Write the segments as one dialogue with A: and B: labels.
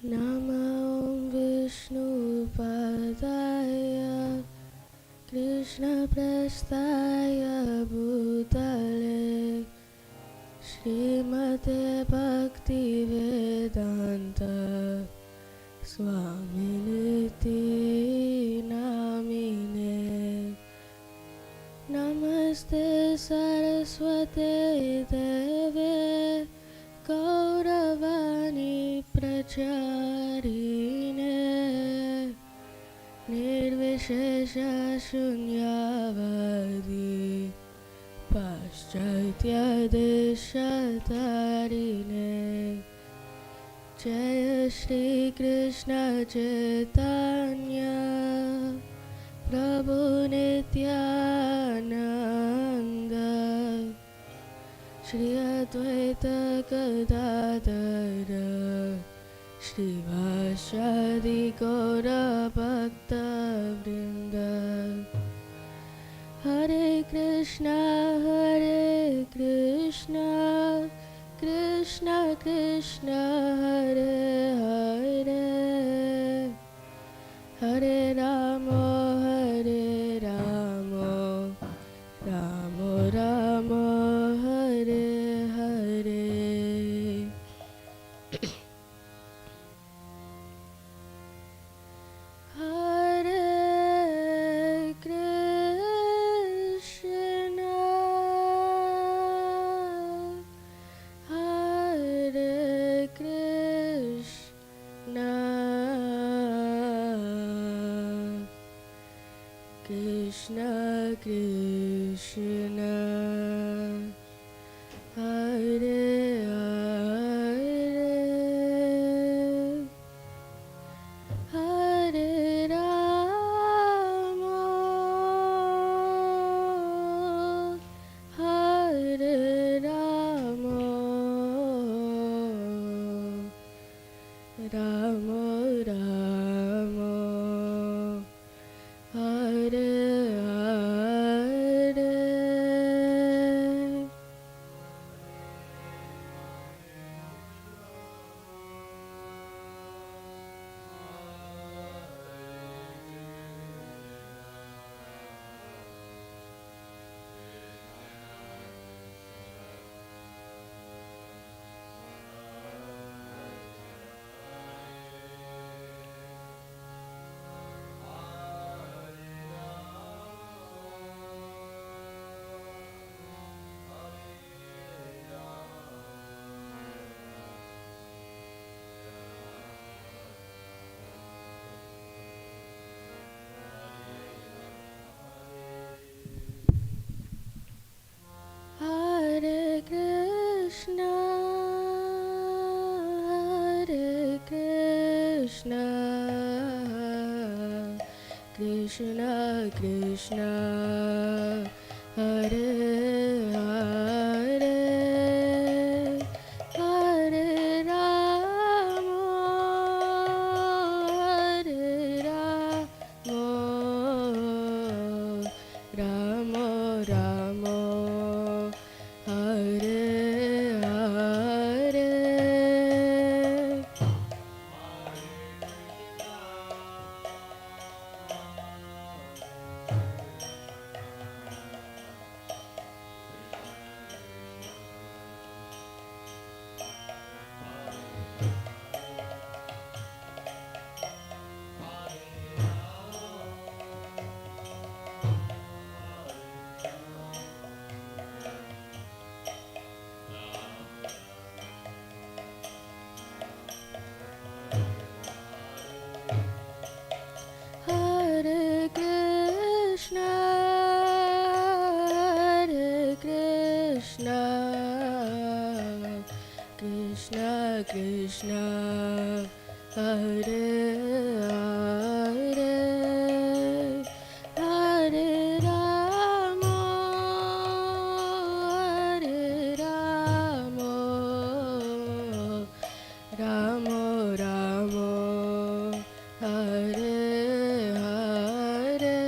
A: Namo Vishnu Padaya Krishna Prastaya Bhutale Srimate Bhakti Vedanta Swaminiti Namine Namaste Saraswate Deve Gauravani Pracharine Nirvishesha Shunyavadi Paschatya Deshatarine Jaya Shri Krishna Chaitanya Prabhu Nityananda Shri Advaita Gadadara Shri Vashadi Gaura Bhakta Vrinda Hare Krishna Krishna Krishna Hare Hare Hare Rama Rama Rama Hare Hare Hare Krishna Hare Krishna Krishna Krishna Hare Hare Hare Rama Hare Rama Rama Rama Hare Hare Hare Krishna Krishna Krishna Hare Hare Hare Rama Hare Rama Rama Rama Hare Hare Hare Krishna Krishna Krishna Hare Hare Hare Rama Hare Rama Rama Rama Hare Hare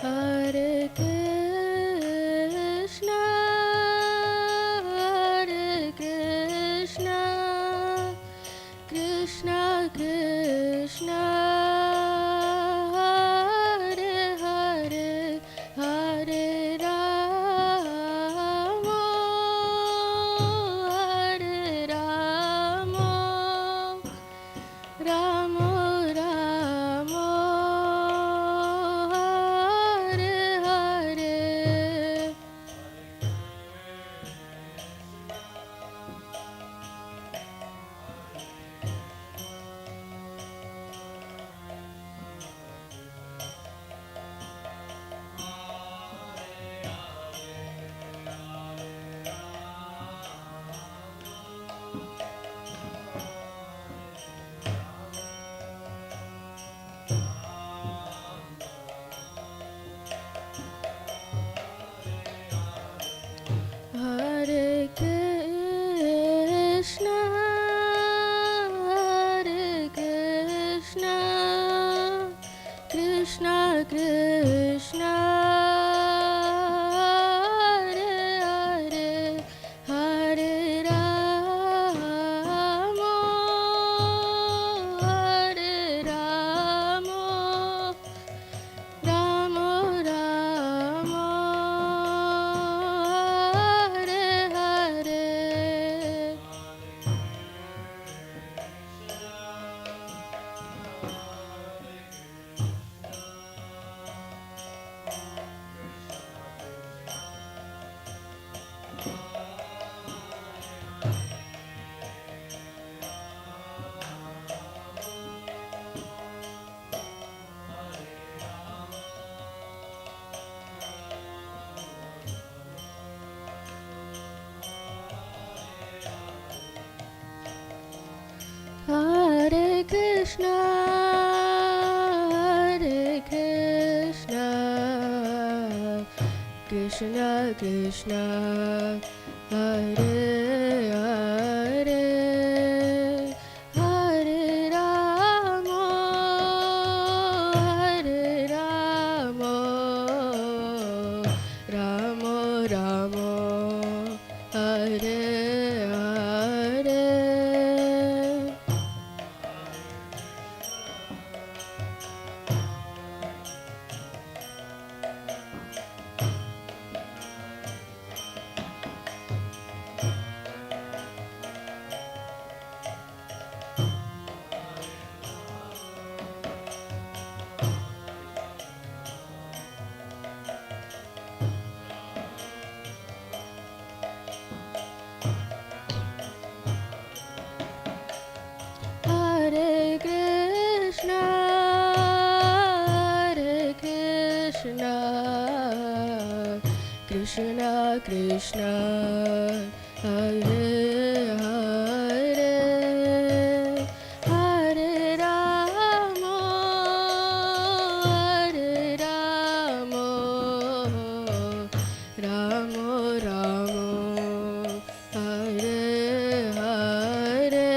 A: Hare Krishna, Krishna Krishna, Hare Hare, Hare Rama, Hare Rama, Rama Rama, Hare Hare. Hare Krishna, Krishna Krishna, Hare Hare, Hare Rama, Hare Rama, Rama Rama, Hare Hare. Hare Krishna, Krishna Krishna, Hare Hare, Hare Rama, Hare Rama, Rama Rama, Hare Hare. Hare Krishna, Krishna Krishna, Hare Hare, Hare Rama, Hare Rama, Rama Rama, Hare Hare.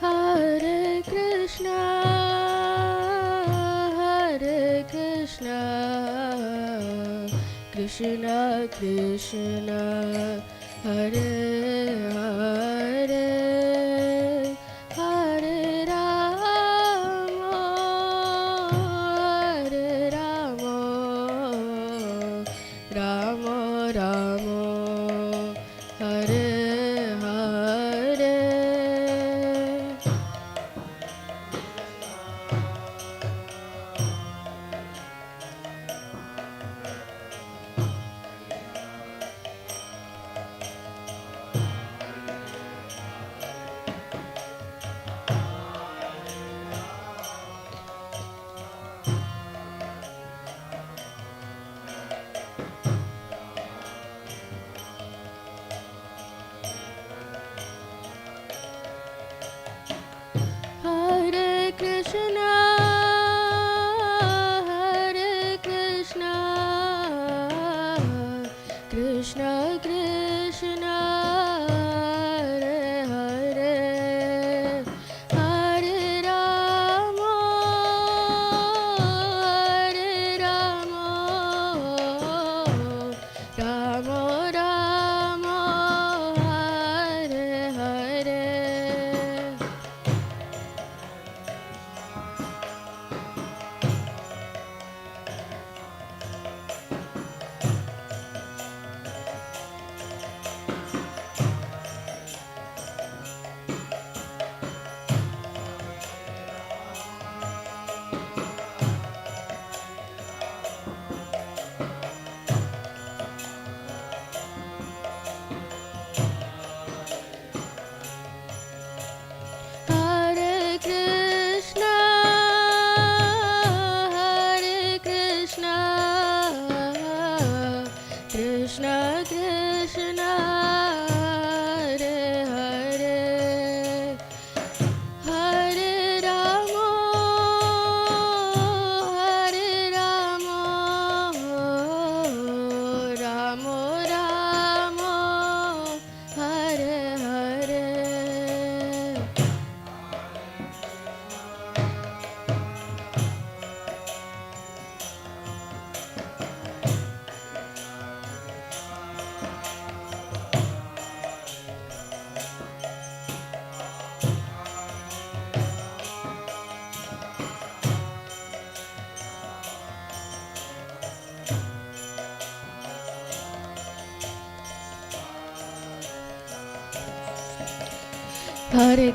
A: Hare Krishna, Krishna Krishna, Hare Hare, Hare Rama, Hare Rama, Rama Rama, Hare Hare.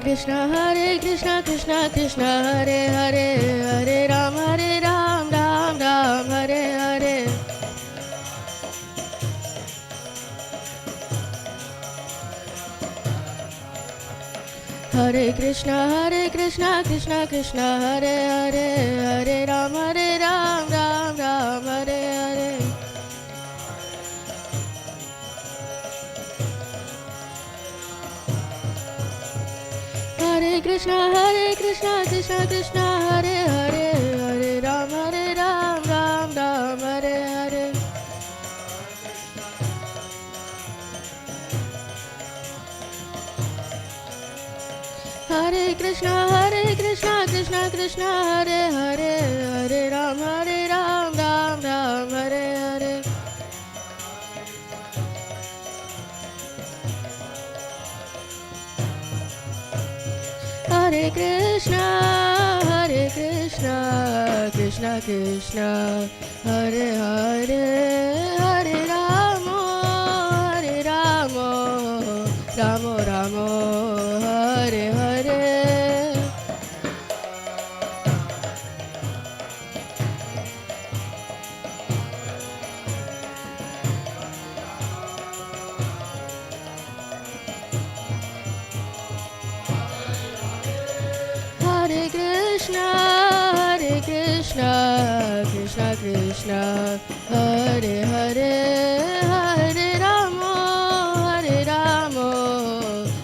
A: Krishna, Hare Krishna, Krishna Krishna, Hare Hare, Hare Rama, Rama Rama, Hare Hare. Hare Krishna, Hare Krishna, Krishna Krishna, Hare Hare, Hare Rama, Hare Rama, Rama Rama, Hare Hare. Hare Krishna, Krishna Krishna, Hare Hare, Hare Ram, Ram Ram, Hare Hare. Hare Krishna, Krishna Krishna, Hare Hare, Hare Ram, Ram Ram, Hare Hare. Hare Krishna, Krishna Krishna, Hare Hare, Hare Ram, Ram Ram, Hare Hare. Hare Krishna, Krishna Hare Hare, Hare Ram, Ram Ram, Hare Hare. Hare Krishna, Krishna Krishna, Hare Hare, Hare Rama, Rama Rama, Hare Hare. Hare Krishna, Krishna Krishna, Hare Hare, Hare Rama,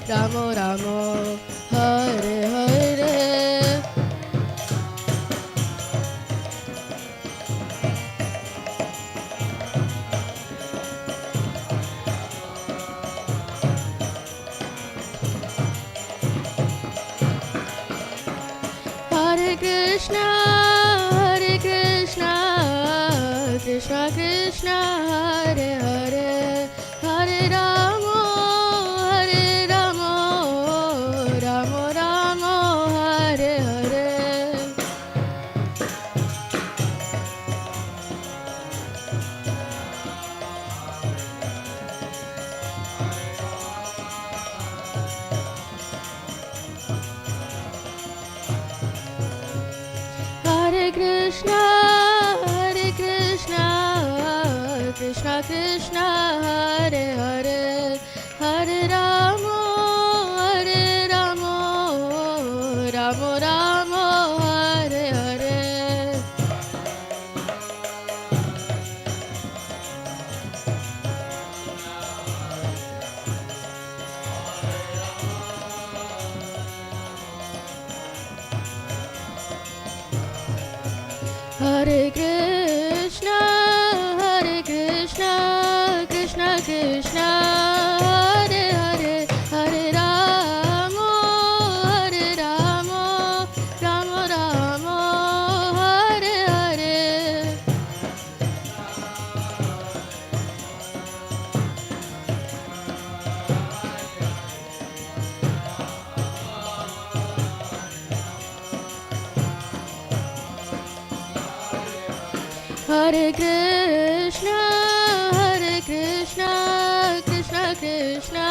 A: Rama Rama, Hare Hare. Hare Krishna, Krishna Krishna, Hare Hare, Hare Rama, Rama Rama, Hare Hare. Hare Krishna, Krishna Krishna, Hare Hare, Hare Rama, Rama Rama, Hare Hare. Hare Krishna, Krishna Krishna, Hare Hare, Hare Rama, Rama Rama, Hare Hare. Hare Krishna, Krishna Krishna,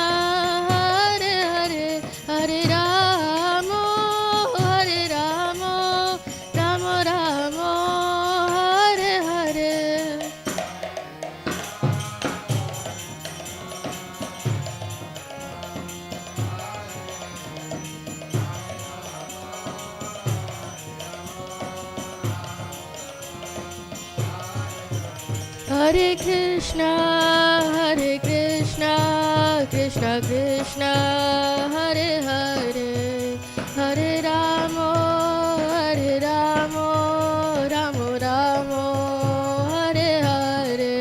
A: Hare Hare, Hare Rama, Rama Rama, Hare Hare. Hare Krishna, Krishna Krishna, Hare Hare, Hare Rama, Rama Rama, Hare Hare.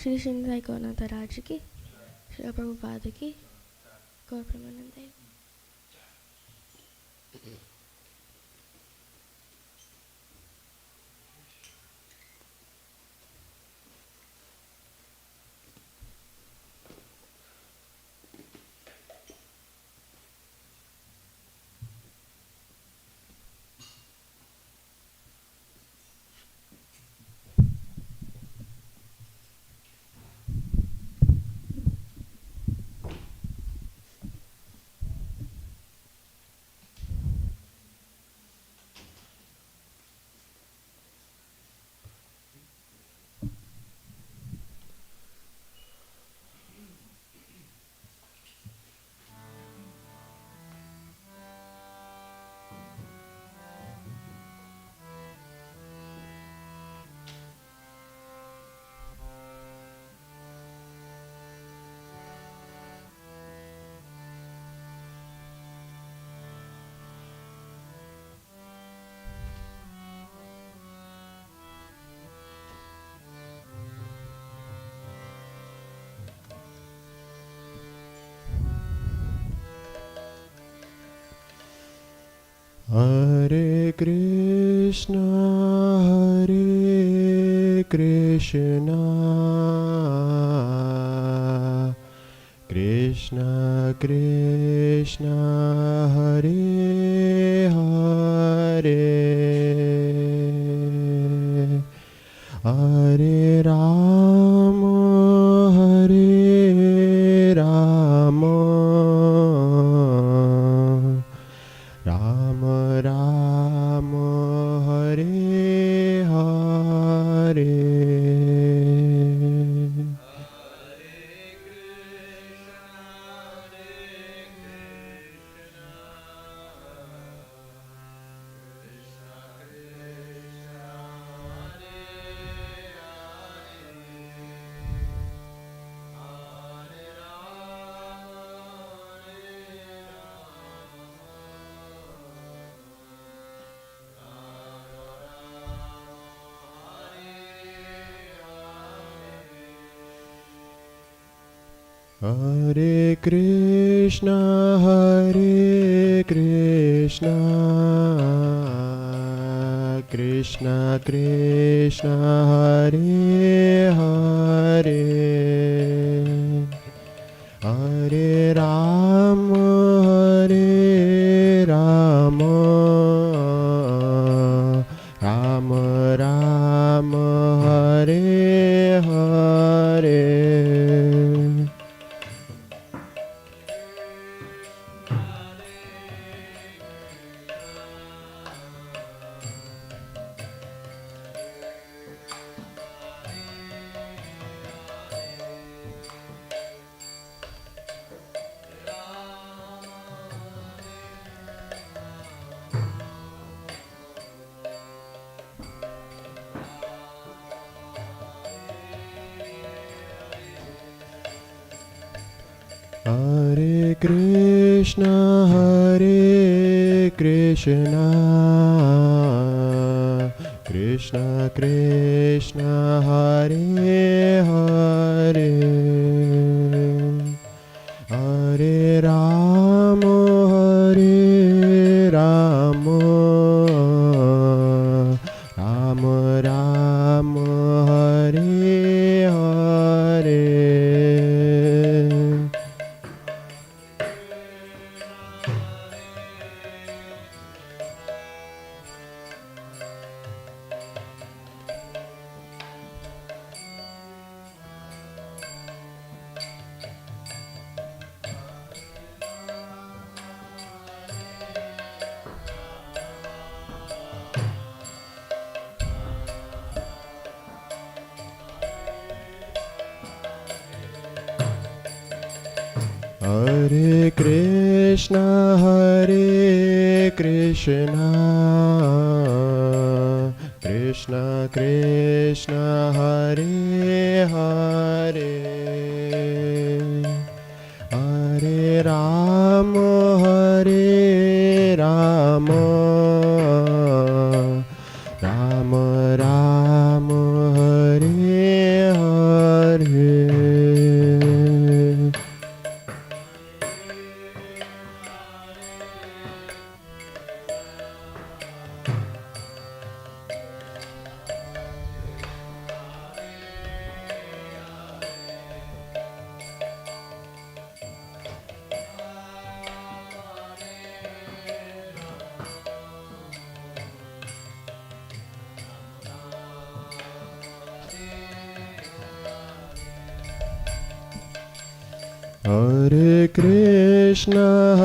A: Shri श्रीनिधाय Gaurnath राज की, श्री प्रभुपाद की, गौर Premanand.
B: Hare Krishna, Krishna Krishna, Hare Hare, Hare Rama, Rama Rama, Hare Hare. Hare Krishna, Krishna Krishna, Hare Hare, Hare Rama, Rama Rama, Hare Hare. Hare Krishna, Krishna Krishna, Hare Hare, Hare Rama, Hare Rama, Rama Rama, Hare Hare. Hare Krishna, Krishna Krishna, Hare Hare, Hare Rama, Hare Rama, Rama Rama, Hare Hare. Hare Krishna,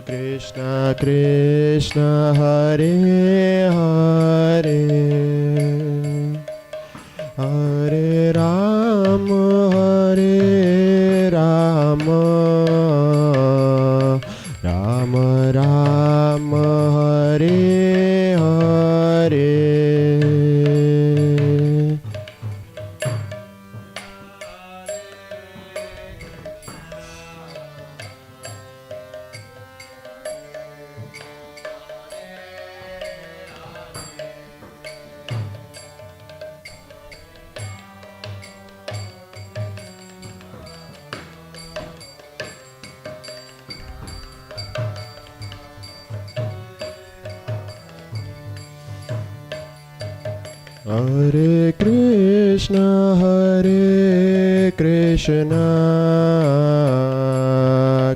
B: Krishna Krishna, Hare Hare, Hare Rama, Hare Rama, Rama Rama, Hare Hare. Hare Krishna,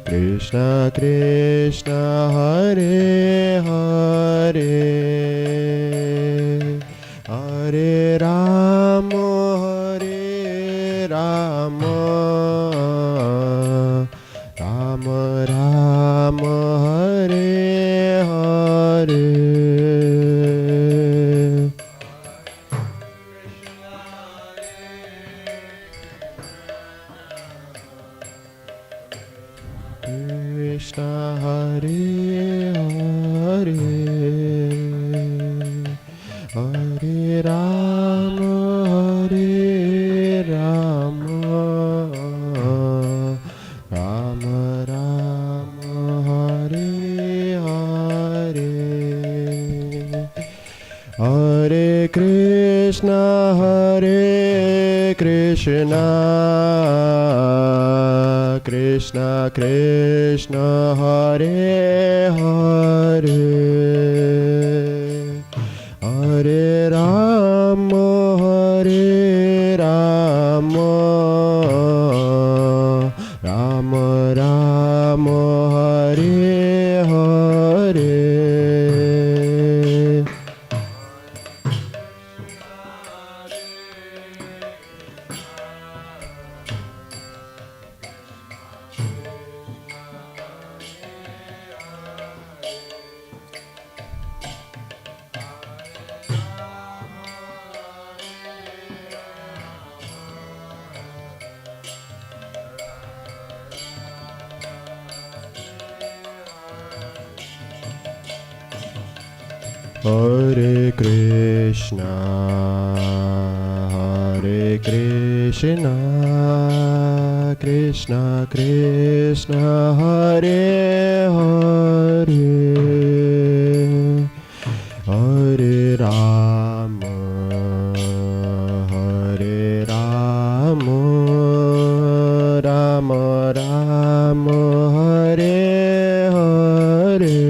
B: Krishna Krishna, Hare Hare, Hare Rama, Hare Rama, Rama Rama, Hare Hare. Krishna Hare Hare, Hare Rama, Hare Rama, Rama Rama, Hare Hare, Hare Krishna, Krishna Krishna, Hare Hare, Hare Rama, Hare Rama, Rama Rama, Hare Hare. Hare Krishna, Hare Krishna. Krishna, Krishna Krishna, Hare Hare, Hare Rama, Hare Rama, Rama Rama, Hare Hare.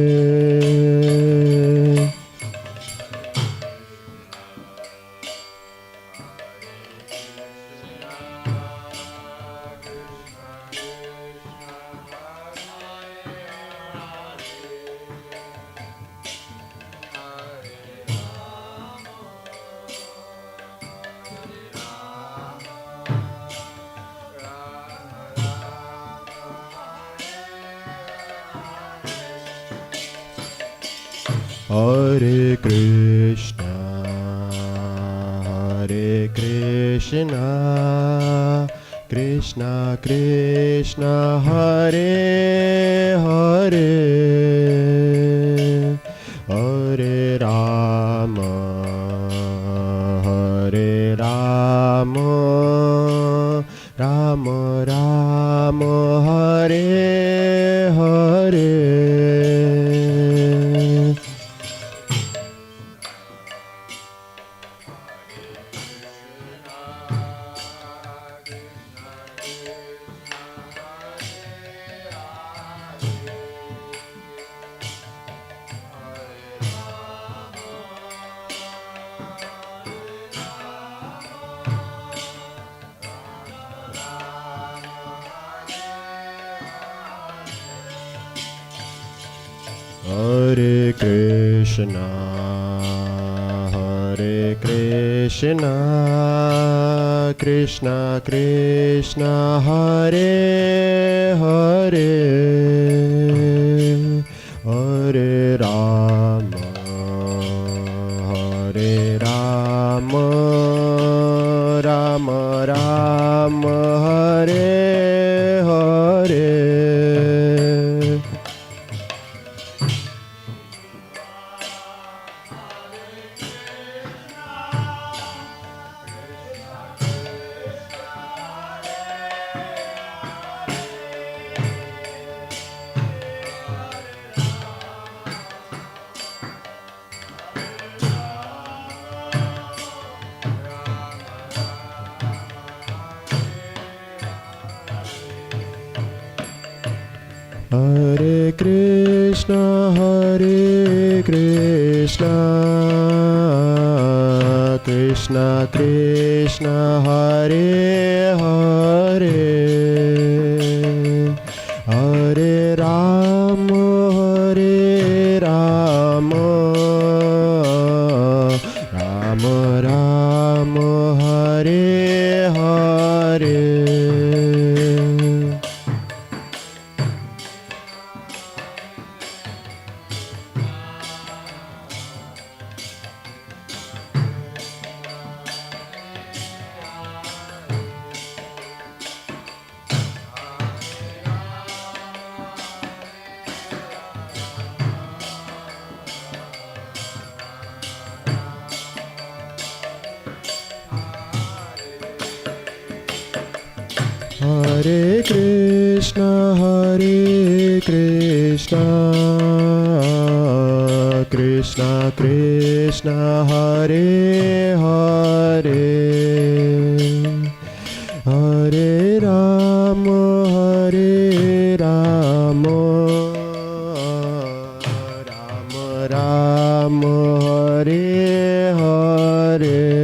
B: Hare Krishna, Hare Krishna, Krishna Krishna, Hare Hare, Hare Rama, Hare Rama, Rama Rama, Hare Hare. Hare Krishna, Hare Krishna, Krishna Krishna, Hare Hare, Hare Rama, Hare Rama, Rama Rama, Hare Hare. Hare Krishna, Hare Krishna, Krishna Krishna, Hare Hare, Hare Rama, Hare Rama, Rama Rama, Hare Hare. Hare Krishna, Hare Krishna, Krishna Krishna, Hare Hare, Hare Rama, Hare Rama, Rama Rama, Hare Hare.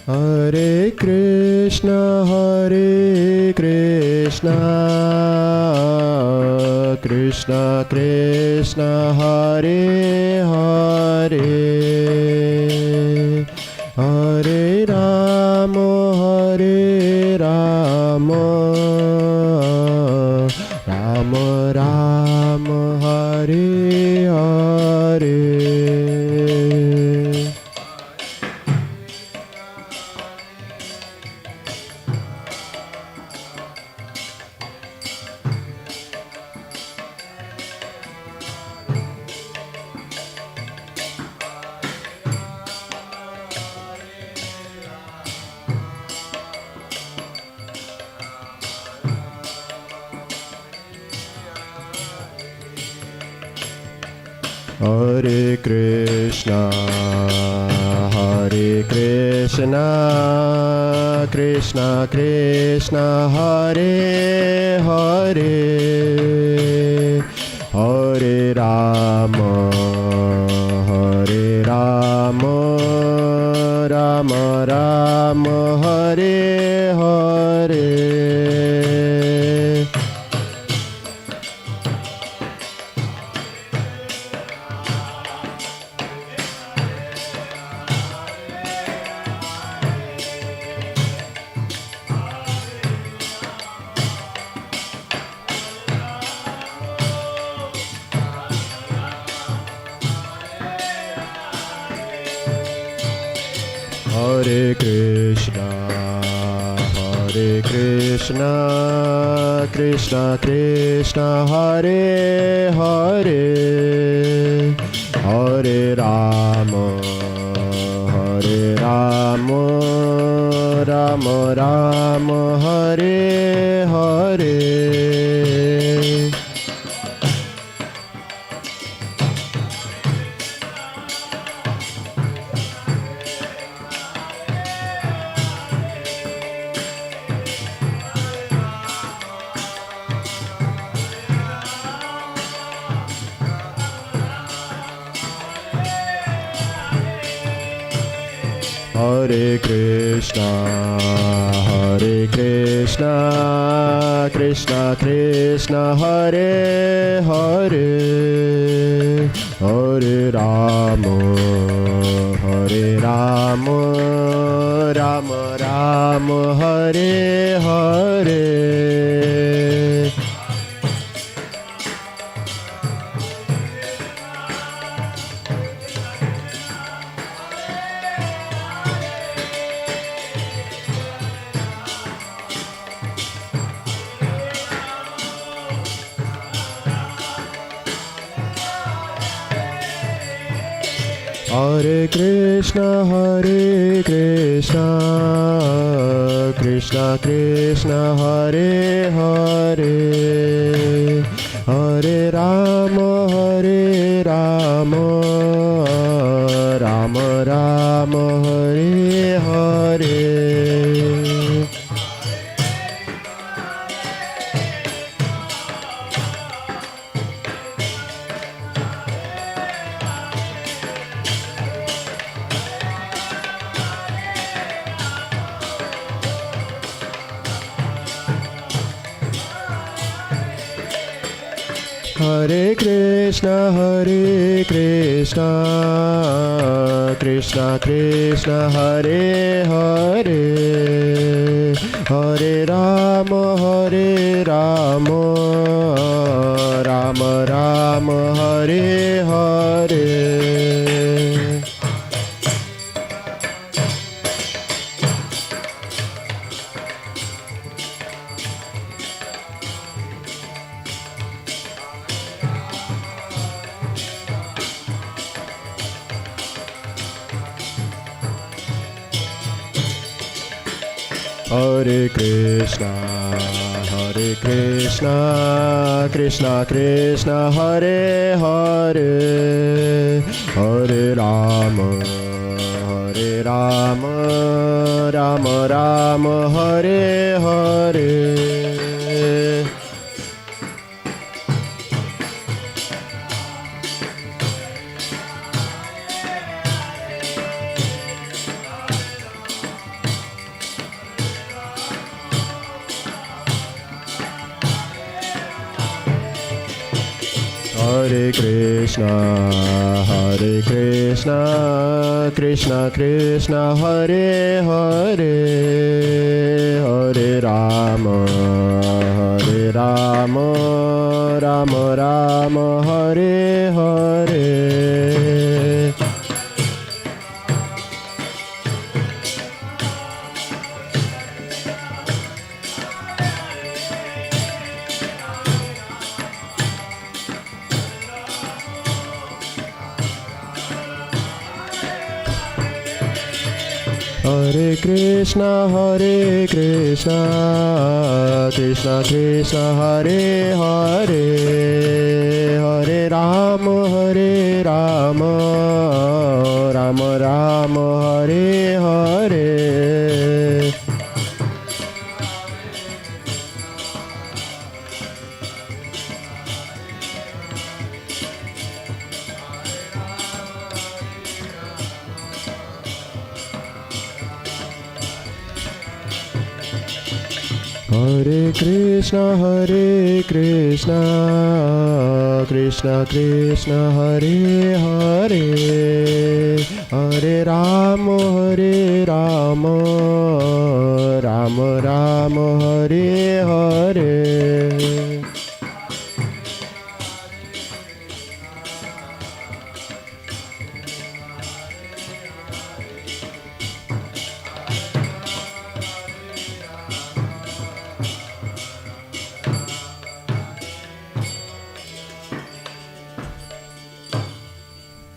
B: Hare Krishna, Hare Krishna, Krishna Krishna, Hare Hare, Hare Rama, Hare Rama, Ram Ram Hare Hare. Hare Krishna, Krishna Krishna, Hare Hare, Hare Rama, Rama Rama, Hare Hare. Hare Krishna, Krishna Krishna, Hare Hare, Hare Rama, Rama Rama, Hare Hare. Hare Krishna, Krishna Krishna, Hare Hare, Hare Rama, Rama Rama, Hare Hare. Hare Krishna, Krishna Krishna, Hare Hare, Hare Rama, Rama Rama, Hare Hare. Hare Krishna, Krishna Krishna, Hare Hare, Hare Rama, Rama Rama, Hare Hare. Hare Krishna, Krishna Krishna, Hare Hare, Hare Rama, Rama Rama, Hare Hare. Hare Krishna, Krishna Krishna, Hare Hare, Hare Rama, Rama Rama, Hare Hare. Hare Krishna, Krishna Krishna, Hare Hare, Hare Rama, Rama Rama, Hare Hare. Hare Krishna, Krishna Krishna, Hare Hare, Hare Rama, Rama Rama, Hare Hare.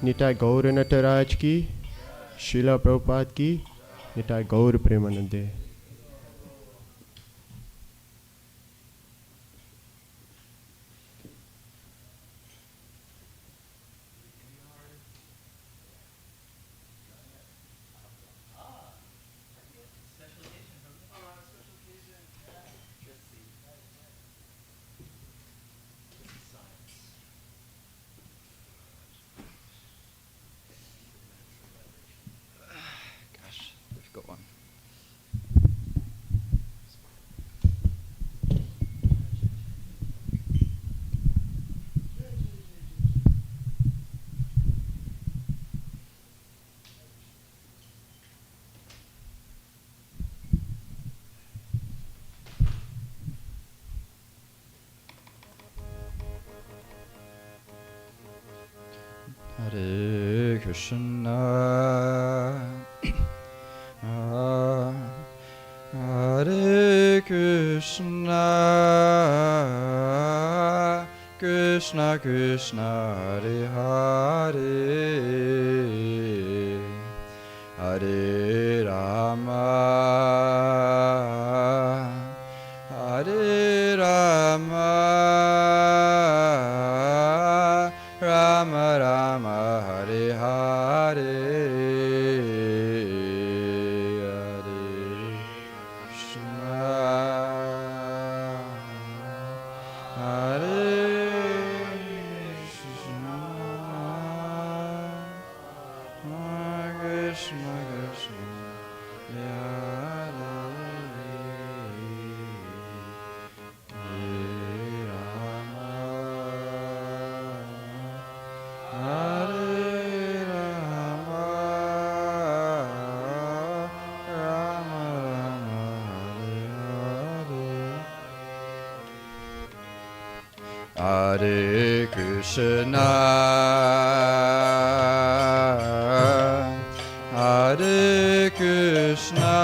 B: Nitai गौर नटराज की, शिला प्रभुपाद की, निताय गौर प्रेमानंदे।
C: Hare Krishna, Hare Krishna, Krishna Krishna, Hare Hare, Hare Rama, Hare Rama, Rama Rama, Hare Hare, Hare Krishna, Hare Krishna, Krishna Krishna, Hare Hare Krishna, Hare Krishna,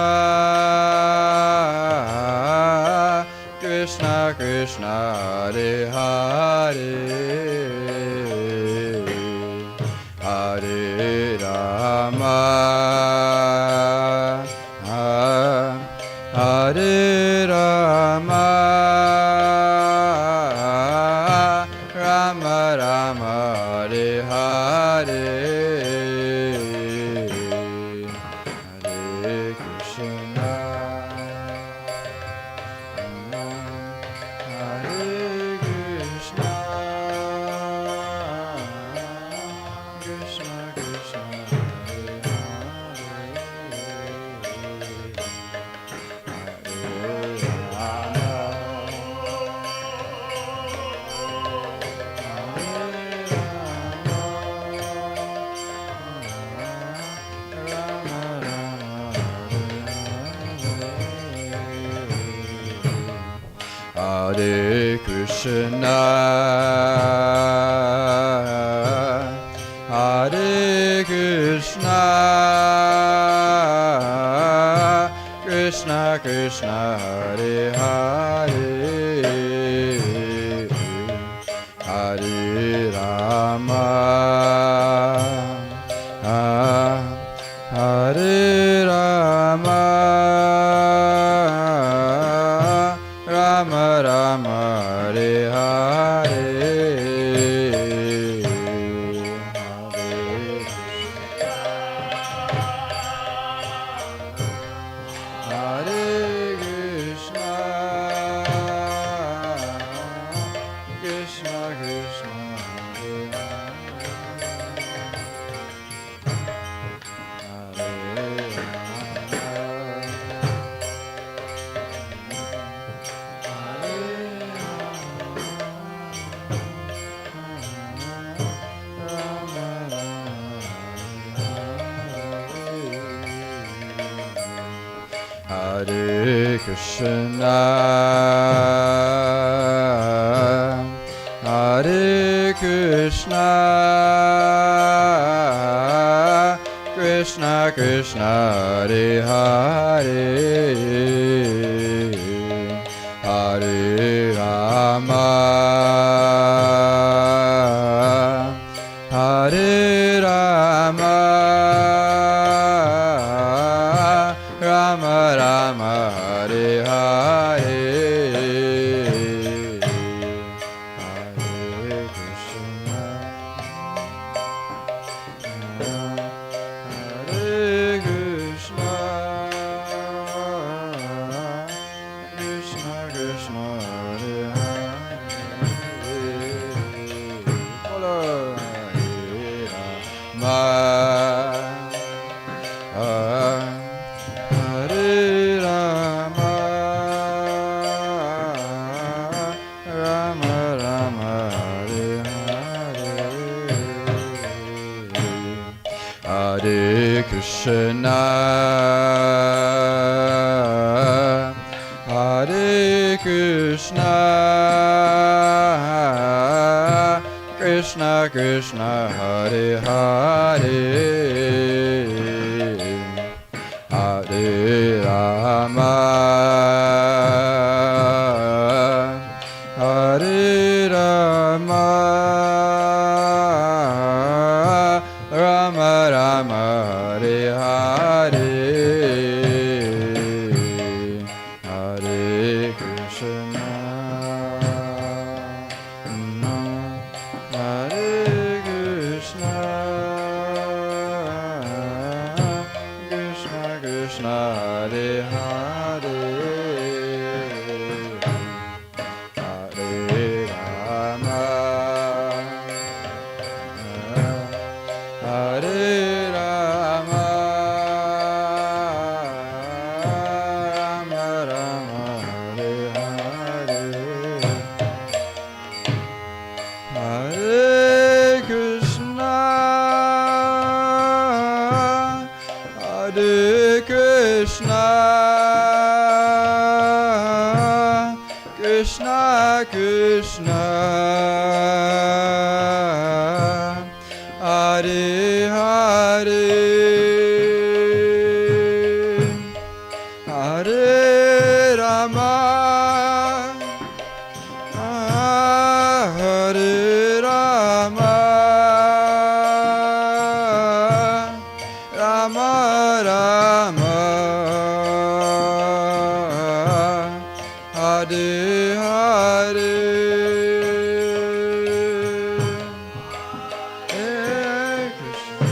C: Krishna Krishna, Hare Hare, Hare Rama, Hare Rama, Rama Rama, Hare Hare, Hare Krishna, Hare Krishna, Krishna Krishna, Hare Hare, Hare Rama, Hare Krishna, Hare Krishna, Krishna Krishna, Hare Hare, Hare Rama, Hare Rama, Rama Rama, Hare Hare, Hare Krishna, Krishna Krishna, Hare Krishna, Hare Krishna, Krishna Krishna, Hare Hare, Hare Rama, Hare Rama, Rama Rama, Hare Hare, Hare Krishna, Hare Krishna, Krishna Krishna, Hare Hare, Bolo, Hare Rama, Hare Rama, Rama Rama, Hare Hare, Hare Krishna, Hare Krishna, Krishna Krishna, Hare Hare, Hare Rama, Hare Rama, Rama Rama, Hare Hare, Hare Krishna, Hare Krishna, Krishna Krishna, Hare Hare, Hare Rama, Hare Rama, Rama Rama, Hare Hare, Hare Krishna, Hare Krishna, Krishna Krishna, Hare Hare, Hare Rama, Hare Rama, Rama Rama, Hare Hare, Hare Krishna,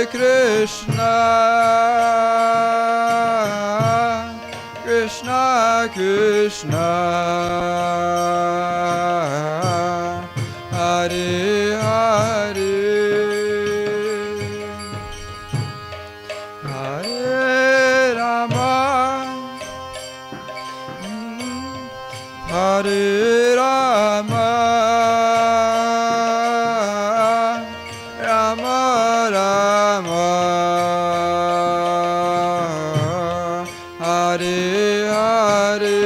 C: Krishna, Krishna Krishna, Hare Hare, Hare Rama, Hare Rama, Rama Rama, Hare Hare.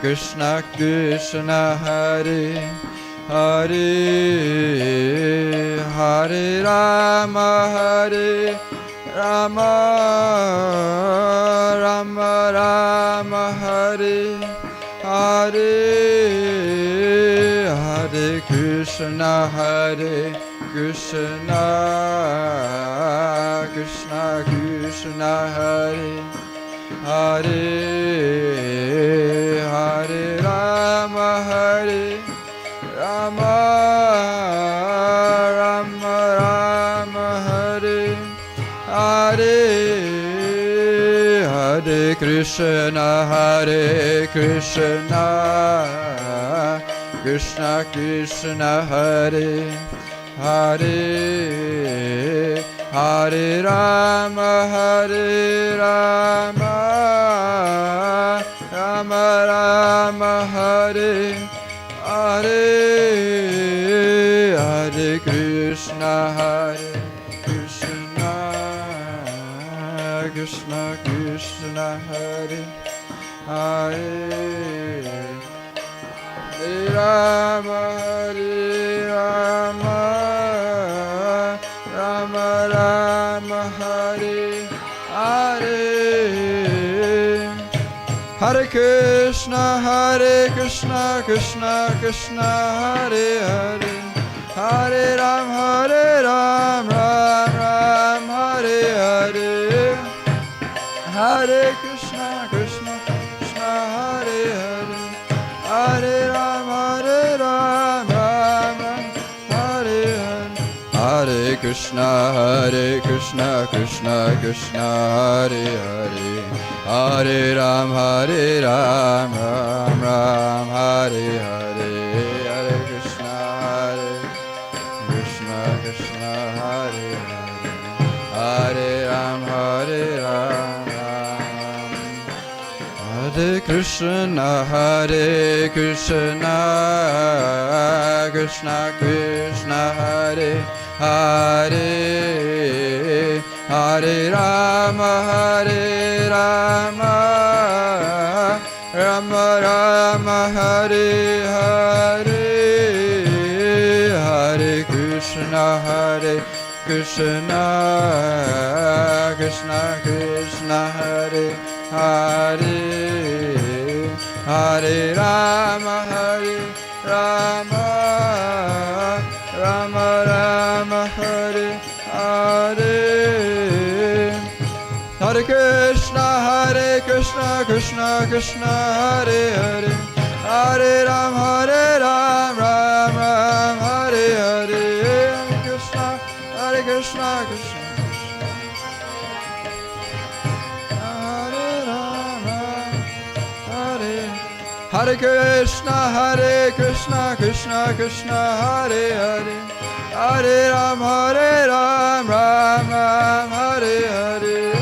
C: Krishna, Krishna, Hare Hare, Hare Rama, Hare Rama, Rama Rama, Hare Hare Krishna, Hare Krishna, Krishna Krishna, Hare Hare, Hare Rama, Hare Rama, Rama Rama, Hare Hare, Hare Krishna, Hare Krishna, Krishna Krishna, Hare Hare, Hare Rama, Hare Rama, Rama Rama, Hare Hare, Hare Krishna, Hare Krishna, Krishna Krishna, Hare Hare, Hare Rama, Hare Rama, Rama Rama, Hare Hare, Hare Krishna, Hare Krishna, Krishna Krishna, Hare Hare, Hare Rama, Hare Rama, Rama Rama, Hare Hare, Hare Krishna, Krishna Krishna, Hare Hare, Hare Ram, Ram Ram, Hare Hare, Hare Krishna, Krishna Krishna, Hare Hare, Hare Ram, Ram Ram, Hare Hare, Hare Krishna, Krishna Krishna, Hare Hare, Hare Ram, Ram Ram, Hare Hare, Hare Krishna, Krishna Krishna, Hare Hare, Hare Ram, Ram. Hare Krishna, Krishna Krishna, Hare Hare, Hare Rama, Rama Rama, Hare Hare, Hare Krishna, Krishna Krishna, Hare Hare, Hare Rama, Rama Rama, Hare Hare, Hare Krishna, Krishna Krishna, Hare Hare, Hare Ram, Ram Ram, Hare Hare, Hare Krishna, Krishna Hare Krishna, Krishna Krishna, Hare Hare, Hare Ram, Ram Ram, Hare Hare,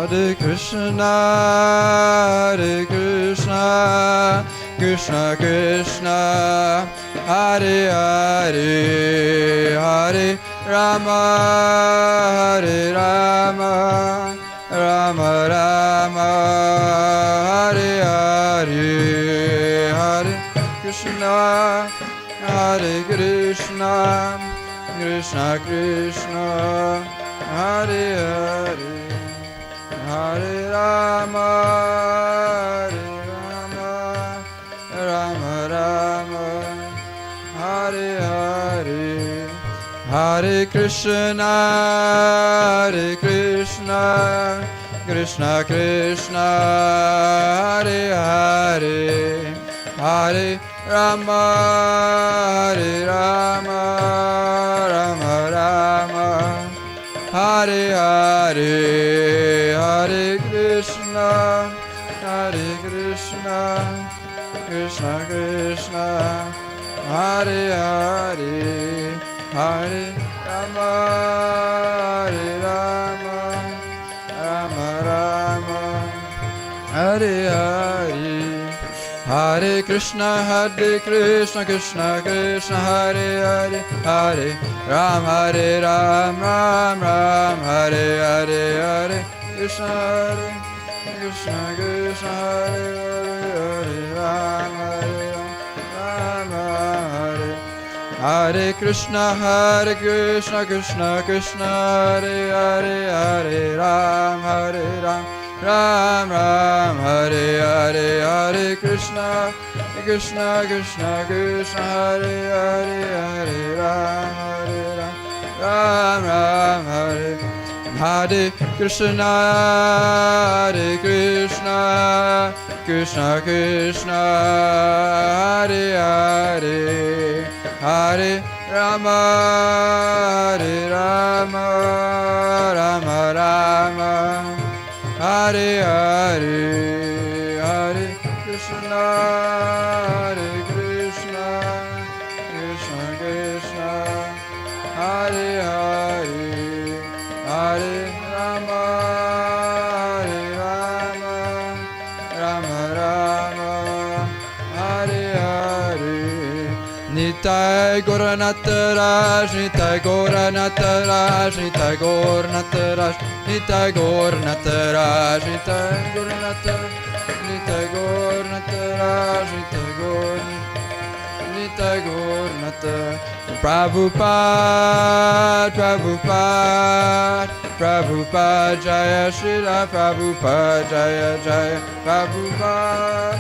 C: Hare Krishna, Hare Krishna, Krishna Krishna, Hare Hare, Hare Rama, Hare Rama, Rama Rama, Hare Hare, Hare Krishna, Hare Krishna, Krishna Krishna, Hare Hare, Hare Rama, Hare Rama, Rama Rama, Hare Hare, Hare Krishna, Hare Krishna, Krishna Krishna, Hare Hare, Hare Rama, Hare Rama, Rama Rama, Hare Hare, Hare Krishna, Hare Krishna, Krishna Krishna, Hare Hare, Hare Rama, Hare Rama, Rama Rama, Hare Hare, Hare Krishna, Krishna Krishna, Hare Hare, Hare Ram, Hare Ram, Ram Ram, Hare Hare, Hare Krishna, Krishna Krishna, Hare Hare, Hare Ram, Hare Ram, Ram Ram, Hare Hare Krishna, Krishna Krishna, Hare Hare, Hare Ram, Hare Ram, Ram Ram, Hare Hare, Hare Krishna, Krishna Krishna, Hare Hare, Hare Ram, Hare Ram, Ram Ram, Hare Hare Krishna, Krishna Krishna, Hare Hare, Hare Rama, Hare Rama, Rama Rama, Hare Hare, Hare Krishna, Krishna Krishna, Hare Hare, Hare Rama, Hare Rama, Rama Rama, Hare Hare. Nitai Gaura Nataraj, Nitai Gaura Nataraj, Nitai Gaura Nataraj, Nitai Gaura Nataraj, Nitai Gaura Nataraj, Nitai Gaura Nataraj, Nitai Gaura Nataraj. Prabhupada, Prabhupada, Prabhupada Jaya, Srila Prabhupada Jaya Jaya, Prabhupada,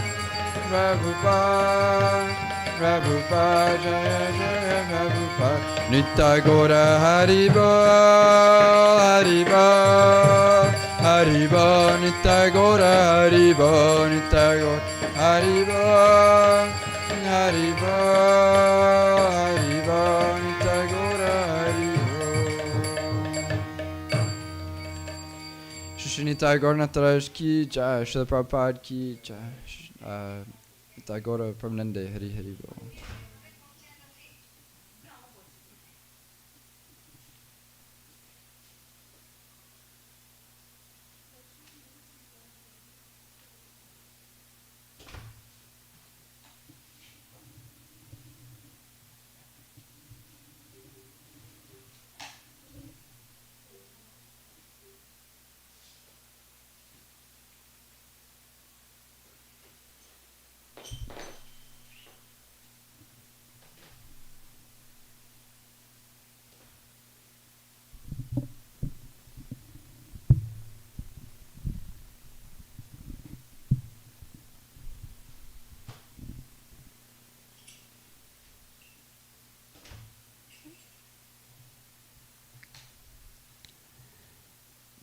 C: Prabhupada, Prabhupada Jaya Jaya, Prabhupada. Nitai Gaura Haribo, Haribo, Haribo, Nitai Gaura Haribo, Nitai Gaura Haribo, Haribo, Haribo, Nitai Gaura Haribo. Shri Nitai Gaura Nataraj ki jai, Srila Prabhupada ki jai, Nitai Gaura Pramanande, Hari Hari Bol.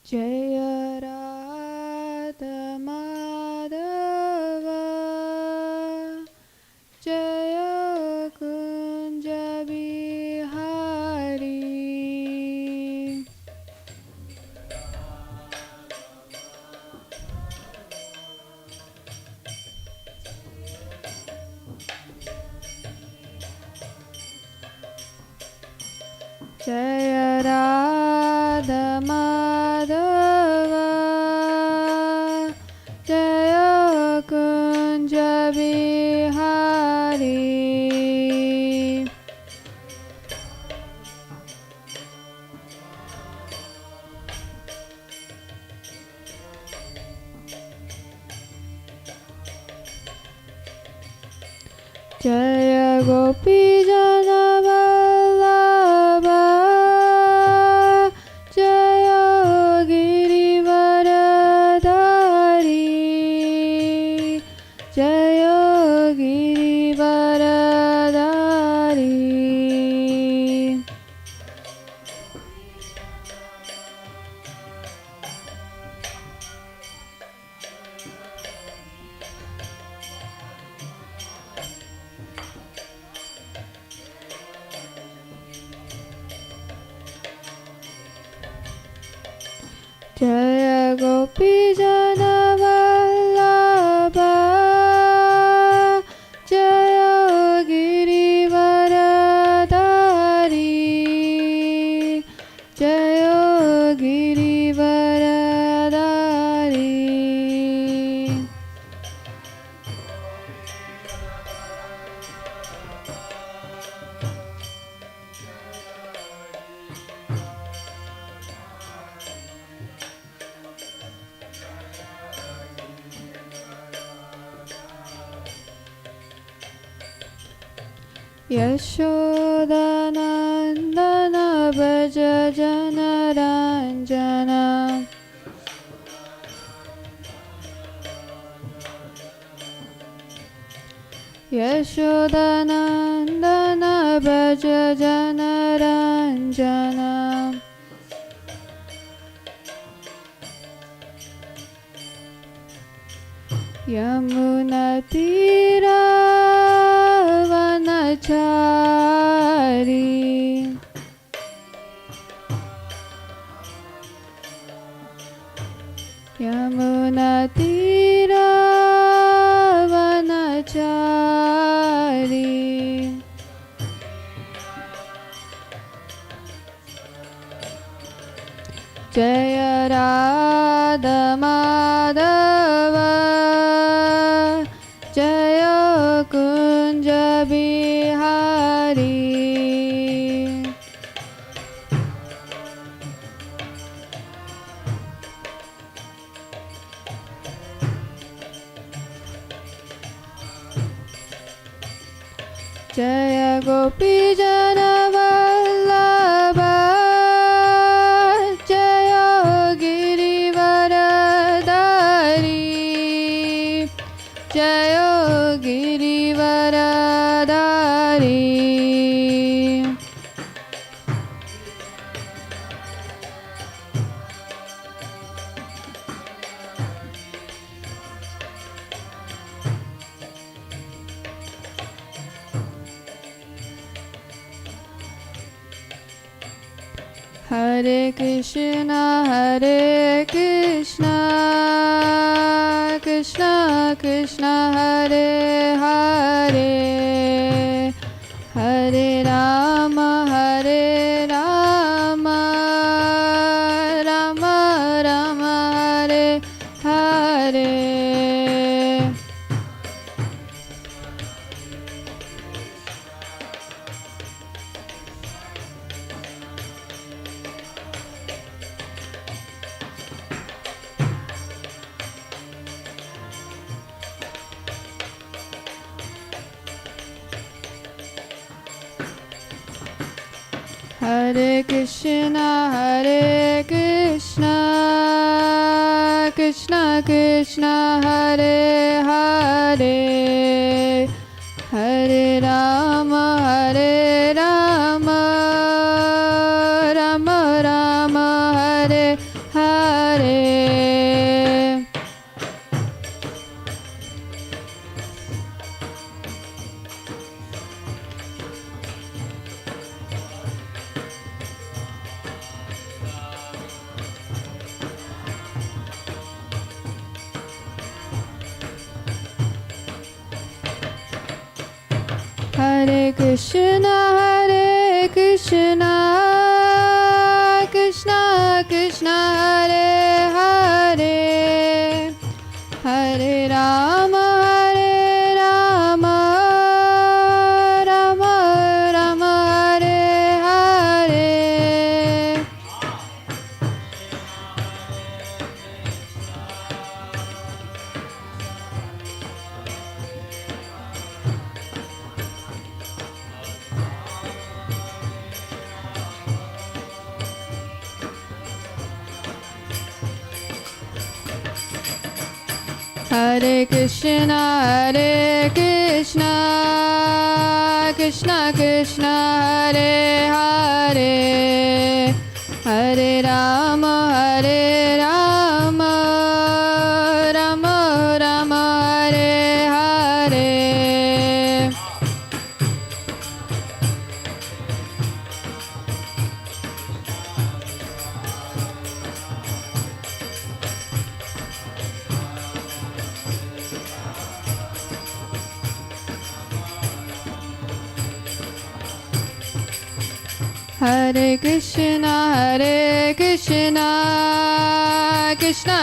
A: Jaya Radha Madhava, Jaya Kunja Bihari. Jaya Radha Madhava, Jaya Gopi Jana Vallabha Jaya Girivaradhari Jaya Girivaradhari Jaya Gopi Jana Vallabha Jaya Girivaradhari Jaya Girivaradhari Yashodanandana Bhaja Janaranjana Yashodanandana Bhaja Janaranjana Yamuna Tira Vanachari Yamuna Tira Vanachari Jaya Radha Madhava Jaya Kunja Bihari Jaya Gopi Jana Vallabha Jaya Girivaradhari Jaya Girivaradhari Hare Krishna Krishna Krishna Hare Hare Hare Rama Rama Rama Hare Hare Hare Krishna Krishna Krishna Hare Hare Hare Rama Rama Rama Hare Hare Hare Krishna Krishna Krishna Hare Hare Hare Rama Rama Rama Hare Hare Hare Krishna, Krishna Krishna, Hare Hare, Hare Rama, Rama Rama, Hare Hare. Hare Krishna, Krishna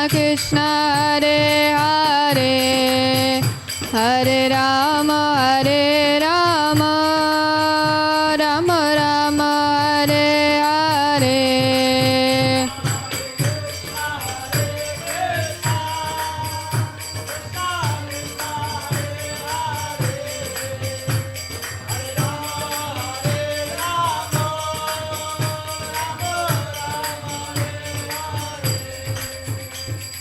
A: Krishna, Hare Hare, Hare Rama, Rama Rama, Hare Hare.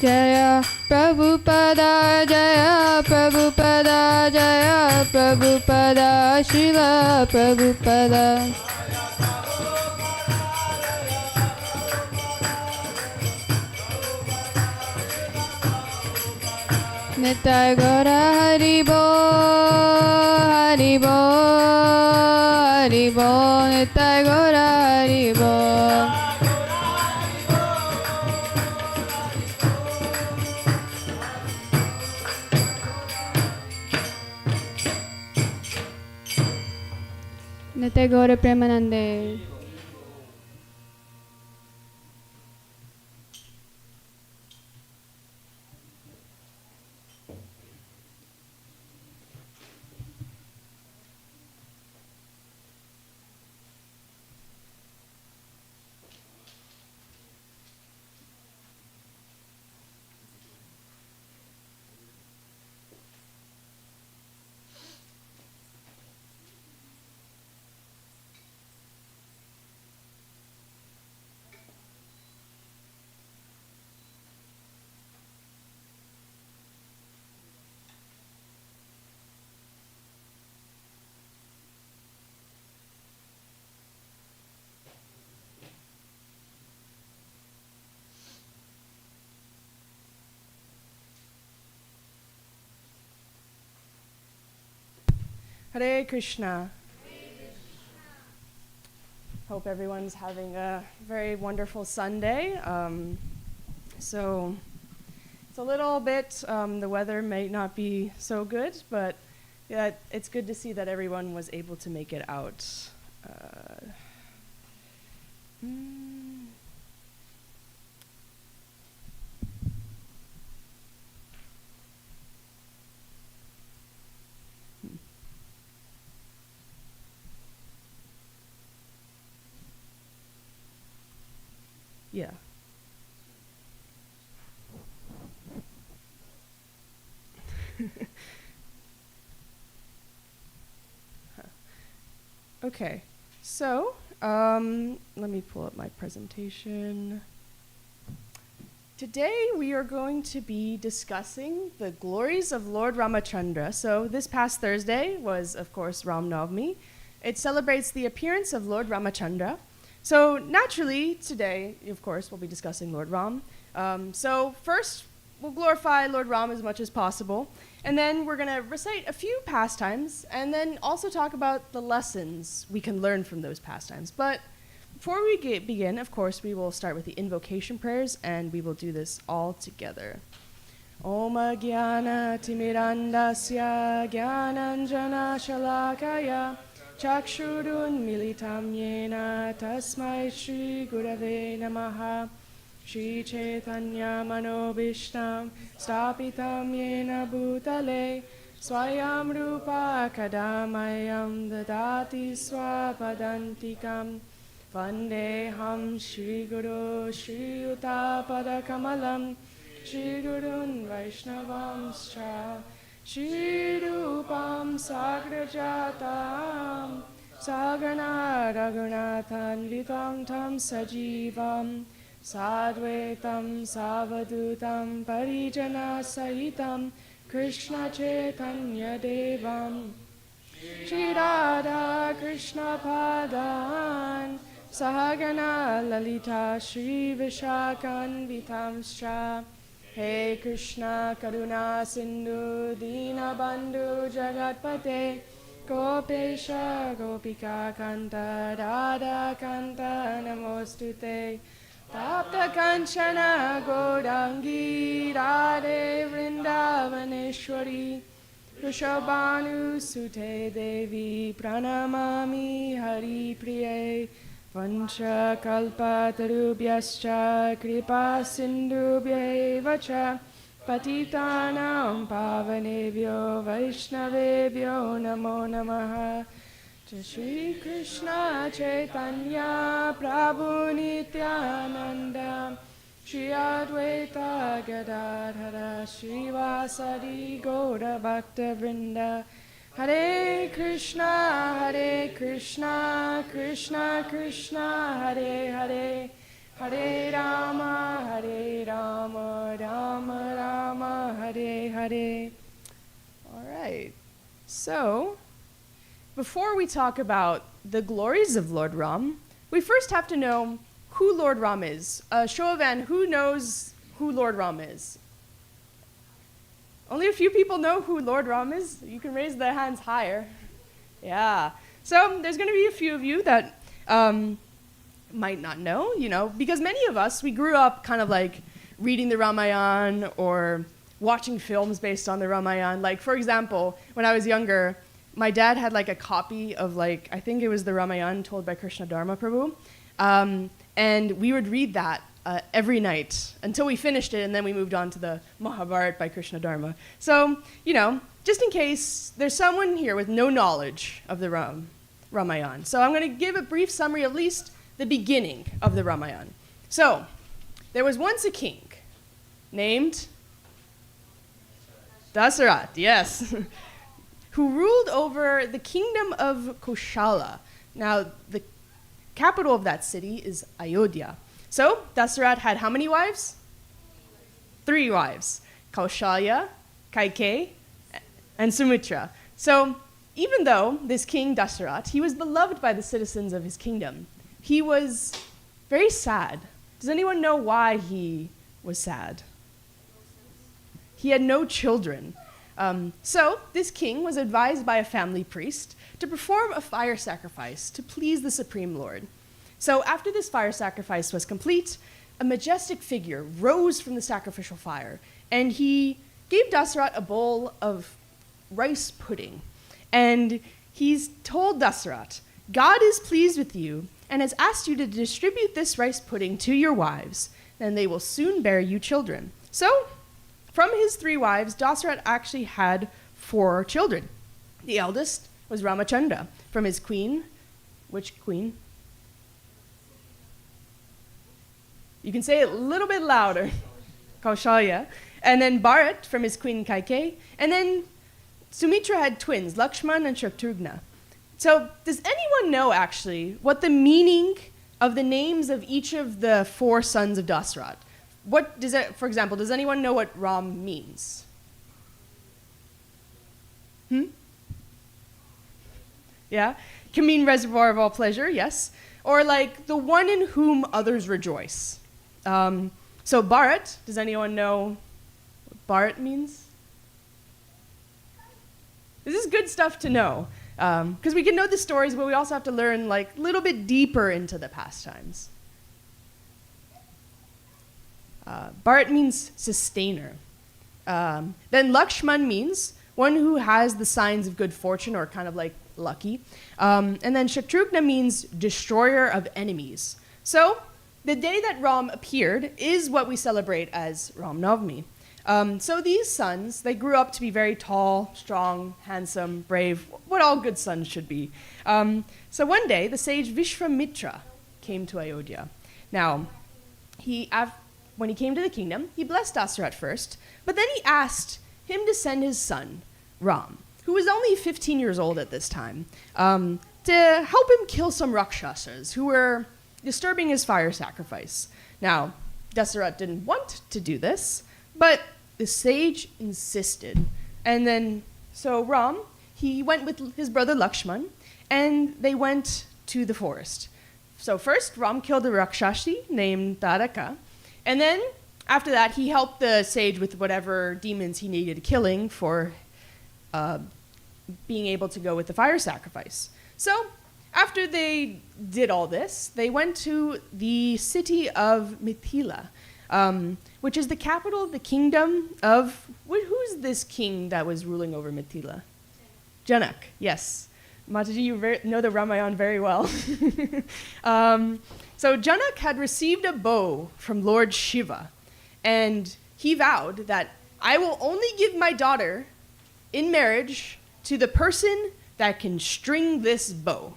A: Jaya Prabhupada, Jaya Prabhupada, Jaya Prabhupada, Srila Prabhupada. Nitai Gaura Haribo, Haribo, Haribo, Nitai Gaura Haribo. Nitai Gaura Premanande.
D: Hare Krishna. Hope everyone's having a very wonderful Sunday. So it's a little bit, the weather may not be so good, but yeah, it's good to see that everyone was able to make it out. Yeah. Okay, so let me pull up my presentation. Today we are going to be discussing the glories of Lord Ramachandra. So this past Thursday was, of course, Ram Navami. It celebrates the appearance of Lord Ramachandra. So naturally, today, of course, we'll be discussing Lord Ram. So first, we'll glorify Lord Ram as much as possible, and then we're going to recite a few pastimes, and then also talk about the lessons we can learn from those pastimes. But before we begin, of course, we will start with the invocation prayers, and we will do this all together. Om Jnana Timirandasya Jnananjana Shalakaya Chakshurun Militam Yena Tasmai Shri Gurave Namaha Shri Chaitanya Manobishtam Stapitam Yena Bhutale Swayam Rupa Kadamayam Dadati Swapadantikam Vandeham Shri Guru Shri Utapada Kamalam Shri Gurun Vaishnavamscha Shri Rupam Sagrajatam Sagana Raghunathan Vitam Tam Sajivam Sadvetam Savadutam Parijana Sahitam Krishna Chaitanya Devam Shri Radha Krishna Padan Sahagana Lalita Shri Vishakan Vitamscha Hey Krishna Karuna Sindhu Dina Bandhu Jagatpate Gopesha Gopika Kanta Radha Kanta Namostute Tapta Kanchana Godangi Radhe Vrindavaneshwari Rishabhanu Sute Devi Pranamami Hari Priye Vancha Kalpatarubhyascha Kripa Sindhubhya Vacha Patitanam Pavanebhyo Vaishnavebhyo Namo Namaha Shri Krishna Chaitanya Prabhu Nityananda Shri Advaita Gadadhara Srivasadi Gaura Bhakta Vrinda Hare Krishna Krishna Krishna Hare Hare Hare Rama Rama Rama Hare Hare. All right. So, before we talk about the glories of Lord Ram, we first have to know who Lord Ram is. Show of hand, who knows who Lord Ram is? Only a few people know who Lord Ram is. You can raise their hands higher. Yeah. So there's going to be a few of you that might not know, because many of us, we grew up kind of like reading the Ramayana or watching films based on the Ramayana. Like, for example, when I was younger, my dad had like a copy of I think it was the Ramayana told by Krishna Dharma Prabhu. And we would read that every night until we finished it, and then we moved on to the Mahabharata by Krishna Dharma. So, just in case there's someone here with no knowledge of the Ramayana. So I'm going to give a brief summary, at least the beginning of the Ramayana. So, there was once a king named Dasarath, yes, who ruled over the kingdom of Koshala. Now, the capital of that city is Ayodhya. So, Dasarath had how many wives? 3 wives. Kaushalya, Kaikeyi, and Sumitra. So, even though this king Dasarath, he was beloved by the citizens of his kingdom, he was very sad. Does anyone know why he was sad? He had no children. So, this king was advised by a family priest to perform a fire sacrifice to please the Supreme Lord. So after this fire sacrifice was complete, a majestic figure rose from the sacrificial fire, and he gave Dasarath a bowl of rice pudding. And he's told Dasarath, God is pleased with you and has asked you to distribute this rice pudding to your wives, and they will soon bear you children. So, from his 3 wives, Dasarath actually had 4 children. The eldest was Ramachandra, from his queen. Which queen? You can say it a little bit louder. Kaushalya. And then Bharat from his queen Kaikeyi. And then Sumitra had twins, Lakshman and Shatrughna. So does anyone know, actually, what the meaning of the names of each of the 4 sons of Dasarath? For example, does anyone know what Ram means? Yeah? Can mean reservoir of all pleasure, yes. Or like the one in whom others rejoice. So Bharat, does anyone know what Bharat means? This is good stuff to know, because we can know the stories, but we also have to learn a little bit deeper into the pastimes. Bharat means sustainer. Then Lakshman means one who has the signs of good fortune, or kind of like lucky. And then Shatrughna means destroyer of enemies. So the day that Ram appeared is what we celebrate as Ram Navami. So these sons, they grew up to be very tall, strong, handsome, brave, what all good sons should be. So one day, the sage Vishwamitra came to Ayodhya. Now, when he came to the kingdom, he blessed Dasarath first, but then he asked him to send his son, Ram, who was only 15 years old at this time, to help him kill some Rakshasas who were disturbing his fire sacrifice. Now, Dasarath didn't want to do this, but the sage insisted. And then, so Ram, he went with his brother Lakshman, and they went to the forest. So first, Ram killed a Rakshasi named Taraka, and then after that, he helped the sage with whatever demons he needed killing for being able to go with the fire sacrifice. So after they did all this, they went to the city of Mithila, which is the capital of the kingdom of, who's this king that was ruling over Mithila? Janak, yes. Mataji, you know the Ramayana very well. So Janak had received a bow from Lord Shiva, and he vowed that I will only give my daughter in marriage to the person that can string this bow.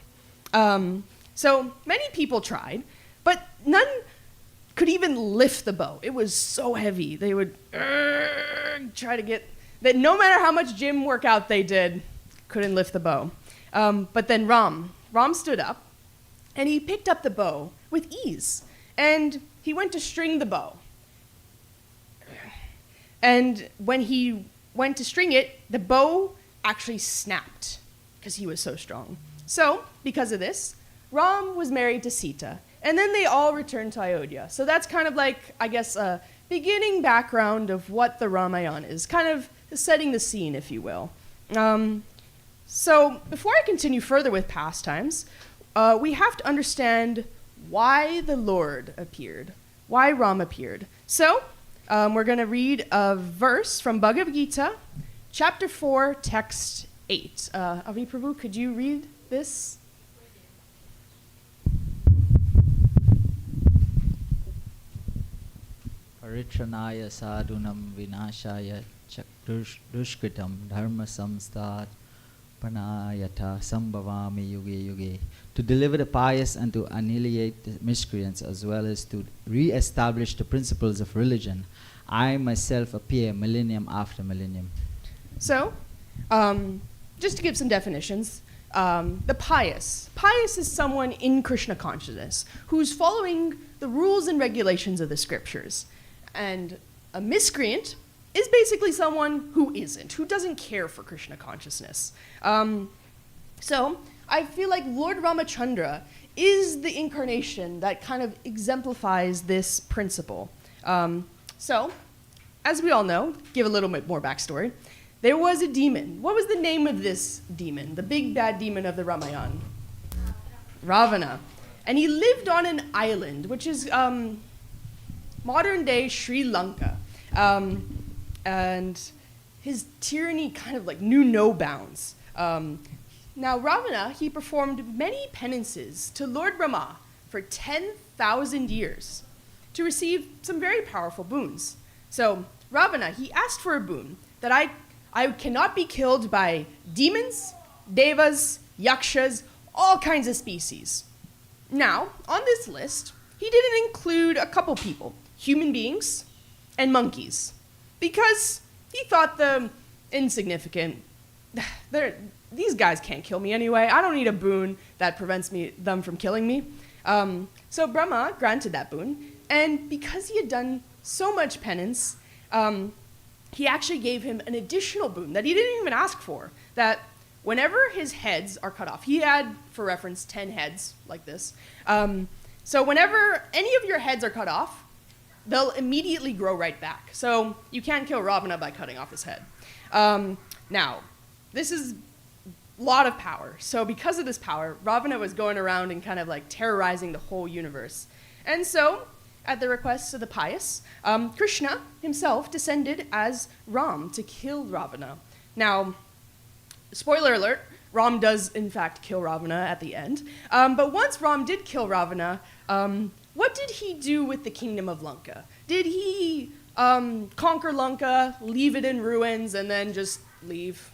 D: So many people tried, but none could even lift the bow. It was so heavy. They would try to get that. No matter how much gym workout they did, couldn't lift the bow. But then Ram stood up, and he picked up the bow with ease, and he went to string the bow. And when he went to string it, the bow actually snapped because he was so strong. So, because of this, Ram was married to Sita, and then they all returned to Ayodhya. So that's kind of like, I guess, a beginning background of what the Ramayana is, kind of setting the scene, if you will. So before I continue further with pastimes, we have to understand why the Lord appeared, why Ram appeared. So we're going to read a verse from Bhagavad Gita, chapter 4, text 8. Avi Prabhu, could you read this?
E: Paritranaya sadhunam vinashaya dushkritam dharma samstat panayata sambhavami yuge yuge. To deliver the pious and to annihilate the miscreants, as well as to re-establish the principles of religion, I myself appear millennium after millennium.
D: So, just to give some definitions, the pious. Pious is someone in Krishna consciousness who's following the rules and regulations of the scriptures. And a miscreant is basically someone who isn't, who doesn't care for Krishna consciousness. So I feel like Lord Ramachandra is the incarnation that kind of exemplifies this principle. So, as we all know, give a little bit more backstory, there was a demon. What was the name of this demon, the big bad demon of the Ramayana? Ravana. And he lived on an island, which is modern-day Sri Lanka. And his tyranny kind of like knew no bounds. Now Ravana, he performed many penances to Lord Rama for 10,000 years to receive some very powerful boons. So Ravana, he asked for a boon that I cannot be killed by demons, devas, yakshas, all kinds of species. Now, on this list, he didn't include a couple people, human beings and monkeys, because he thought them insignificant. These guys can't kill me anyway. I don't need a boon that prevents them from killing me. So Brahma granted that boon, and because he had done so much penance, he actually gave him an additional boon that he didn't even ask for, that whenever his heads are cut off, he had, for reference, 10 heads like this. So whenever any of your heads are cut off, they'll immediately grow right back. So you can't kill Ravana by cutting off his head. Now, this is a lot of power. So because of this power, Ravana was going around and kind of like terrorizing the whole universe. And so, at the request of the pious, Krishna himself descended as Ram to kill Ravana. Now, spoiler alert, Ram does in fact kill Ravana at the end. But once Ram did kill Ravana, what did he do with the kingdom of Lanka? Did he conquer Lanka, leave it in ruins, and then just leave?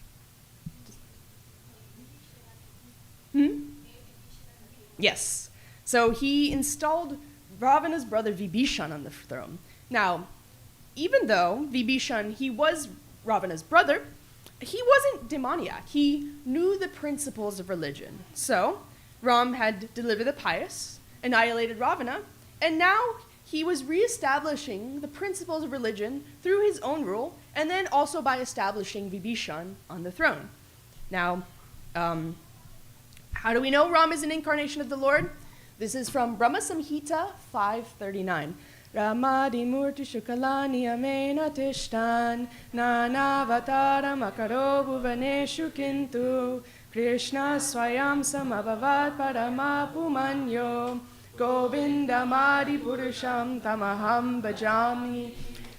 D: Yes. So he installed Ravana's brother Vibhishan on the throne. Now, even though Vibhishan, he was Ravana's brother, he wasn't demoniac. He knew the principles of religion. So Ram had delivered the pious, annihilated Ravana, and now he was reestablishing the principles of religion through his own rule and then also by establishing Vibhishan on the throne. Now, how do we know Ram is an incarnation of the Lord? This is from Brahma Samhita 5:39. Ramadi murti shukalani amena tishtan nanavataram akaro bhuvaneshu kintu Krishna swayam samabhavat paramapumanyo Govinda madi purusham tamaham bhajami.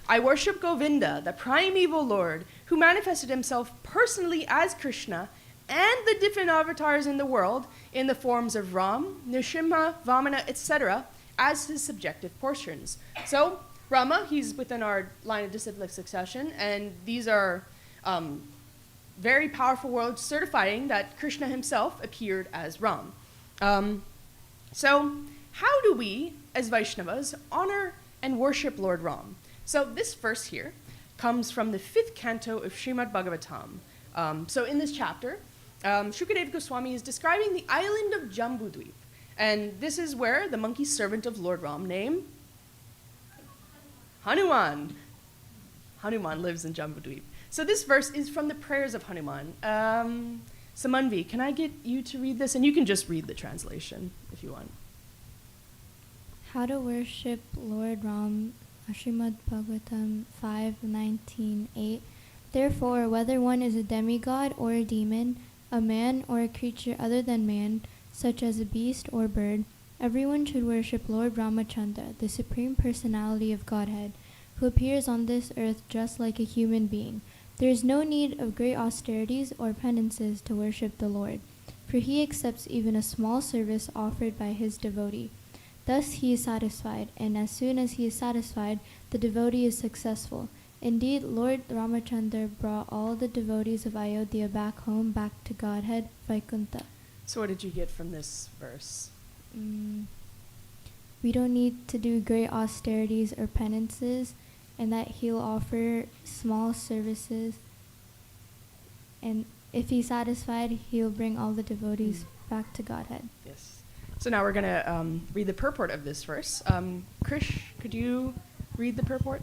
D: I worship Govinda, the primeval Lord, who manifested himself personally as Krishna and the different avatars in the world in the forms of Ram, Nrsimha, Vamana, etc., as his subjective portions. So, Rama, he's within our line of disciplic succession, and these are very powerful words certifying that Krishna himself appeared as Ram. So, how do we, as Vaishnavas, honor and worship Lord Ram? So, this verse here comes from the 5th canto of Srimad Bhagavatam. So, in this chapter, Shukadeva Goswami is describing the island of Jambudvip. And this is where the monkey servant of Lord Ram, named Hanuman. Hanuman lives in Jambudvip. So this verse is from the prayers of Hanuman. Samanvi, can I get you to read this? And you can just read the translation if you want.
A: How to worship Lord Ram, Srimad Bhagavatam 5:19-8. Therefore, whether one is a demigod or a demon, a man or a creature other than man, such as a beast or bird, everyone should worship Lord Ramachandra, the Supreme Personality of Godhead, who appears on this earth just like a human being. There is no need of great austerities or penances to worship the Lord, for he accepts even a small service offered by his devotee. Thus he is satisfied, and as soon as he is satisfied, the devotee is successful. Indeed, Lord Ramachandra brought all the devotees of Ayodhya back home, back to Godhead, Vaikuntha.
D: So what did you get from this verse?
A: We don't need to do great austerities or penances, and that he'll offer small services. And if he's satisfied, he'll bring all the devotees back to Godhead.
D: Yes. So now we're going to read the purport of this verse. Krish, could you read the purport?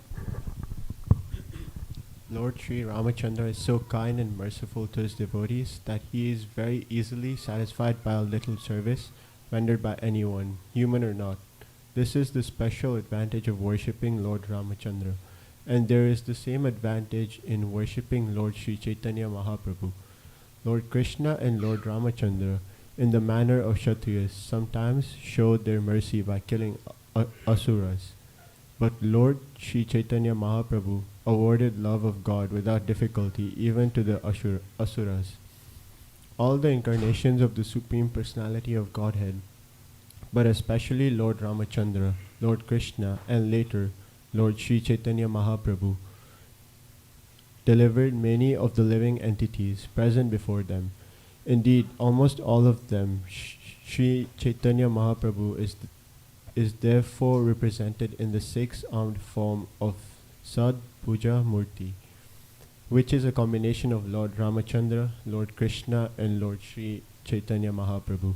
B: Lord Sri Ramachandra is so kind and merciful to his devotees that he is very easily satisfied by a little service rendered by anyone, human or not. This is the special advantage of worshipping Lord Ramachandra, and there is the same advantage in worshipping Lord Sri Chaitanya Mahaprabhu. Lord Krishna and Lord Ramachandra, in the manner of Kshatriyas, sometimes showed their mercy by killing asuras. But Lord Sri Chaitanya Mahaprabhu awarded love of God without difficulty even to the asuras. All the incarnations of the Supreme Personality of Godhead, but especially Lord Ramachandra, Lord Krishna, and later Lord Sri Chaitanya Mahaprabhu, delivered many of the living entities present before them. Indeed, almost all of them, Sri Chaitanya Mahaprabhu is therefore represented in the 6-armed form of Sad Puja Murti, which is a combination of Lord Ramachandra, Lord Krishna, and Lord Sri Chaitanya Mahaprabhu.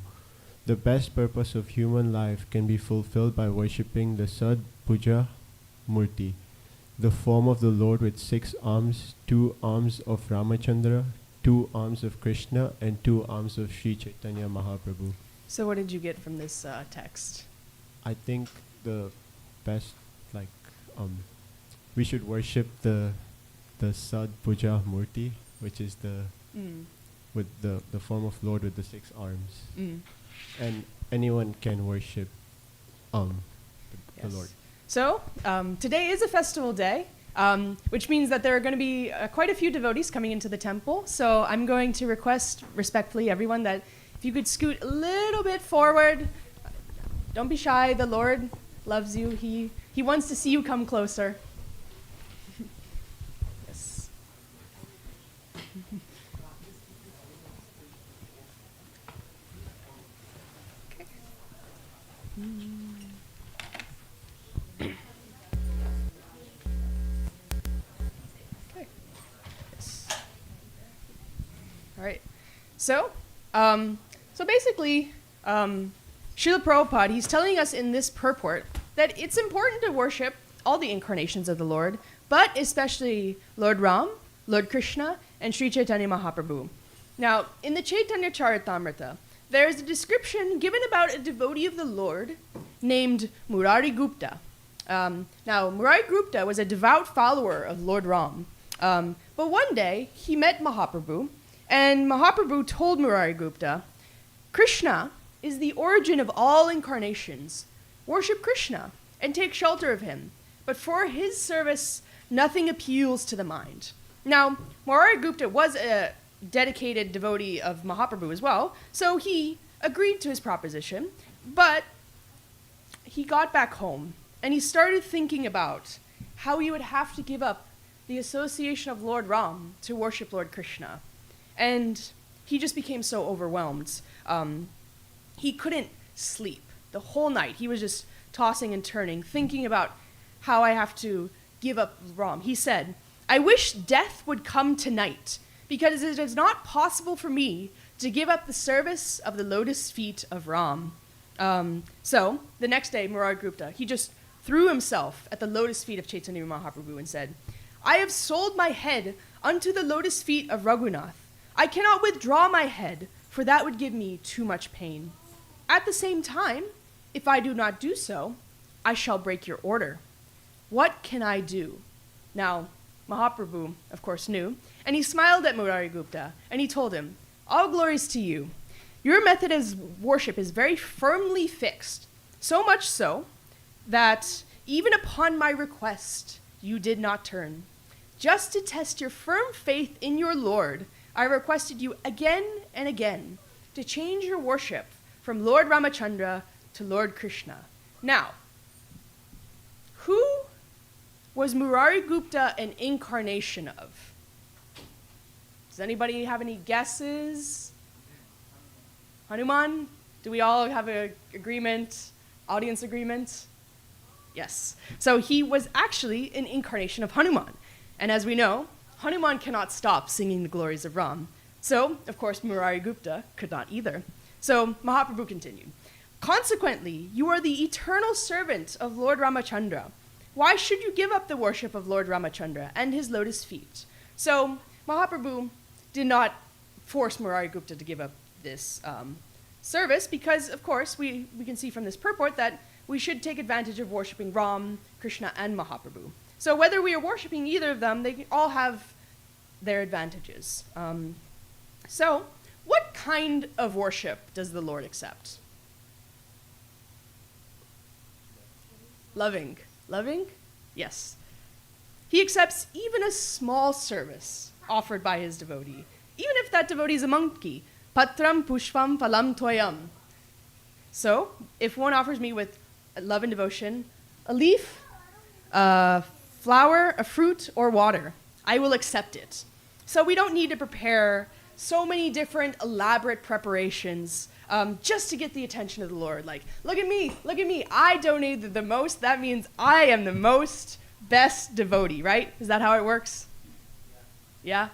B: The best purpose of human life can be fulfilled by worshipping the Sad Puja Murti, the form of the Lord with 6 arms, 2 arms of Ramachandra, 2 arms of Krishna, and 2 arms of Sri Chaitanya Mahaprabhu.
D: So what did you get from this text?
B: I think the best, we should worship the Sad Puja Murti, which is with the form of Lord with the 6 arms. And anyone can worship the Lord.
D: So today is a festival day, which means that there are going to be quite a few devotees coming into the temple. So I'm going to request respectfully everyone that if you could scoot a little bit forward. Don't be shy. The Lord loves you. He wants to see you come closer. Yes. Okay. Okay. Yes. All right. So basically, Srila Prabhupada, he's telling us in this purport that it's important to worship all the incarnations of the Lord, but especially Lord Ram, Lord Krishna, and Sri Chaitanya Mahaprabhu. Now, in the Chaitanya Charitamrita, there is a description given about a devotee of the Lord named Murari Gupta. Now, Murari Gupta was a devout follower of Lord Ram. But one day, he met Mahaprabhu, and Mahaprabhu told Murari Gupta, Krishna is the origin of all incarnations. Worship Krishna and take shelter of him. But for his service, nothing appeals to the mind. Now, Murari Gupta was a dedicated devotee of Mahaprabhu as well, so he agreed to his proposition, but he got back home and he started thinking about how he would have to give up the association of Lord Ram to worship Lord Krishna. And he just became so overwhelmed. He couldn't sleep the whole night. He was just tossing and turning, thinking about how I have to give up Ram. He said, I wish death would come tonight, because it is not possible for me to give up the service of the lotus feet of Ram. So, the next day, Murari Gupta, he just threw himself at the lotus feet of Chaitanya Mahaprabhu and said, I have sold my head unto the lotus feet of Raghunath. I cannot withdraw my head, for that would give me too much pain. At the same time, if I do not do so, I shall break your order. What can I do? Now, Mahaprabhu, of course, knew, and he smiled at Murari Gupta, and he told him, all glories to you. Your method of worship is very firmly fixed, so much so that even upon my request, you did not turn. Just to test your firm faith in your Lord, I requested you again and again to change your worship from Lord Ramachandra to Lord Krishna. Now, who was Murari Gupta an incarnation of? Does anybody have any guesses? Hanuman? Do we all have an agreement, audience agreement? Yes. So he was actually an incarnation of Hanuman. And as we know, Hanuman cannot stop singing the glories of Ram. So, of course, Murari Gupta could not either. So Mahaprabhu continued, consequently, you are the eternal servant of Lord Ramachandra. Why should you give up the worship of Lord Ramachandra and his lotus feet? So Mahaprabhu did not force Murari Gupta to give up this service because, of course, we can see from this purport that we should take advantage of worshiping Ram, Krishna, and Mahaprabhu. So whether we are worshiping either of them, they all have their advantages. So what kind of worship does the Lord accept? Loving. Loving? Yes. He accepts even a small service offered by his devotee, even if that devotee is a monkey. Patram pushpam phalam toyam. So, if one offers me with love and devotion, a leaf, a flower, a fruit, or water, I will accept it. So we don't need to prepare so many different elaborate preparations just to get the attention of the Lord. Like, look at me, I donated the most. That means I am the most best devotee, right? Is that how it works? Yeah?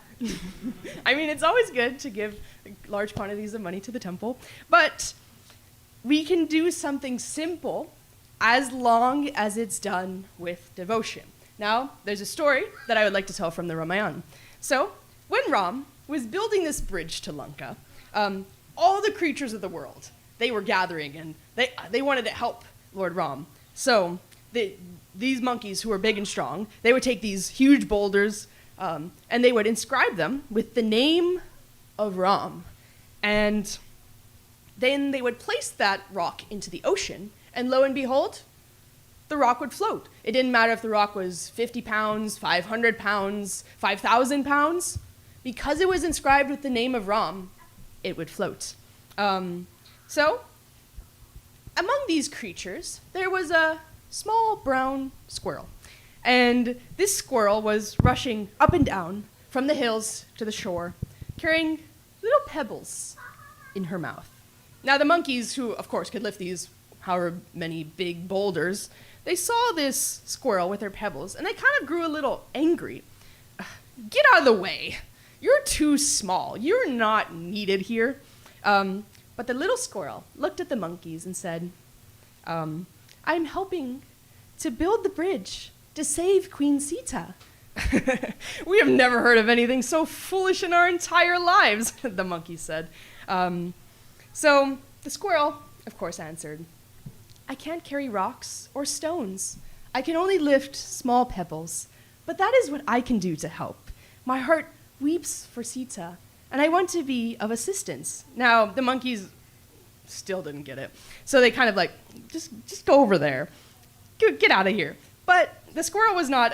D: I mean, it's always good to give large quantities of money to the temple, but we can do something simple as long as it's done with devotion. Now, there's a story that I would like to tell from the Ramayana. So, when Ram was building this bridge to Lanka, all the creatures of the world, they were gathering, and they wanted to help Lord Ram. So, these monkeys who were big and strong, they would take these huge boulders, and they would inscribe them with the name of Ram. And then they would place that rock into the ocean, and lo and behold, the rock would float. It didn't matter if the rock was 50 pounds, 500 pounds, 5,000 pounds. Because it was inscribed with the name of Ram, it would float. So, among these creatures, there was a small brown squirrel. And this squirrel was rushing up and down from the hills to the shore, carrying little pebbles in her mouth. Now, the monkeys, who, of course, could lift these however many big boulders, they saw this squirrel with her pebbles, and they kind of grew a little angry. Get out of the way. You're too small. You're not needed here. But the little squirrel looked at the monkeys and said, I'm helping to build the bridge to save Queen Sita. We have never heard of anything so foolish in our entire lives, the monkey said. So the squirrel, of course, answered, I can't carry rocks or stones. I can only lift small pebbles, but that is what I can do to help. My heart weeps for Sita, and I want to be of assistance. Now, the monkeys still didn't get it. So they kind of like, just go over there. Get out of here. But the squirrel was not,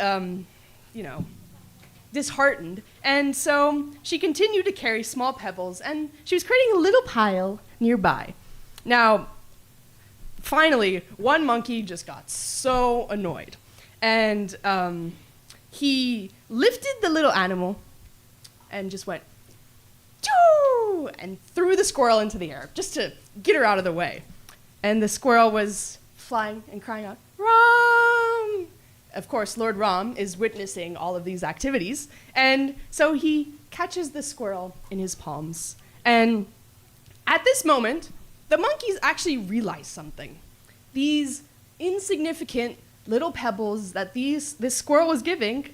D: disheartened. And so she continued to carry small pebbles, and she was creating a little pile nearby. Now, finally, one monkey just got so annoyed. And he lifted the little animal and just went, choo, and threw the squirrel into the air just to get her out of the way. And the squirrel was flying and crying out, Ram! Of course, Lord Ram is witnessing all of these activities, and so he catches the squirrel in his palms. And at this moment, the monkeys actually realize something. These insignificant little pebbles that this squirrel was giving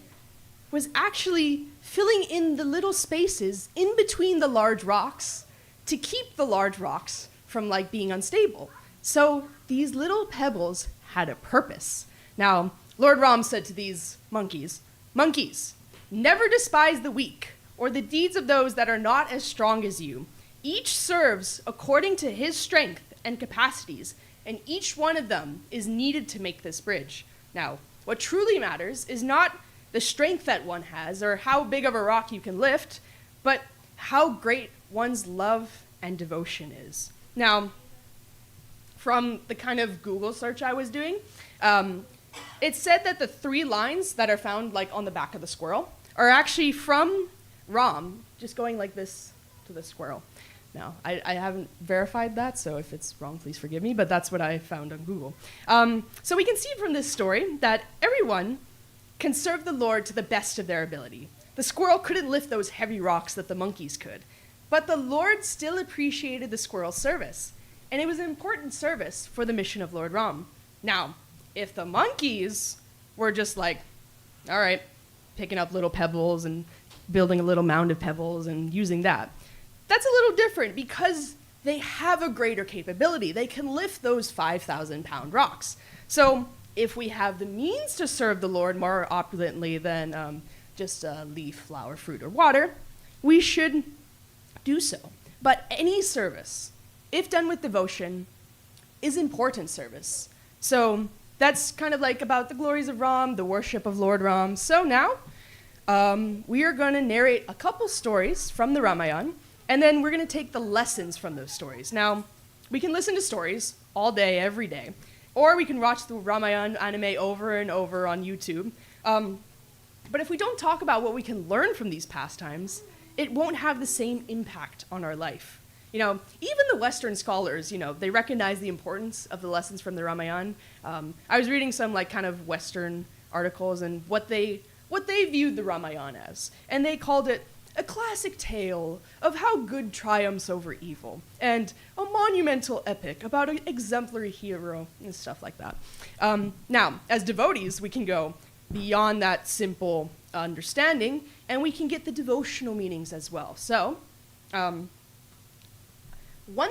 D: was actually filling in the little spaces in between the large rocks to keep the large rocks from being unstable. So these little pebbles had a purpose. Now, Lord Ram said to these monkeys, Monkeys, never despise the weak or the deeds of those that are not as strong as you. Each serves according to his strength and capacities, and each one of them is needed to make this bridge. Now, what truly matters is not the strength that one has or how big of a rock you can lift, but how great one's love and devotion is. Now, from the kind of Google search I was doing, it said that the 3 lines that are found on the back of the squirrel are actually from Ram, just going like this to the squirrel. Now, I haven't verified that, so if it's wrong, please forgive me, but that's what I found on Google. So we can see from this story that everyone can serve the Lord to the best of their ability. The squirrel couldn't lift those heavy rocks that the monkeys could, but the Lord still appreciated the squirrel's service, and it was an important service for the mission of Lord Ram. Now, if the monkeys were just all right, picking up little pebbles and building a little mound of pebbles and using that, that's a little different because they have a greater capability. They can lift those 5,000-pound rocks. So if we have the means to serve the Lord more opulently than just a leaf, flower, fruit, or water, we should do so. But any service, if done with devotion, is important service. So that's kind of about the glories of Ram, the worship of Lord Ram. So now we are going to narrate a couple stories from the Ramayana, and then we're going to take the lessons from those stories. Now, we can listen to stories all day, every day, or we can watch the Ramayana anime over and over on YouTube. But if we don't talk about what we can learn from these pastimes, it won't have the same impact on our life. Even the Western scholars, they recognize the importance of the lessons from the Ramayana. I was reading some kind of Western articles and what they viewed the Ramayana as, and they called it a classic tale of how good triumphs over evil, and a monumental epic about an exemplary hero and stuff like that. Now, as devotees, we can go beyond that simple understanding, and we can get the devotional meanings as well. So, one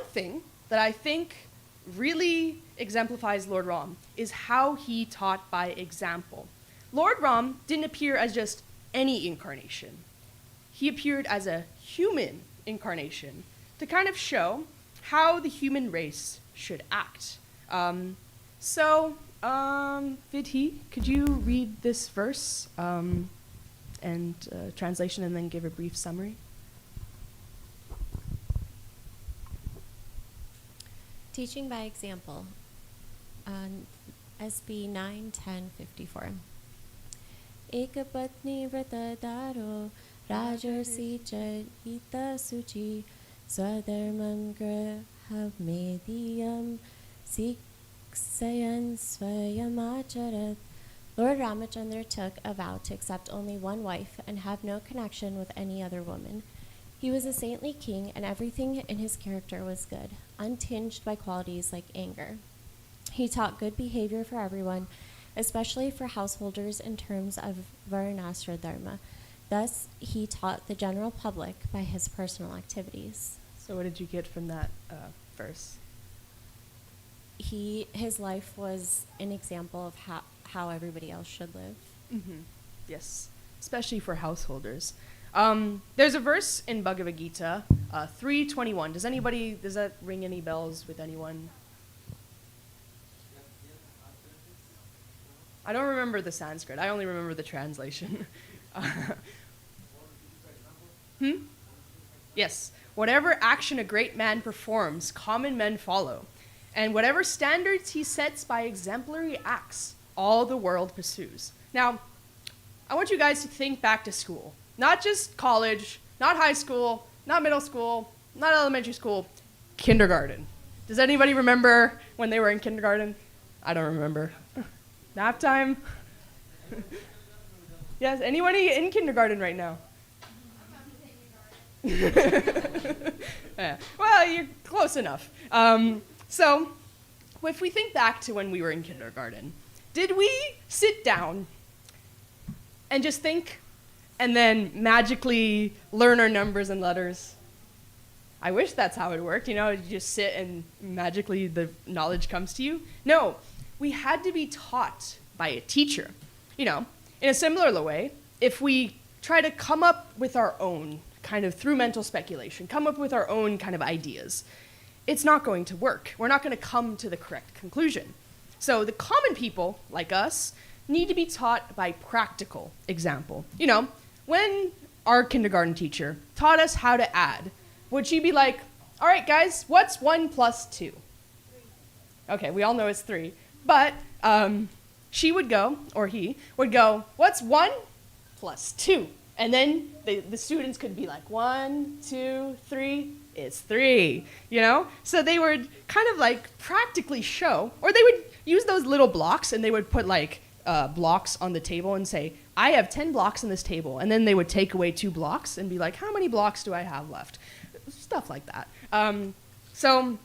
D: thing that I think really exemplifies Lord Ram is how he taught by example. Lord Ram didn't appear as just any incarnation. He appeared as a human incarnation to kind of show how the human race should act. Vidhi, could you read this verse and translation and then give a brief summary?
F: Teaching by example, SB 9:1054. Ekapatni vratadaro rajarsi charita suchi swadharmam grahamediyam siksayan swayamacharat. Lord Ramachandra took a vow to accept only one wife and have no connection with any other woman. He was a saintly king, and everything in his character was good, untinged by qualities like anger. He taught good behavior for everyone especially for householders in terms of Varnasra Dharma. Thus, he taught the general public by his personal activities.
D: So what did you get from that verse?
F: His life was an example of how everybody else should live.
D: Mm-hmm. Yes, especially for householders. There's a verse in Bhagavad Gita, 3:21. Does that ring any bells with anyone? I don't remember the Sanskrit. I only remember the translation. Yes. Whatever action a great man performs, common men follow. And whatever standards he sets by exemplary acts, all the world pursues. Now, I want you guys to think back to school. Not just college, not high school, not middle school, not elementary school, kindergarten. Does anybody remember when they were in kindergarten? I don't remember. Nap time? Yes, anybody in kindergarten right now? Yeah. Well, you're close enough. So, if we think back to when we were in kindergarten, did we sit down and just think and then magically learn our numbers and letters? I wish that's how it worked. You just sit and magically the knowledge comes to you. No, we had to be taught by a teacher. In a similar way, if we try to come up with our own, kind of through mental speculation, come up with our own kind of ideas, it's not going to work. We're not going to come to the correct conclusion. So the common people, like us, need to be taught by practical example. When our kindergarten teacher taught us how to add, would she be like, all right, guys, what's 1 plus 2? 3. Okay, we all know it's 3. But she would go, or he would go, what's 1 plus 2? And then the students could be like, 1, 2, 3, it's 3, So they would kind of like practically show, or they would use those little blocks and they would put like blocks on the table and say, I have 10 blocks on this table. And then they would take away 2 blocks and be like, how many blocks do I have left? Stuff like that. So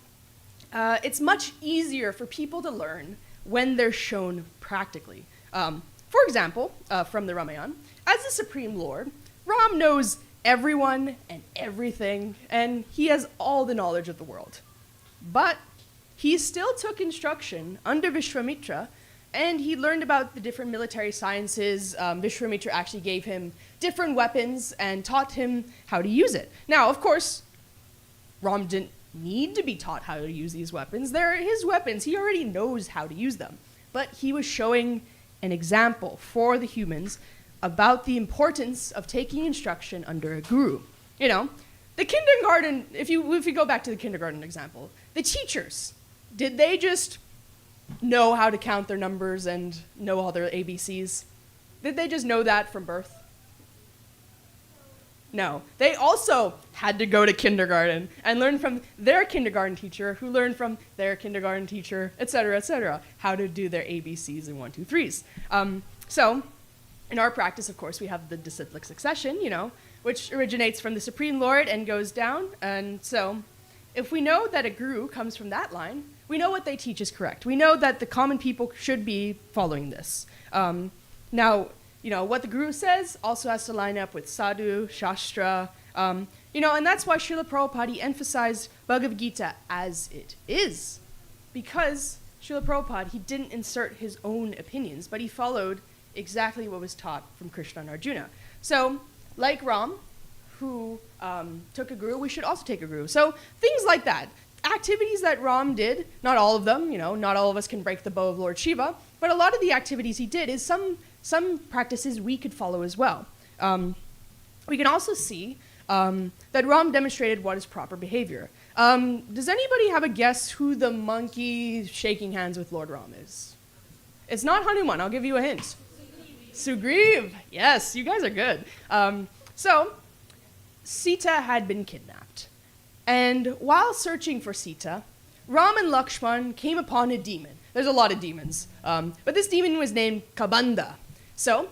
D: it's much easier for people to learn when they're shown practically. For example, from the Ramayana, as the Supreme Lord, Ram knows everyone and everything, and he has all the knowledge of the world. But he still took instruction under Vishwamitra, and he learned about the different military sciences. Vishwamitra actually gave him different weapons and taught him how to use it. Now, of course, Ram didn't need to be taught how to use these weapons. They're his weapons. He already knows how to use them. But he was showing an example for the humans about the importance of taking instruction under a guru. The kindergarten, if you go back to the kindergarten example, the teachers, did they just know how to count their numbers and know all their ABCs? Did they just know that from birth? No. They also had to go to kindergarten and learn from their kindergarten teacher, who learned from their kindergarten teacher, et cetera, how to do their ABCs and 1, 2, 3s. So, in our practice, of course, we have the disciplic succession, which originates from the Supreme Lord and goes down. And so, if we know that a guru comes from that line, we know what they teach is correct. We know that the common people should be following this. Now, what the guru says also has to line up with sadhu, shastra, and that's why Srila Prabhupada emphasized Bhagavad Gita as it is. Because Srila Prabhupada, he didn't insert his own opinions, but he followed exactly what was taught from Krishna and Arjuna. So, like Ram, who took a guru, we should also take a guru. So, things like that. Activities that Ram did, not all of them, not all of us can break the bow of Lord Shiva, but a lot of the activities he did is some practices we could follow as well. We can also see that Ram demonstrated what is proper behavior. Does anybody have a guess who the monkey shaking hands with Lord Ram is? It's not Hanuman. I'll give you a hint. Sugriv. Yes, you guys are good. So, Sita had been kidnapped. And while searching for Sita, Ram and Lakshman came upon a demon. There's a lot of demons. But this demon was named Kabanda. So,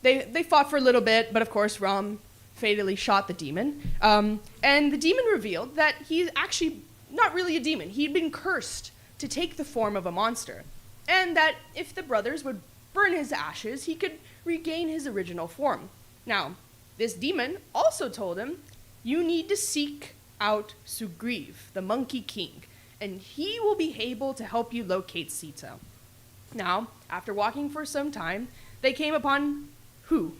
D: they fought for a little bit, but of course Ram fatally shot the demon. And the demon revealed that he's actually not really a demon. He'd been cursed to take the form of a monster. And that if the brothers would burn his ashes, he could regain his original form. Now, this demon also told him, you need to seek out Sugriv, the monkey king, and he will be able to help you locate Sita. Now, after walking for some time, they came upon who?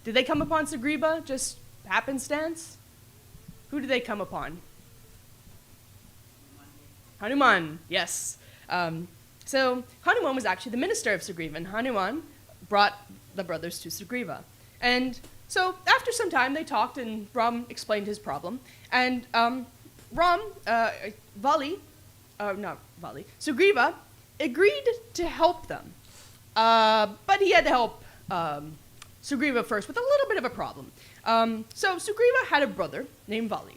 D: Did they come upon Sugriva just happenstance? Who did they come upon? Hanuman, yes. So Hanuman was actually the minister of Sugriva, and Hanuman brought the brothers to Sugriva. And so after some time, they talked, and Ram explained his problem. And Sugriva agreed to help them. But he had to help Sugriva first with a little bit of a problem. So Sugriva had a brother named Vali.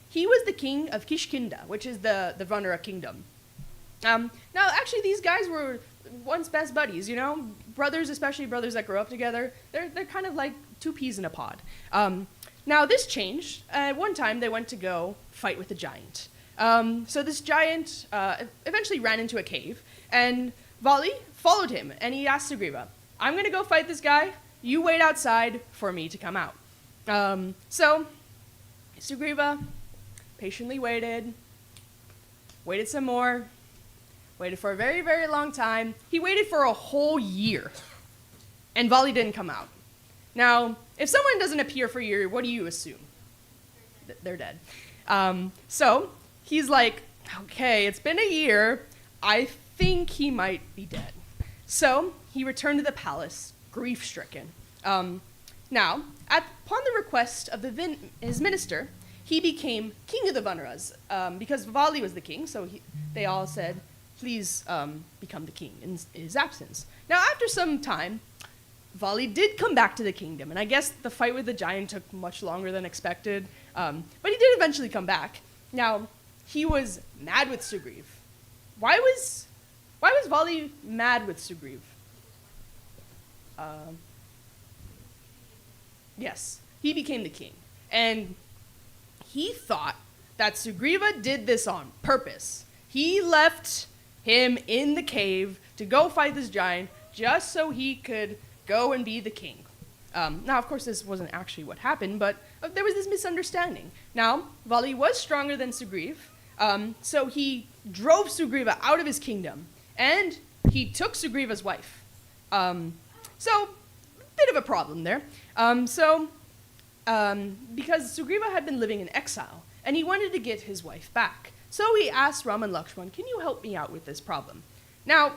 D: He was the king of Kishkinda, which is the Vanara kingdom. Now, actually, these guys were once best buddies, you know? Brothers, especially brothers that grow up together, they're kind of like two peas in a pod. Now, this changed. One time, they went to go fight with a giant. So this giant eventually ran into a cave, and Vali followed him, and he asked Sugriva, I'm going to go fight this guy. You wait outside for me to come out. So Sugriva patiently waited some more, waited for a very, very long time. He waited for a whole year, and Vali didn't come out. Now, if someone doesn't appear for a year, what do you assume? They're dead. So he's like, okay, it's been a year. I think he might be dead. So he returned to the palace, grief-stricken. Now, upon the request of his minister, he became king of the Vanaras, because Vali was the king, so they all said, please become the king in his absence. Now, after some time, Vali did come back to the kingdom, and I guess the fight with the giant took much longer than expected, but he did eventually come back. Now, he was mad with Sugriv. Why was Vali mad with Sugriv? Yes, he became the king, and he thought that Sugriva did this on purpose. He left him in the cave to go fight this giant just so he could go and be the king. Now, of course, this wasn't actually what happened, but there was this misunderstanding. Now, Vali was stronger than Sugriv, so he drove Sugriva out of his kingdom, and he took Sugriva's wife. So, bit of a problem there. Because Sugriva had been living in exile, and he wanted to get his wife back. So he asked Ram and Lakshman, can you help me out with this problem? Now,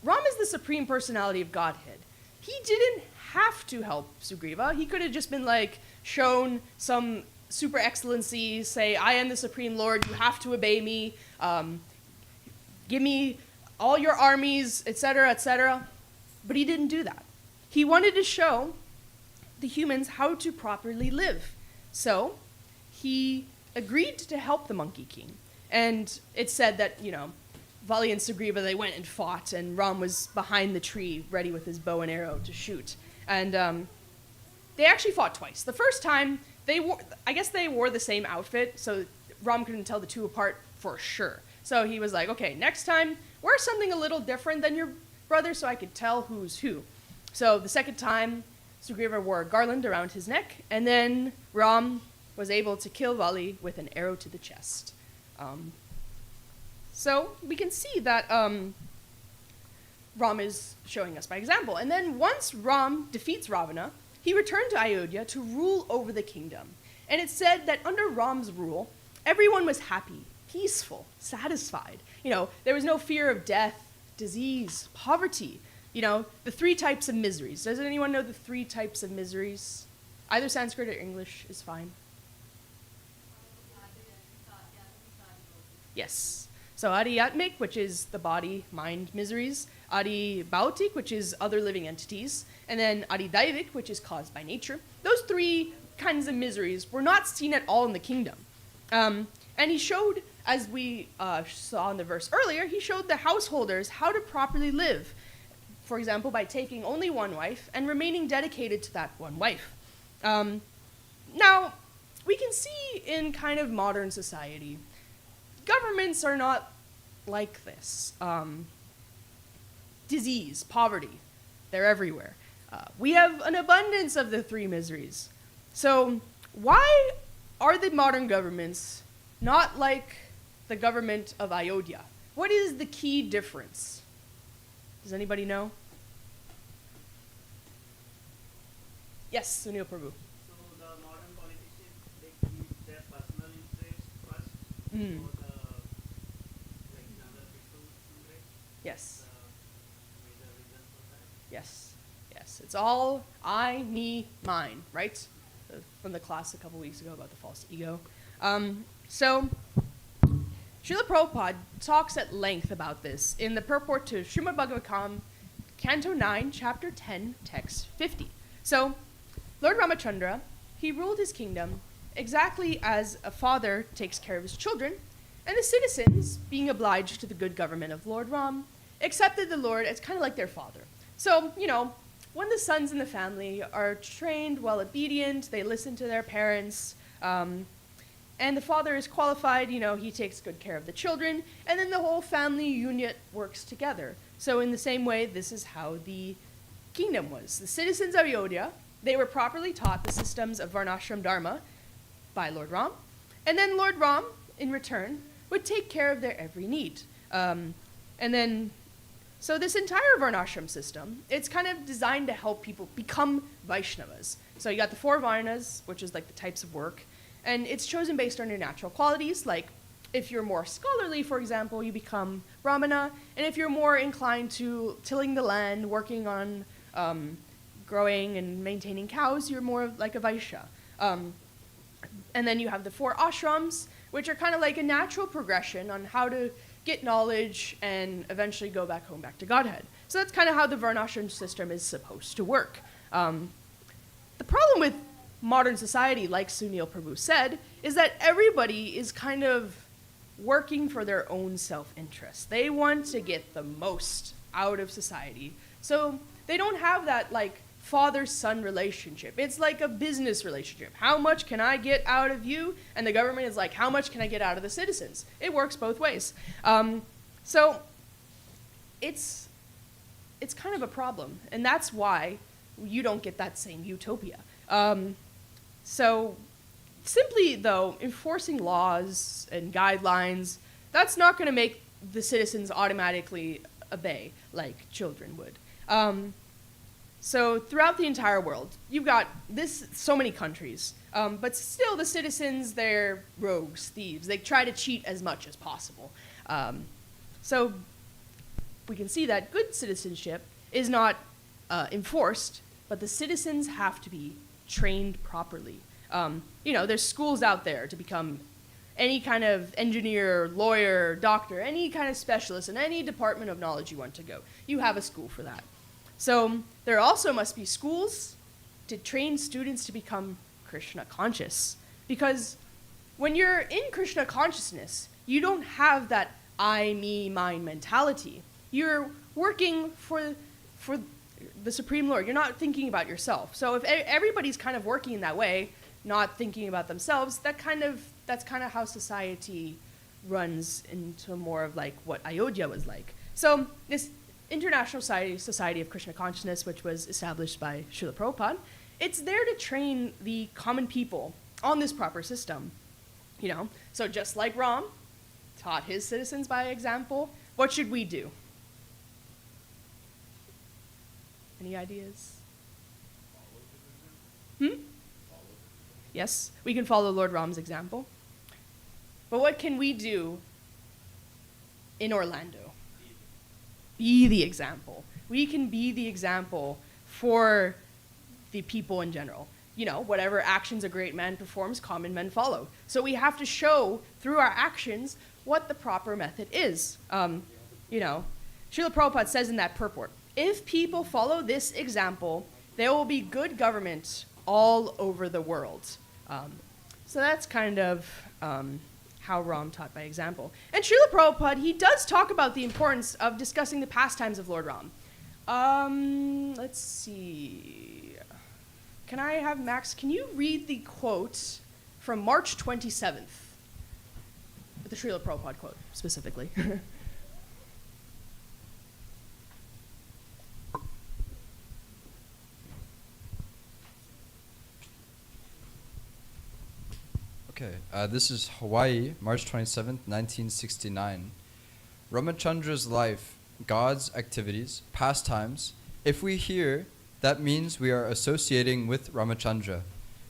D: Ram is the supreme personality of Godhead. He didn't have to help Sugriva. He could have just been like, shown some super excellency, say, I am the supreme lord, you have to obey me, give me all your armies, etc., etc. But he didn't do that. He wanted to show the humans how to properly live. So he agreed to help the Monkey King. And it's said that, Vali and Sugriva, they went and fought, and Ram was behind the tree, ready with his bow and arrow to shoot. And they actually fought twice. The first time, they wore the same outfit, so Ram couldn't tell the two apart for sure. So he was like, okay, next time, wear something a little different than your brother so I could tell who's who. So the second time, Sugriva wore a garland around his neck, and then Ram was able to kill Vali with an arrow to the chest. So we can see that Ram is showing us by example. And then once Ram defeats Ravana, he returned to Ayodhya to rule over the kingdom. And it's said that under Ram's rule, everyone was happy, peaceful, satisfied. There was no fear of death, disease, poverty. The three types of miseries. Does anyone know the three types of miseries? Either Sanskrit or English is fine. Yes. So Adhyatmic, which is the body, mind miseries. Adibhautik, which is other living entities. And then Adidaivik, which is caused by nature. Those three kinds of miseries were not seen at all in the kingdom. And he showed, as we saw in the verse earlier, he showed the householders how to properly live. For example, by taking only one wife and remaining dedicated to that one wife. Now, we can see in kind of modern society, governments are not like this. disease, poverty. They're everywhere. We have an abundance of the three miseries. So why are the modern governments not like the government of Ayodhya? What is the key difference? Does anybody know? Yes, Sunil Prabhu.
G: So the modern politicians, they keep their personal interest first
D: Mm.
G: for the other people's interest.
D: Yes.
G: Major reason for that.
D: Yes. Yes. It's all I, me, mine, right? From the class a couple weeks ago about the false ego. So Srila Prabhupada talks at length about this in the purport to Srimad Bhagavatam, Canto 9, Chapter 10, Text 50. So, Lord Ramachandra, he ruled his kingdom exactly as a father takes care of his children, and the citizens, being obliged to the good government of Lord Ram, accepted the Lord as kind of like their father. So, when the sons in the family are trained, well obedient, they listen to their parents, and the father is qualified, he takes good care of the children, and then the whole family unit works together. So in the same way, this is how the kingdom was. The citizens of Ayodhya, they were properly taught the systems of Varnashram Dharma by Lord Ram, and then Lord Ram, in return, would take care of their every need. So this entire Varnashram system, it's kind of designed to help people become Vaishnavas. So you got the 4 Varnas, which is like the types of work, and it's chosen based on your natural qualities, like if you're more scholarly, for example, you become Brahmana, and if you're more inclined to tilling the land, working on growing and maintaining cows, you're more like a Vaishya. And then you have the 4 ashrams, which are kind of like a natural progression on how to get knowledge and eventually go back home, back to Godhead. So that's kind of how the Varnashram system is supposed to work. The problem with modern society, like Sunil Prabhu said, is that everybody is kind of working for their own self-interest. They want to get the most out of society. So they don't have that like father-son relationship. It's like a business relationship. How much can I get out of you? And the government is like, how much can I get out of the citizens? It works both ways. So it's kind of a problem. And that's why you don't get that same utopia. So simply, though, enforcing laws and guidelines, that's not going to make the citizens automatically obey like children would. So throughout the entire world, you've got so many countries, but still the citizens, they're rogues, thieves. They try to cheat as much as possible. So we can see that good citizenship is not enforced, but the citizens have to be trained properly. There's schools out there to become any kind of engineer, lawyer, doctor, any kind of specialist in any department of knowledge you want to go. You have a school for that. So there also must be schools to train students to become Krishna conscious. Because when you're in Krishna consciousness, you don't have that I, me, mine mentality. You're working for the Supreme Lord. You're not thinking about yourself. So if everybody's kind of working in that way, not thinking about themselves, that's kind of how society runs into more of like what Ayodhya was like. So this International Society of Krishna Consciousness, which was established by Srila Prabhupada, it's there to train the common people on this proper system. So just like Ram taught his citizens by example, what should we do? Any ideas? Yes, we can follow Lord Ram's example. But what can we do in Orlando? Be the example. We can be the example for the people in general. Whatever actions a great man performs, common men follow. So we have to show through our actions what the proper method is. Srila Prabhupada says in that purport, if people follow this example, there will be good government all over the world. So that's kind of how Ram taught by example. And Srila Prabhupada, he does talk about the importance of discussing the pastimes of Lord Ram. Let's see. Can I have Max, can you read the quote from March 27th? The Srila Prabhupada quote, specifically.
C: Okay, this is Hawaii, March 27th, 1969. Ramachandra's life, God's activities, pastimes. If we hear, that means we are associating with Ramachandra.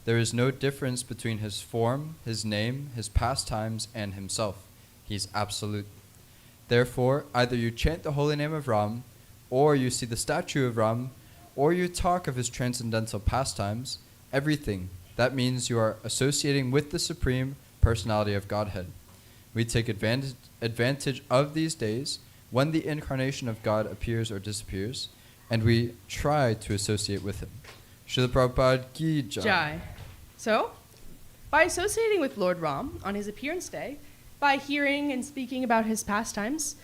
C: There is no difference between his form, his name, his pastimes, and himself. He is absolute. Therefore, either you chant the holy name of Ram, or you see the statue of Ram, or you talk of his transcendental pastimes, everything. That means you are associating with the Supreme Personality of Godhead. We take advantage of these days when the incarnation of God appears or disappears, and we try to associate with him. Srila Prabhupada ki jai.
D: Jai. So, by associating with Lord Ram on his appearance day, by hearing and speaking about his pastimes,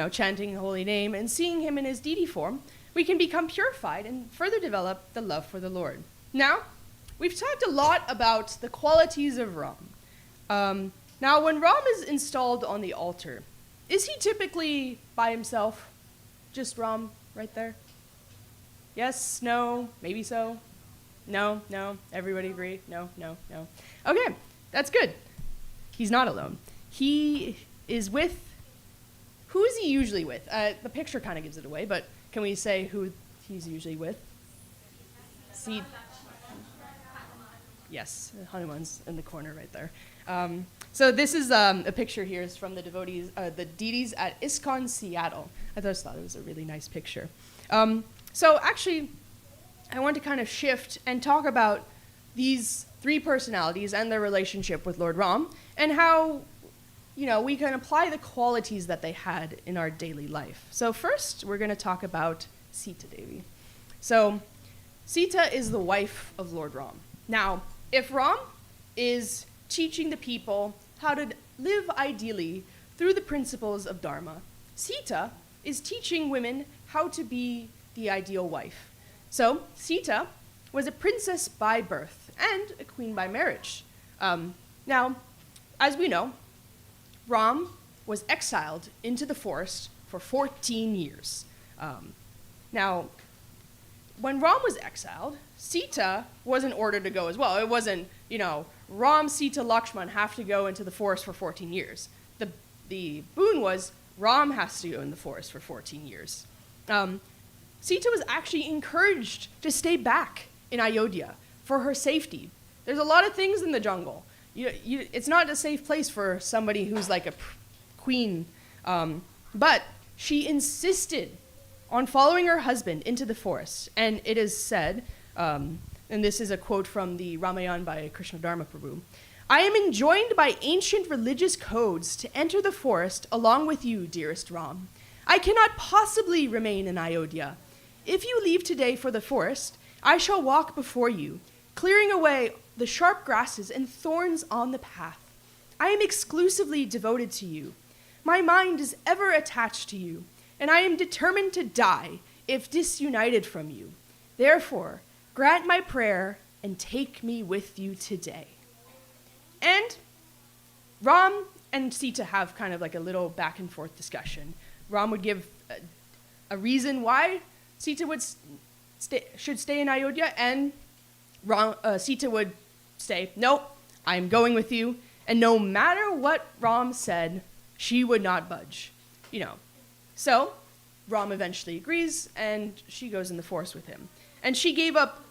D: chanting the holy name and seeing him in his deity form, we can become purified and further develop the love for the Lord. Now, we've talked a lot about the qualities of Ram. Now, when Ram is installed on the altar, is he typically by himself? Just Ram right there? Yes, no, maybe so. No, everybody agree? No. Okay, that's good. He's not alone. He is with, who is he usually with? The picture kind of gives it away, but can we say who he's usually with? See, yes, Hanuman's in the corner right there. So this is a picture here is from the devotees, the deities at ISKCON, Seattle. I just thought it was a really nice picture. So actually, I want to kind of shift and talk about these three personalities and their relationship with Lord Ram and how, we can apply the qualities that they had in our daily life. So first, we're going to talk about Sita Devi. So Sita is the wife of Lord Ram. Now, if Ram is teaching the people how to live ideally through the principles of Dharma, Sita is teaching women how to be the ideal wife. So Sita was a princess by birth and a queen by marriage. Now, as we know, Ram was exiled into the forest for 14 years. Now, when Ram was exiled, Sita wasn't ordered to go as well. It wasn't, Ram, Sita, Lakshman have to go into the forest for 14 years. The boon was Ram has to go in the forest for 14 years. Sita was actually encouraged to stay back in Ayodhya for her safety. There's a lot of things in the jungle. It's not a safe place for somebody who's like a queen. But she insisted on following her husband into the forest. And it is said, and this is a quote from the Ramayana by Krishna Dharma Prabhu, "I am enjoined by ancient religious codes to enter the forest along with you, dearest Ram. I cannot possibly remain in Ayodhya. If you leave today for the forest, I shall walk before you, clearing away the sharp grasses and thorns on the path. I am exclusively devoted to you. My mind is ever attached to you, and I am determined to die if disunited from you. Therefore, grant my prayer and take me with you today." And Ram and Sita have kind of like a little back and forth discussion. Ram would give a reason why Sita should stay in Ayodhya, and Sita would say, "Nope, I'm going with you." And no matter what Ram said, she would not budge. So Ram eventually agrees, and she goes in the forest with him. And she gave up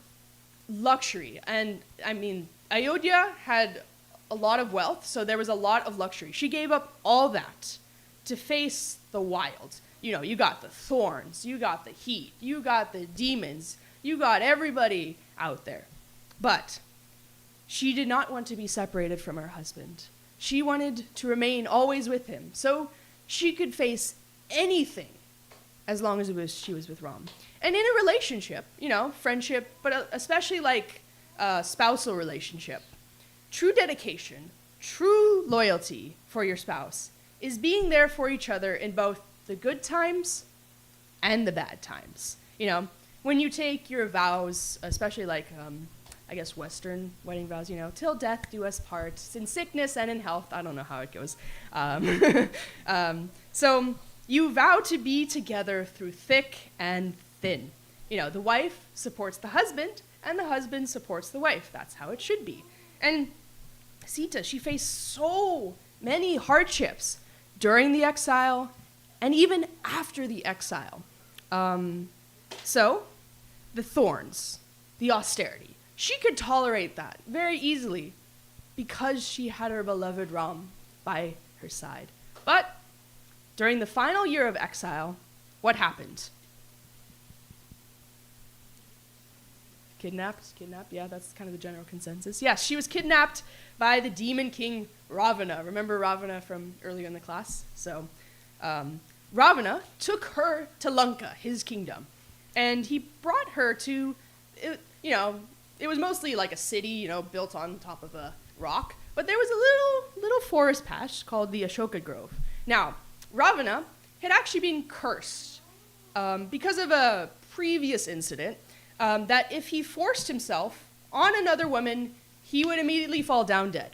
D: luxury. And Ayodhya had a lot of wealth, so there was a lot of luxury. She gave up all that to face the wild. You got the thorns, you got the heat, you got the demons, you got everybody out there. But she did not want to be separated from her husband. She wanted to remain always with him, so she could face anything as long as she was with Ram. And in a relationship, friendship, but especially like a spousal relationship, true dedication, true loyalty for your spouse is being there for each other in both the good times and the bad times. When you take your vows, especially like, Western wedding vows, till death do us part, in sickness and in health. I don't know how it goes. So you vow to be together through thick and thin. The wife supports the husband, and the husband supports the wife. That's how it should be. And Sita, she faced so many hardships during the exile and even after the exile. So, the thorns, the austerity, she could tolerate that very easily because she had her beloved Ram by her side. But during the final year of exile, what happened? Kidnapped, yeah, that's kind of the general consensus. Yes, she was kidnapped by the demon king Ravana. Remember Ravana from earlier in the class? So Ravana took her to Lanka, his kingdom, and he brought her to, it was mostly like a city, built on top of a rock, but there was a little forest patch called the Ashoka Grove. Now, Ravana had actually been cursed because of a previous incident, that if he forced himself on another woman, he would immediately fall down dead.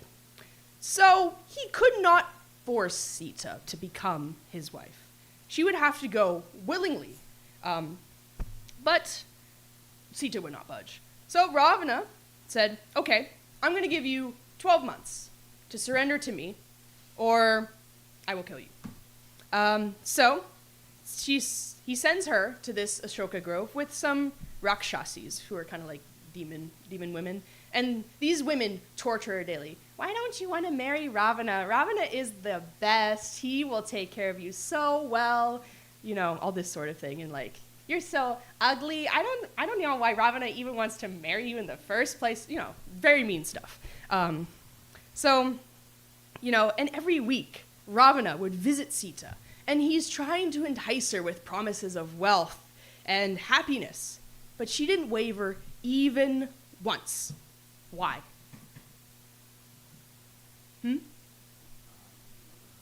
D: So he could not force Sita to become his wife. She would have to go willingly. But Sita would not budge. So Ravana said, okay, I'm going to give you 12 months to surrender to me, or I will kill you. So he sends her to this Ashoka Grove with some Rakshasis, who are kind of like demon women. And these women torture her daily. Why don't you want to marry Ravana? Ravana is the best. He will take care of you so well. All this sort of thing. And like, you're so ugly. I don't know why Ravana even wants to marry you in the first place. Very mean stuff. And every week, Ravana would visit Sita. And he's trying to entice her with promises of wealth and happiness. But she didn't waver even once. Why?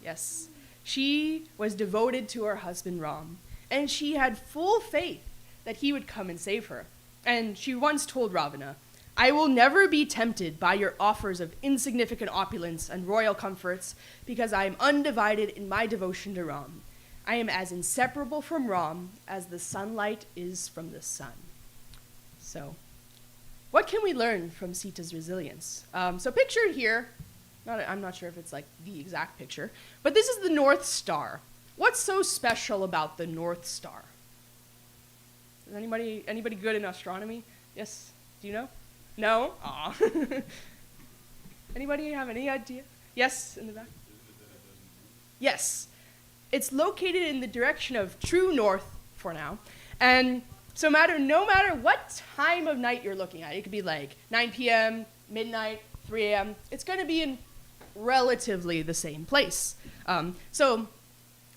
D: Yes. She was devoted to her husband Ram, and she had full faith that he would come and save her. And she once told Ravana, I will never be tempted by your offers of insignificant opulence and royal comforts, because I am undivided in my devotion to Ram. I am as inseparable from Ram as the sunlight is from the sun. So, what can we learn from Sita's resilience? So pictured here, I'm not sure if it's like the exact picture, but this is the North Star. What's so special about the North Star? Is anybody good in astronomy? Yes? Do you know? No? Aw. Anybody have any idea? Yes, in the back? Yes. It's located in the direction of true north for now. And so no matter what time of night you're looking at, it could be like 9 p.m., midnight, 3 a.m., it's going to be in relatively the same place. So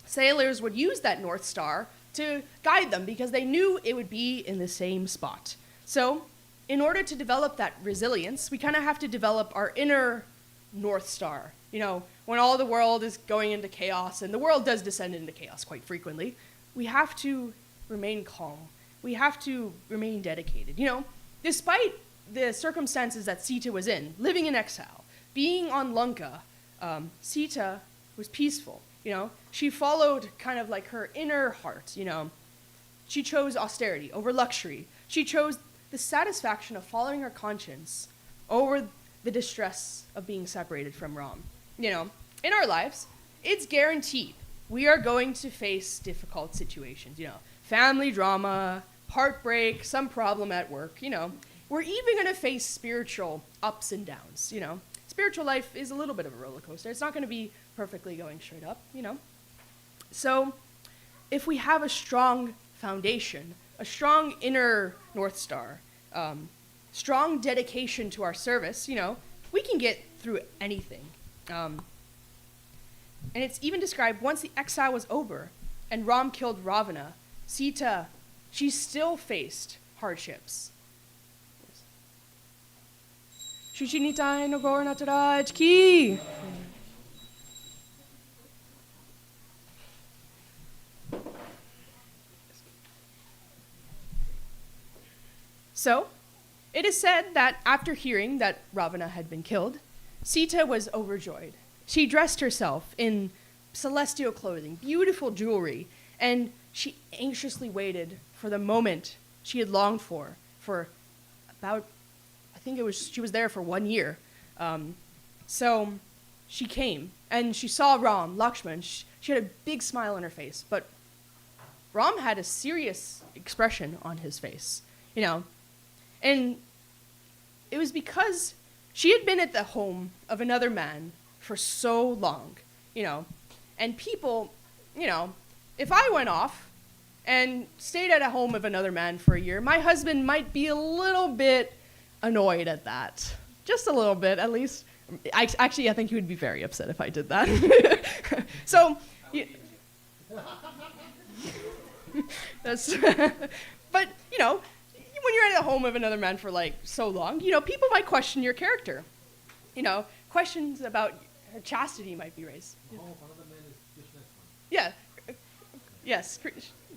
D: sailors would use that North Star to guide them because they knew it would be in the same spot. So in order to develop that resilience, we kind of have to develop our inner North Star. When all the world is going into chaos, and the world does descend into chaos quite frequently, we have to remain calm. We have to remain dedicated. Despite the circumstances that Sita was in, living in exile, being on Lanka, Sita was peaceful. She followed kind of like her inner heart. She chose austerity over luxury. She chose the satisfaction of following her conscience over the distress of being separated from Ram. In our lives, it's guaranteed we are going to face difficult situations. Family drama, heartbreak, some problem at work. We're even going to face spiritual ups and downs. Spiritual life is a little bit of a roller coaster. It's not going to be perfectly going straight up. So if we have a strong foundation, a strong inner North Star, strong dedication to our service, we can get through anything. And it's even described once the exile was over and Ram killed Ravana, Sita, she still faced hardships. Shushinitai no Gaur Nataraj ki. So, it is said that after hearing that Ravana had been killed, Sita was overjoyed. She dressed herself in celestial clothing, beautiful jewelry, and she anxiously waited for the moment she had longed for about, she was there for 1 year. So she came, and she saw Ram, Lakshman. She had a big smile on her face, but Ram had a serious expression on his face, And it was because she had been at the home of another man for so long, And people, if I went off and stayed at a home of another man for a year, my husband might be a little bit annoyed at that. Just a little bit, at least. I think he would be very upset if I did that. So, that's, but, when you're at the home of another man for so long, people might question your character. Questions about her chastity might be raised.
H: Oh, one of the men is Krishna's one.
D: Yeah. Yes,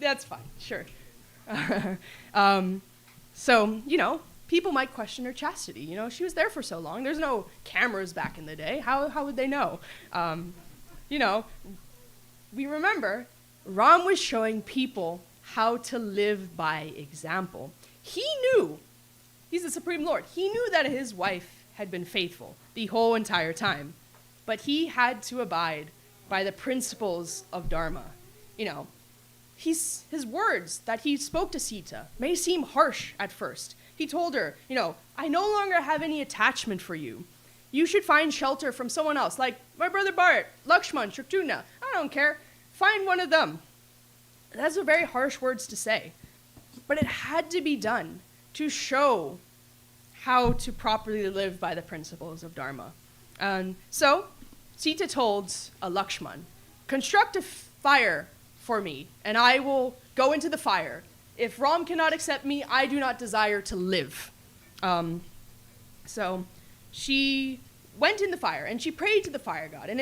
D: that's fine, sure. So, people might question her chastity. She was there for so long. There's no cameras back in the day. How would they know? We remember Ram was showing people how to live by example. He knew, he's the Supreme Lord, he knew that his wife had been faithful the whole entire time, but he had to abide by the principles of Dharma. His words that he spoke to Sita may seem harsh at first. He told her, I no longer have any attachment for you. You should find shelter from someone else, like my brother Bharat, Lakshman, Shatrugna. I don't care. Find one of them. That's a very harsh words to say. But it had to be done to show how to properly live by the principles of Dharma. And so Sita told Lakshman, construct a fire for me, and I will go into the fire. If Ram cannot accept me, I do not desire to live. So she went in the fire, and she prayed to the fire god, and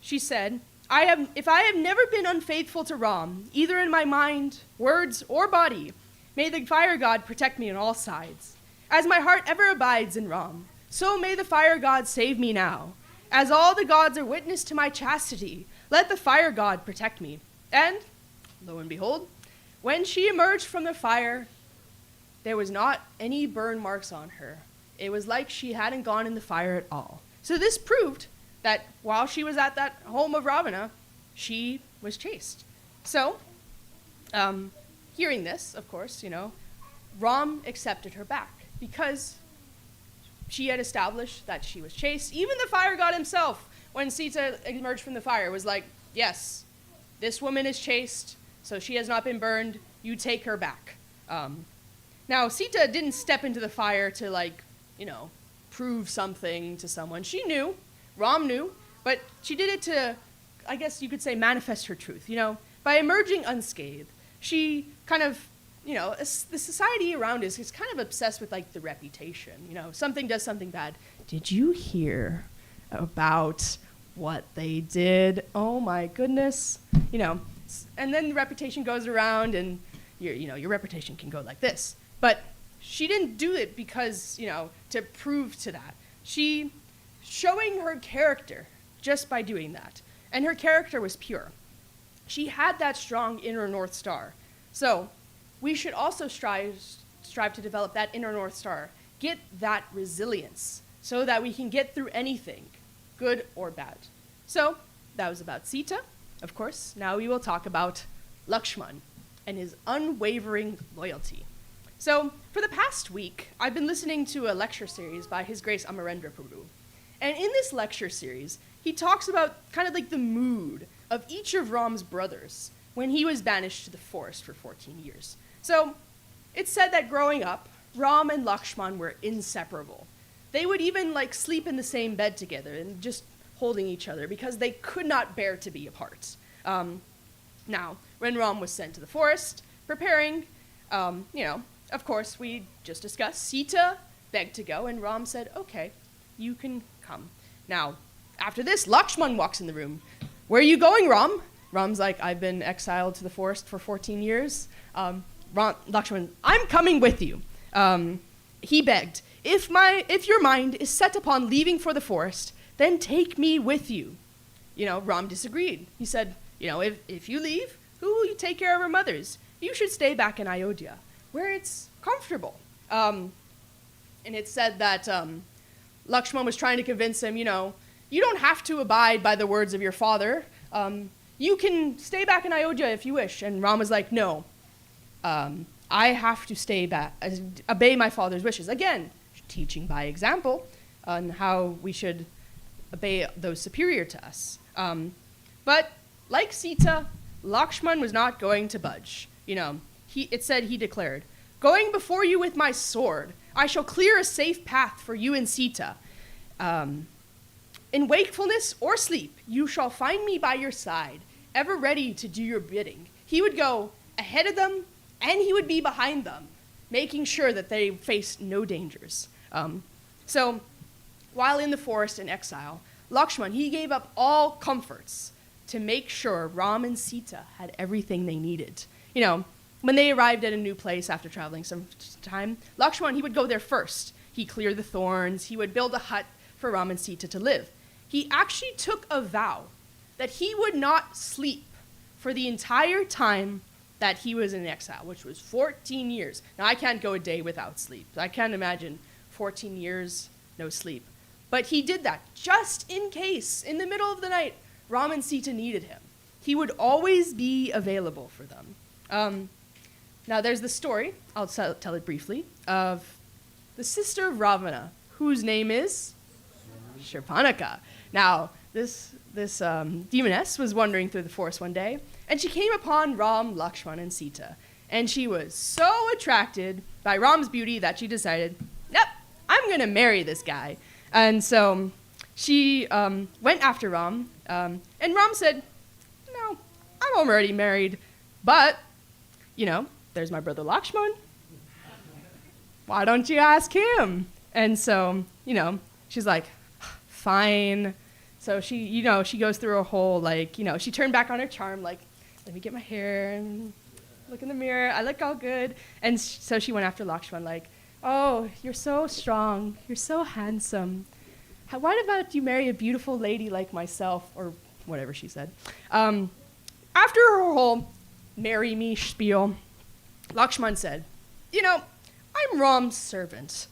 D: she said, if I have never been unfaithful to Ram, either in my mind, words, or body, may the fire god protect me on all sides. As my heart ever abides in Ram, so may the fire god save me now. As all the gods are witness to my chastity, let the fire god protect me. And, lo and behold, when she emerged from the fire, there was not any burn marks on her. It was like she hadn't gone in the fire at all. So this proved that while she was at that home of Ravana, she was chaste. So, hearing this, of course, Ram accepted her back because she had established that she was chaste. Even the fire god himself, when Sita emerged from the fire, was like, yes, this woman is chaste, so she has not been burned. You take her back. Now, Sita didn't step into the fire to, prove something to someone. She knew. Ram knew. But she did it to, I guess you could say, manifest her truth. By emerging unscathed, she kind of, the society around us is kind of obsessed with, the reputation. Something does something bad. Did you hear about what they did? Oh, my goodness. And then the reputation goes around, and your reputation can go like this. But she didn't do it because, to prove to that. She showing her character just by doing that. And her character was pure. She had that strong inner North Star. So we should also strive to develop that inner North Star, get that resilience so that we can get through anything, good or bad. So that was about Sita. Of course, now we will talk about Lakshman and his unwavering loyalty. So for the past week, I've been listening to a lecture series by His Grace Amarendra Prabhu. And in this lecture series, he talks about kind of the mood of each of Ram's brothers when he was banished to the forest for 14 years. So it's said that growing up, Ram and Lakshman were inseparable. They would even sleep in the same bed together and just holding each other because they could not bear to be apart. Now, when Ram was sent to the forest, preparing, of course, we just discussed, Sita begged to go, and Ram said, okay, you can come. Now, after this, Lakshman walks in the room. Where are you going, Ram? Ram's like, I've been exiled to the forest for 14 years. Lakshman, I'm coming with you. He begged, if your mind is set upon leaving for the forest, then take me with you. Ram disagreed. He said, if you leave, who will you take care of our mothers? You should stay back in Ayodhya, where it's comfortable. And it said that Lakshman was trying to convince him, you don't have to abide by the words of your father. You can stay back in Ayodhya if you wish. And Ram was like, no, I have to stay back, obey my father's wishes. Again, teaching by example on how we should obey those superior to us. But like Sita, Lakshman was not going to budge. It said, he declared, "Going before you with my sword, I shall clear a safe path for you and Sita. In wakefulness or sleep, you shall find me by your side, ever ready to do your bidding." He would go ahead of them, and he would be behind them, making sure that they faced no dangers. So while in the forest in exile, Lakshman, he gave up all comforts to make sure Ram and Sita had everything they needed. When they arrived at a new place after traveling some time, Lakshman, he would go there first. He cleared the thorns. He would build a hut for Ram and Sita to live. He actually took a vow that he would not sleep for the entire time that he was in exile, which was 14 years. Now, I can't go a day without sleep. I can't imagine 14 years, no sleep. But he did that just in case, in the middle of the night, Ram and Sita needed him. He would always be available for them. Now, there's the story, I'll tell it briefly, of the sister of Ravana, whose name is Shurpanakha. Now, this demoness was wandering through the forest one day, and she came upon Ram, Lakshman, and Sita. And she was so attracted by Ram's beauty that she decided, nope, I'm going to marry this guy. And so she went after Ram, and Ram said, no, I'm already married, but, there's my brother Lakshman. Why don't you ask him? And so, she's like, fine. So she goes through a whole, she turned back on her charm, like, let me get my hair and look in the mirror. I look all good. And so she went after Lakshman, like, oh, you're so strong. You're so handsome. Why about you marry a beautiful lady like myself, or whatever she said. After her whole marry me spiel, Lakshman said, I'm Ram's servant.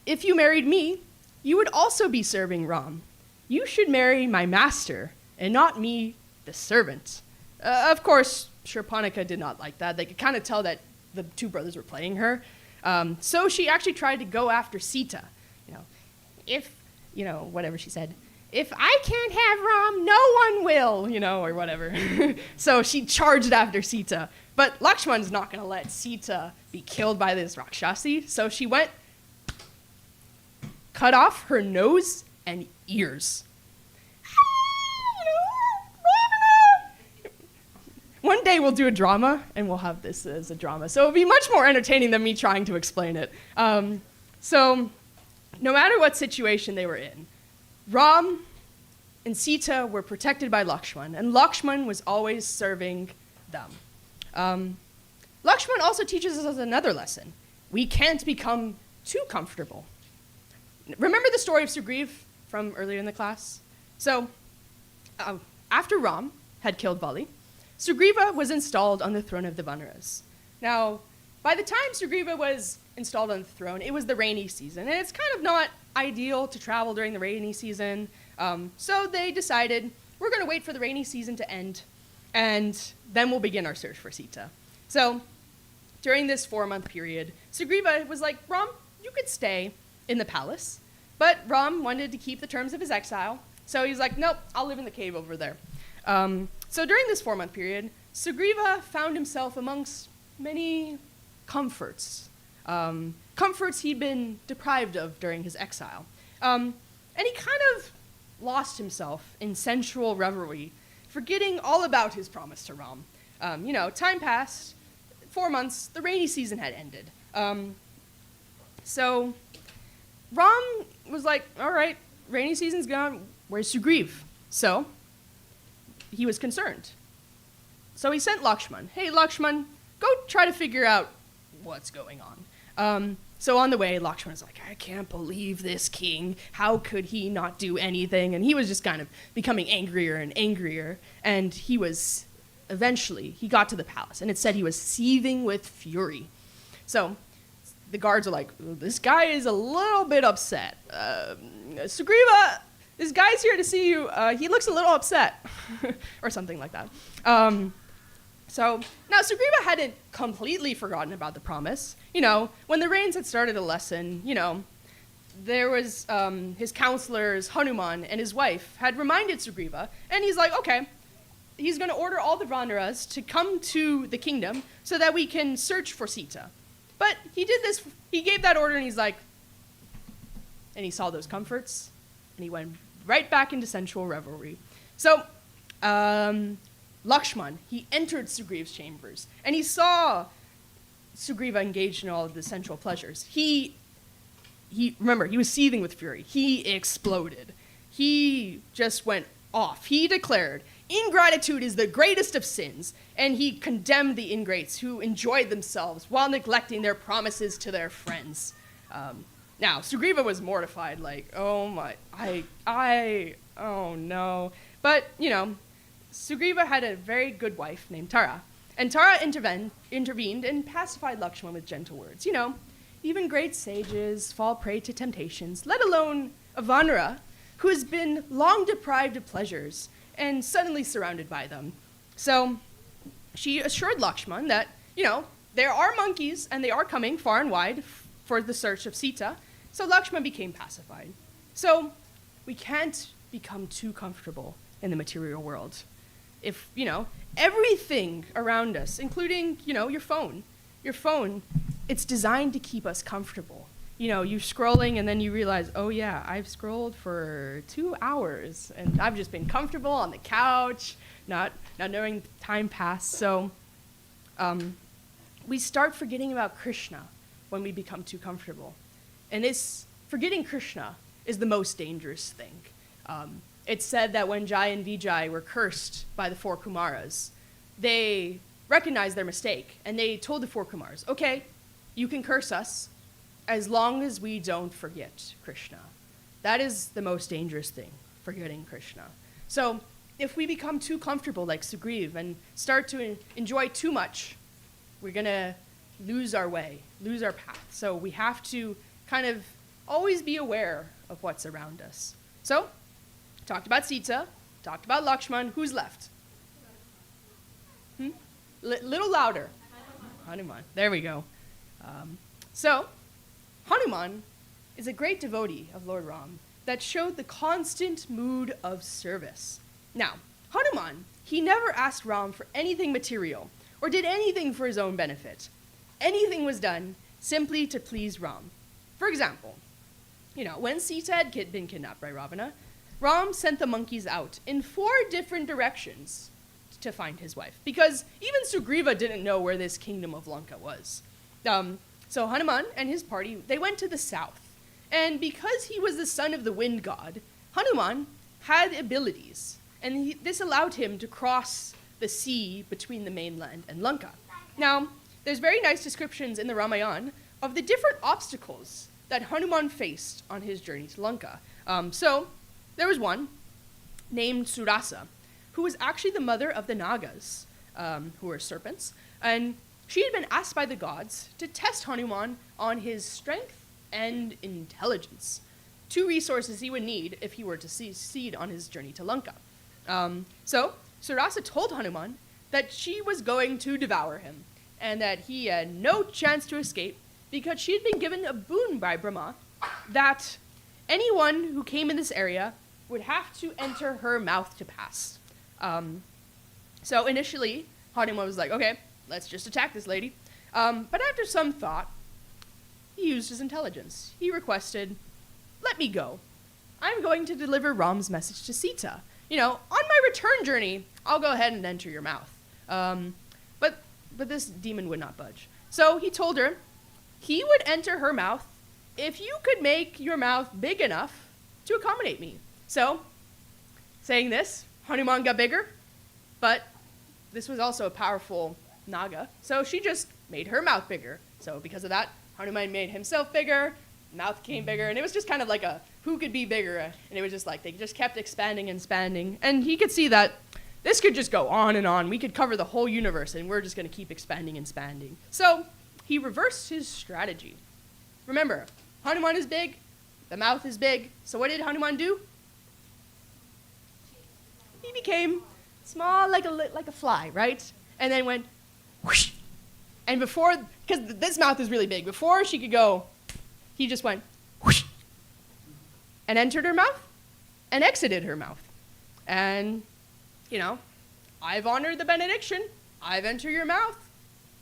D: If you married me, you would also be serving Ram. You should marry my master and not me, the servant. Of course, Shurpanakha did not like that. They could kind of tell that the two brothers were playing her. So she actually tried to go after Sita. Whatever she said. If I can't have Ram, no one will, or whatever. So she charged after Sita. But Lakshman's not going to let Sita be killed by this Rakshasi. So she went, cut off her nose and ears. One day we'll do a drama, and we'll have this as a drama. So it'll be much more entertaining than me trying to explain it. So no matter what situation they were in, Ram and Sita were protected by Lakshman, and Lakshman was always serving them. Lakshman also teaches us another lesson. We can't become too comfortable. Remember the story of Sugriv from earlier in the class? So after Ram had killed Vali, Sugriva was installed on the throne of the Vanaras. Now, by the time Sugriva was installed on the throne, it was the rainy season, and it's kind of not ideal to travel during the rainy season. So they decided, we're going to wait for the rainy season to end, and then we'll begin our search for Sita. So during this 4-month period, Sugriva was like, Ram, you could stay in the palace. But Ram wanted to keep the terms of his exile, so he's like, nope, I'll live in the cave over there. So during this 4-month period, Sugriva found himself amongst many comforts. Comforts he'd been deprived of during his exile. And he kind of lost himself in sensual revelry, forgetting all about his promise to Ram. Time passed, 4 months, the rainy season had ended. So Ram was like, all right, rainy season's gone, where's Sugriv? So he was concerned. So he sent Lakshman, hey Lakshman, go try to figure out what's going on. So on the way, Lakshman was like, I can't believe this king. How could he not do anything? And he was just kind of becoming angrier and angrier. And he got to the palace, and it said he was seething with fury. So the guards are like, this guy is a little bit upset. Sugriva, this guy's here to see you. He looks a little upset, or something like that. So now Sugriva hadn't completely forgotten about the promise. When the rains had started a lesson, there was his counselors, Hanuman, and his wife had reminded Sugriva, and he's like, okay, he's going to order all the Vanaras to come to the kingdom so that we can search for Sita. But he did this, he gave that order, and he's like, and he saw those comforts, and he went right back into sensual revelry. So, Lakshman, he entered Sugriva's chambers, and he saw Sugriva engaged in all of the sensual pleasures. Remember, he was seething with fury. He exploded. He just went off. He declared, ingratitude is the greatest of sins, and he condemned the ingrates who enjoyed themselves while neglecting their promises to their friends. Now, Sugriva was mortified, like, oh my, oh no. But, Sugriva had a very good wife named Tara, and Tara intervened and pacified Lakshman with gentle words. Even great sages fall prey to temptations, let alone a Vanara who has been long deprived of pleasures and suddenly surrounded by them. So she assured Lakshman that, there are monkeys and they are coming far and wide for the search of Sita. So Lakshman became pacified. So we can't become too comfortable in the material world. If, everything around us, including, your phone, it's designed to keep us comfortable. You're scrolling and then you realize, oh yeah, I've scrolled for 2 hours and I've just been comfortable on the couch, not knowing time pass. So we start forgetting about Krishna when we become too comfortable. And forgetting Krishna is the most dangerous thing. It's said that when Jai and Vijay were cursed by the 4 Kumaras, they recognized their mistake and they told the 4 Kumaras, okay, you can curse us as long as we don't forget Krishna. That is the most dangerous thing, forgetting Krishna. So if we become too comfortable like Sugriva and start to enjoy too much, we're going to lose our way, lose our path. So we have to kind of always be aware of what's around us. So, talked about Sita, talked about Lakshman. Who's left? Little louder. Hanuman. There we go. So, Hanuman is a great devotee of Lord Ram that showed the constant mood of service. Now, Hanuman, he never asked Ram for anything material or did anything for his own benefit. Anything was done simply to please Ram. For example, when Sita had been kidnapped by Ravana, Ram sent the monkeys out in 4 different directions to find his wife, because even Sugriva didn't know where this kingdom of Lanka was. So Hanuman and his party, they went to the south. And because he was the son of the wind god, Hanuman had abilities, and this allowed him to cross the sea between the mainland and Lanka. Now, there's very nice descriptions in the Ramayana of the different obstacles that Hanuman faced on his journey to Lanka. So there was one named Surasa, who was actually the mother of the Nagas, who were serpents, and she had been asked by the gods to test Hanuman on his strength and intelligence, 2 resources he would need if he were to succeed on his journey to Lanka. So Surasa told Hanuman that she was going to devour him, and that he had no chance to escape because she had been given a boon by Brahma that anyone who came in this area would have to enter her mouth to pass. So initially, Hanuman was like, okay, let's just attack this lady. But after some thought, he used his intelligence. He requested, let me go. I'm going to deliver Ram's message to Sita. On my return journey, I'll go ahead and enter your mouth. But this demon would not budge. So he told her he would enter her mouth if you could make your mouth big enough to accommodate me. So, saying this, Hanuman got bigger, but this was also a powerful Naga, so she just made her mouth bigger. So because of that, Hanuman made himself bigger, mouth came bigger, and it was just kind of like a who could be bigger, and it was just like they just kept expanding and expanding, and he could see that this could just go on and on. We could cover the whole universe, and we're just going to keep expanding and expanding. So he reversed his strategy. remember, Hanuman is big, the mouth is big. So what did Hanuman do? He became small like a fly, right? And then went whoosh. And before, because this mouth is really big, before she could go, he just went whoosh and entered her mouth and exited her mouth. And, you know, I've honored the benediction. I've entered your mouth.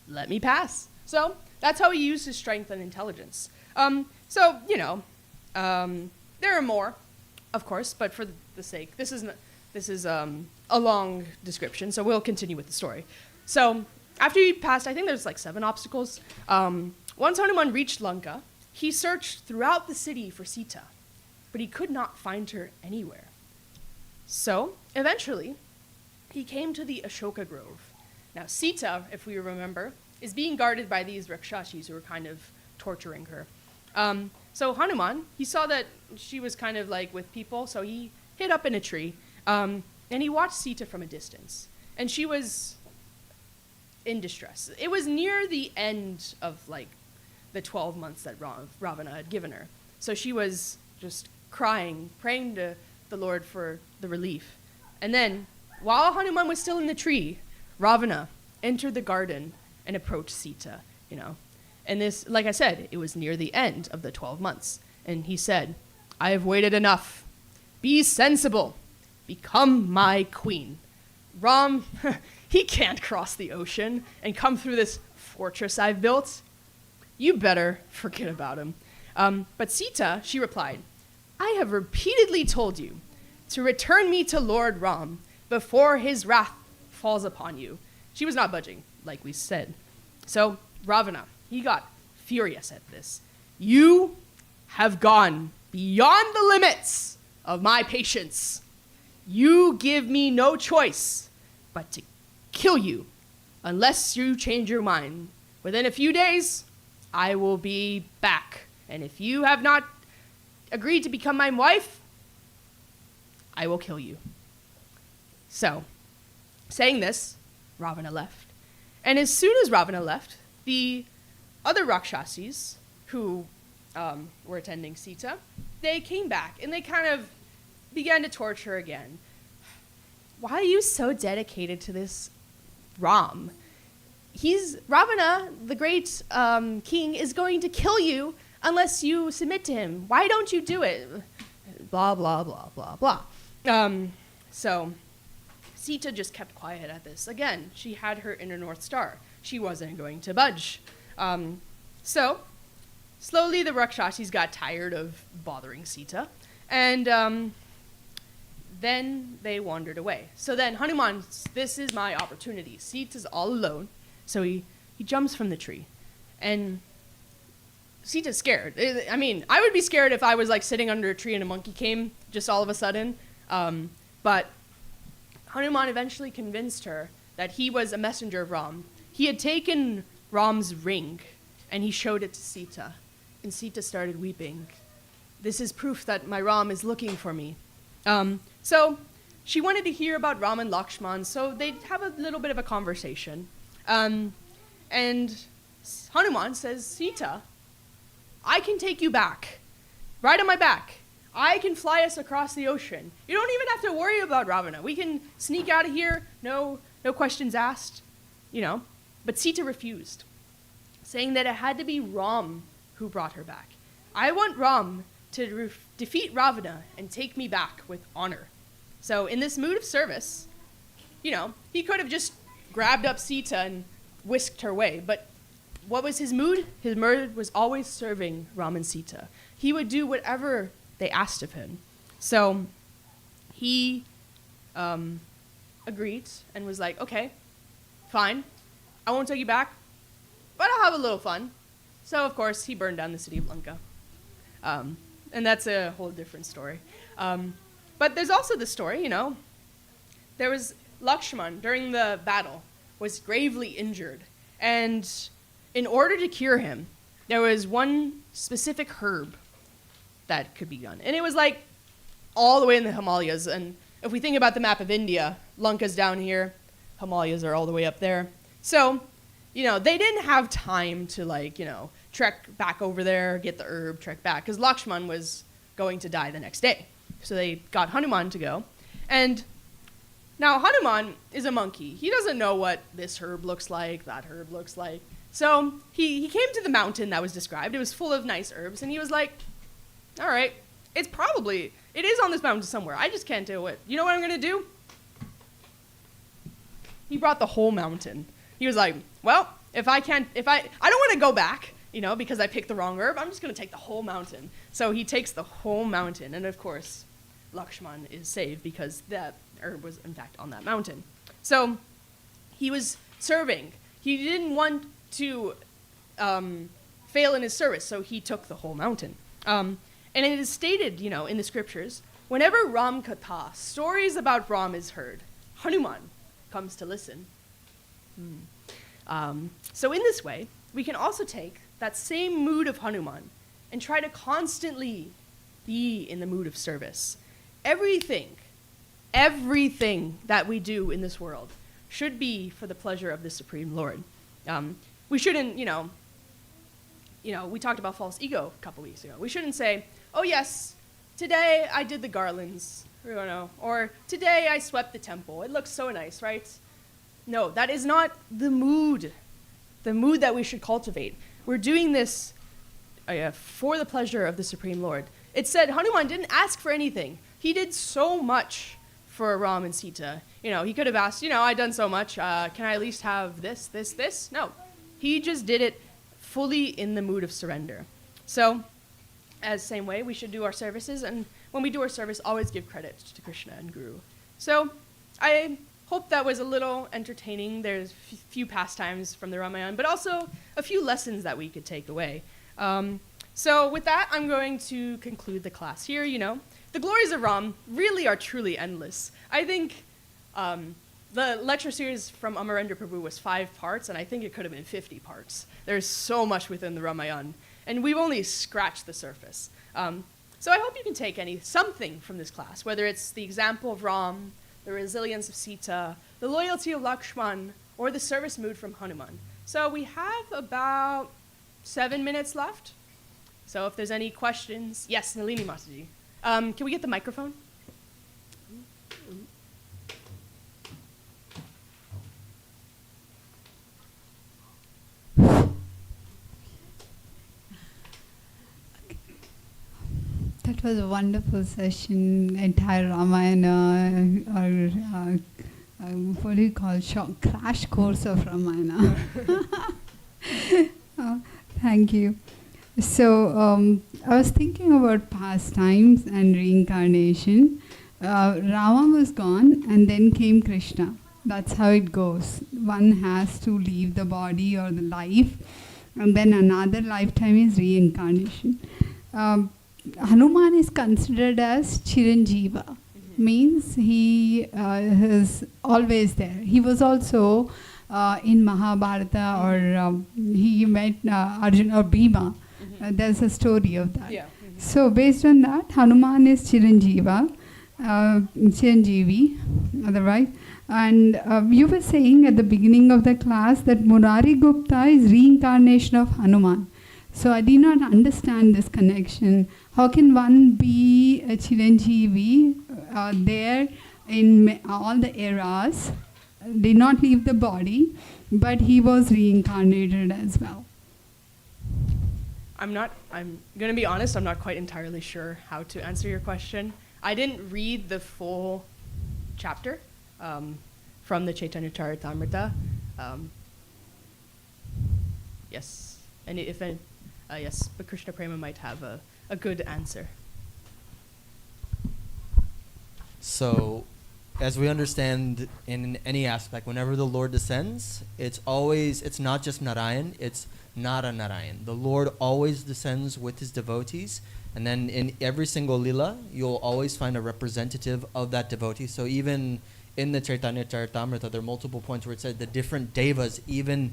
D: Let me pass. So that's how he used his strength and intelligence. So, you know, there are more, of course, but for the sake, this is a long description, so we'll continue with the story. So after he passed, I think there's like 7 obstacles. Once Hanuman reached Lanka, he searched throughout the city for Sita, but he could not find her anywhere. So eventually, he came to the Ashoka Grove. Now Sita, if we remember, is being guarded by these Rakshashis who are kind of torturing her. So Hanuman, he saw that she was kind of like with people, so he hid up in a tree, and he watched Sita from a distance. And she was in distress. It was near the end of like the 12 months that Ravana had given her. So she was just crying, praying to the Lord for the relief. And then, while Hanuman was still in the tree, Ravana entered the garden and approached Sita, you know. And this, like I said, it was near the end of the 12 months. And he said, I have waited enough. Be sensible. Become my queen. Ram, he can't cross the ocean and come through this fortress I've built. You better forget about him. But Sita, she replied, I have repeatedly told you to return me to Lord Ram before his wrath falls upon you. She was not budging, like we said. So Ravana, he got furious at this. You have gone beyond the limits of my patience. You give me no choice but to kill you unless you change your mind. Within a few days, I will be back. And if you have not agreed to become my wife, I will kill you. So, saying this, Ravana left. And as soon as Ravana left, the other Rakshasis who were attending Sita, they came back and they kind of began to torture her again. Why are you so dedicated to this Ram? Ravana, the great king, is going to kill you unless you submit to him. Why don't you do it? Blah, blah, blah, blah, blah. So Sita just kept quiet at this. Again, she had her inner North Star. She wasn't going to budge. So slowly the Rakshasis got tired of bothering Sita, and then they wandered away. So then Hanuman, this is my opportunity. Sita's all alone, so he jumps from the tree, and Sita's scared. I mean, I would be scared if I was like sitting under a tree and a monkey came just all of a sudden. But Hanuman eventually convinced her that he was a messenger of Ram. He had taken Ram's ring and he showed it to Sita. And Sita started weeping. This is proof that my Ram is looking for me. So she wanted to hear about Ram and Lakshman, so they'd have a little bit of a conversation. And Hanuman says, Sita, I can take you back, right on my back. I can fly us across the ocean. You don't even have to worry about Ravana. We can sneak out of here, no questions asked, you know. But Sita refused, saying that it had to be Ram who brought her back. I want Ram to defeat Ravana and take me back with honor. So in this mood of service, you know, he could have just grabbed up Sita and whisked her away. But what was his mood? His mood was always serving Ram and Sita. He would do whatever they asked of him. So he agreed and was like, okay, fine. I won't take you back, but I'll have a little fun. So, of course, he burned down the city of Lanka. And that's a whole different story. But there's also the story, you know, there was Lakshman during the battle was gravely injured. And in order to cure him, there was one specific herb that could be done. And it was like all the way in the Himalayas. And if we think about the map of India, Lanka's down here, Himalayas are all the way up there. So they didn't have time to trek back over there, get the herb, trek back, because Lakshman was going to die the next day. So they got Hanuman to go. And now Hanuman is a monkey. He doesn't know what this herb looks like, that herb looks like. So he came to the mountain that was described. It was full of nice herbs, and he was like, all right, it is on this mountain somewhere. I just can't do it. You know what I'm going to do? He brought the whole mountain. He was like, well, I don't want to go back, because I picked the wrong herb. I'm just going to take the whole mountain. So he takes the whole mountain, and of course, Lakshman is saved because that herb was, in fact, on that mountain. So he was serving. He didn't want to fail in his service, so he took the whole mountain. And it is stated, in the scriptures, whenever Ram Katha, stories about Ram is heard, Hanuman comes to listen. So in this way, we can also take that same mood of Hanuman and try to constantly be in the mood of service. Everything that we do in this world should be for the pleasure of the Supreme Lord. We shouldn't, we talked about false ego a couple weeks ago. We shouldn't say, oh yes, today I did the garlands, or today I swept the temple. It looks so nice, right? No, that is not the mood that we should cultivate. We're doing this for the pleasure of the Supreme Lord. It said Hanuman didn't ask for anything. He did so much for Ram and Sita. He could have asked, I've done so much. Can I at least have this, this, this? No. He just did it fully in the mood of surrender. So, as same way, we should do our services. And when we do our service, always give credit to Krishna and Guru. So, I hope that was a little entertaining. There's a few pastimes from the Ramayana, but also a few lessons that we could take away. So with that, I'm going to conclude the class here. The glories of Ram really are truly endless. I think the lecture series from Amarendra Prabhu was 5 parts, and I think it could have been 50 parts. There's so much within the Ramayana, and we've only scratched the surface. So I hope you can take something from this class, whether it's the example of Ram, the resilience of Sita, the loyalty of Lakshman, or the service mood from Hanuman. So we have about 7 minutes left. So if there's any questions, yes, Nalini Mataji. Can we get the microphone?
I: That was a wonderful session, entire Ramayana, or what do you call, crash course of Ramayana. Thank you. So I was thinking about pastimes and reincarnation. Rama was gone and then came Krishna. That's how it goes. One has to leave the body or the life, and then another lifetime is reincarnation. Hanuman is considered as Chiranjeeva, means he is always there. He was also in Mahabharata, or he met Arjuna or Bhima. There's a story of that.
D: Yeah.
I: So based on that, Hanuman is Chiranjeeva, Chiranjeevi, otherwise. And you were saying at the beginning of the class that Murari Gupta is reincarnation of Hanuman. So I did not understand this connection. How can one be a Chiranjeevi there in all the eras, did not leave the body, but he was reincarnated as well?
D: I'm going to be honest, I'm not quite entirely sure how to answer your question. I didn't read the full chapter from the Chaitanya Charitamrita. Yes, and yes, but Krishna Prema might have a good answer.
J: So, as we understand in any aspect, whenever the Lord descends, it's not just Narayan, it's Nara Narayan. The Lord always descends with his devotees, and then in every single lila, you'll always find a representative of that devotee. So even in the Chaitanya Charitamrita, there are multiple points where it said the different devas even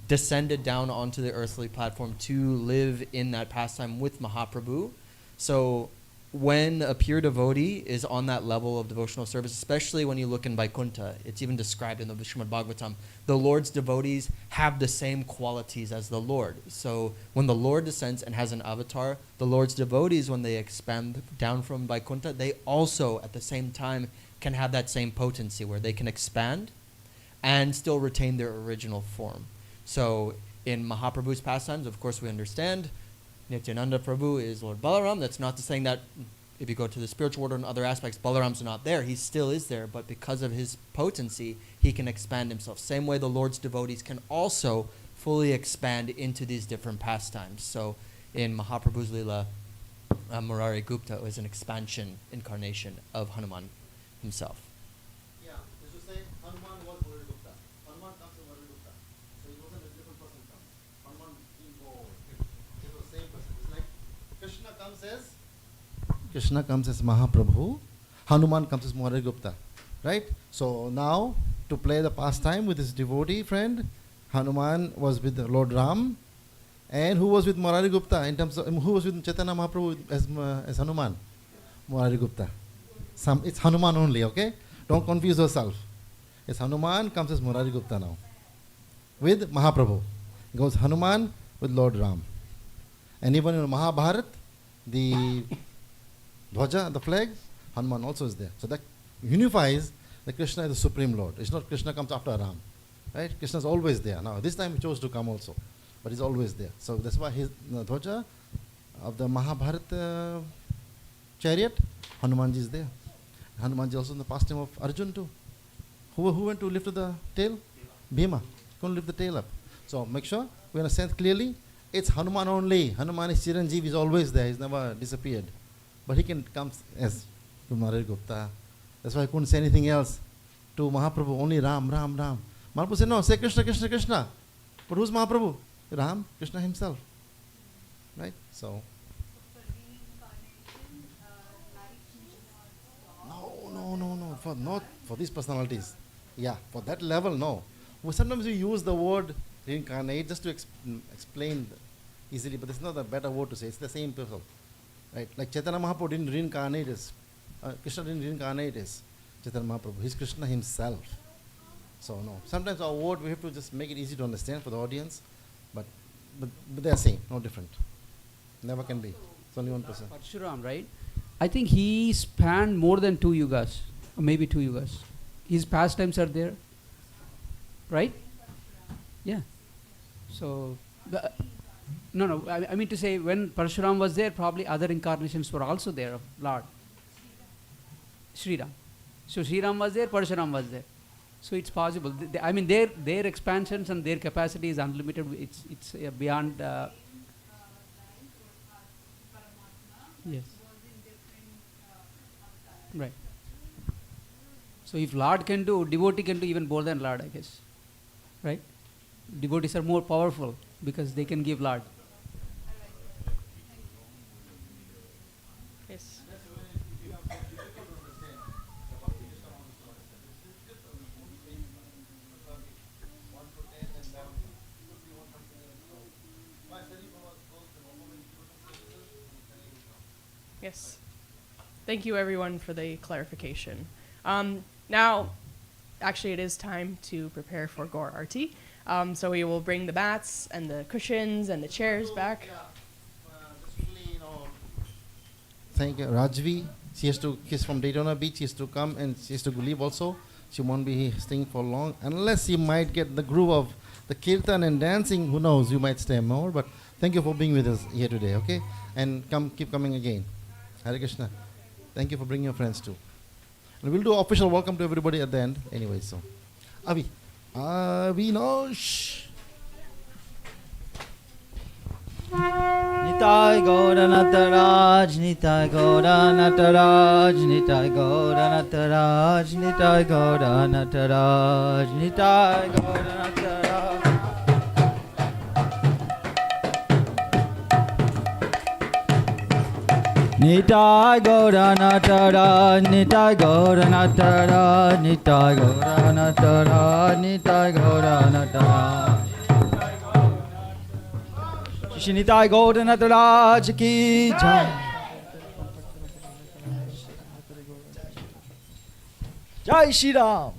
J: descended down onto the earthly platform to live in that pastime with Mahaprabhu. So when a pure devotee is on that level of devotional service, especially when you look in Vaikuntha, it's even described in the Srimad Bhagavatam, the Lord's devotees have the same qualities as the Lord. So when the Lord descends and has an avatar, the Lord's devotees, when they expand down from Vaikuntha, they also at the same time can have that same potency where they can expand and still retain their original form. So in Mahaprabhu's pastimes, of course we understand, Nityananda Prabhu is Lord Balaram. That's not to saying that if you go to the spiritual world and other aspects, Balaram's not there. He still is there, but because of his potency, he can expand himself. Same way the Lord's devotees can also fully expand into these different pastimes. So in Mahaprabhu's Leela, Murari Gupta was an expansion incarnation of Hanuman himself.
H: Yeah, this will say Hanuman was Murari Gupta. Hanuman comes from Murari Gupta. So it wasn't a different person comes. Hanuman came forward. It was the same person. It's like Krishna comes as Mahaprabhu. Hanuman comes as Murari Gupta. Right? So now, to play the pastime with his devotee friend, Hanuman was with the Lord Ram. And who was with Murari Gupta in terms of who was with Chaitanya Mahaprabhu as Hanuman? Murari Gupta. It's Hanuman only, okay? Don't confuse yourself. It's Hanuman comes as Murari Gupta now. With Mahaprabhu. Goes Hanuman with Lord Ram. And even in Mahabharat, the Dhwaja, the flag, Hanuman also is there. So that unifies that Krishna is the Supreme Lord. It's not Krishna comes after Ram. Right? Krishna is always there. Now, this time he chose to come also. But he's always there. So that's why his Dhwaja of the Mahabharat chariot, Hanumanji is there. Hanumanji also in the pastime of Arjun too. Who went to lift the tail? Bhima. Couldn't lift the tail up. So make sure we understand clearly. It's Hanuman only. Hanuman is Chiranjeev, is always there. He's never disappeared. But he can come as to Murari Gupta. That's why I couldn't say anything else. To Mahaprabhu, only Ram, Ram, Ram. Mahaprabhu said, no, say Krishna, Krishna, Krishna. But who's Mahaprabhu? Ram, Krishna himself. Right? So. No. Not for these personalities. Yeah, for that level, no. Sometimes we use the word reincarnate just to explain easily, but it's not a better word to say. It's the same person. Right? Like Chaitanya Mahaprabhu didn't reincarnate as Krishna didn't reincarnate as Chaitanya Mahaprabhu. He's Krishna himself. So no. Sometimes our word we have to just make it easy to understand for the audience, but they are same, no different. Never can be. It's only one person.
K: Parshuram, right? I think he spanned more than 2 yugas, or maybe 2 yugas. His pastimes are there, right? Yeah. So, I mean to say, when Parshuram was there, probably other incarnations were also there of Lord. Sri Ram. So Sri Ram was there, Parshuram was there. So it's possible. I mean, their expansions and their capacity is unlimited. It's beyond. Yes. Right. So if Lord can do, devotee can do even more than Lord, I guess. Right? Devotees are more powerful because they can give Lord.
D: Yes. Yes. Thank you, everyone, for the clarification. Now, actually, it is time to prepare for Gaur Arti. So we will bring the mats and the cushions and the chairs back.
H: Thank you, Rajvi. She's from Daytona Beach. She has to come and she has to leave also. She won't be staying for long unless you might get the groove of the kirtan and dancing. Who knows? You might stay more. But thank you for being with us here today. Okay, and keep coming again. Hare Krishna. Thank you for bringing your friends too. And we'll do official welcome to everybody at the end. Anyway, so Avinash.
E: Nitai Gaura Nataraj, Nitai Gaura Nataraj, Nitai Gaura Nataraj, Nitai Gaura Nataraj, Nitai Gaura Nataraj. Nitai Gaura Nataraj, Nitai Gaura Nataraj, Nitai Gaura Nataraj, Nitai Gaura Nataraj. Shri Nitai Gaura Nataraj ki jai. Jai Shri Ram.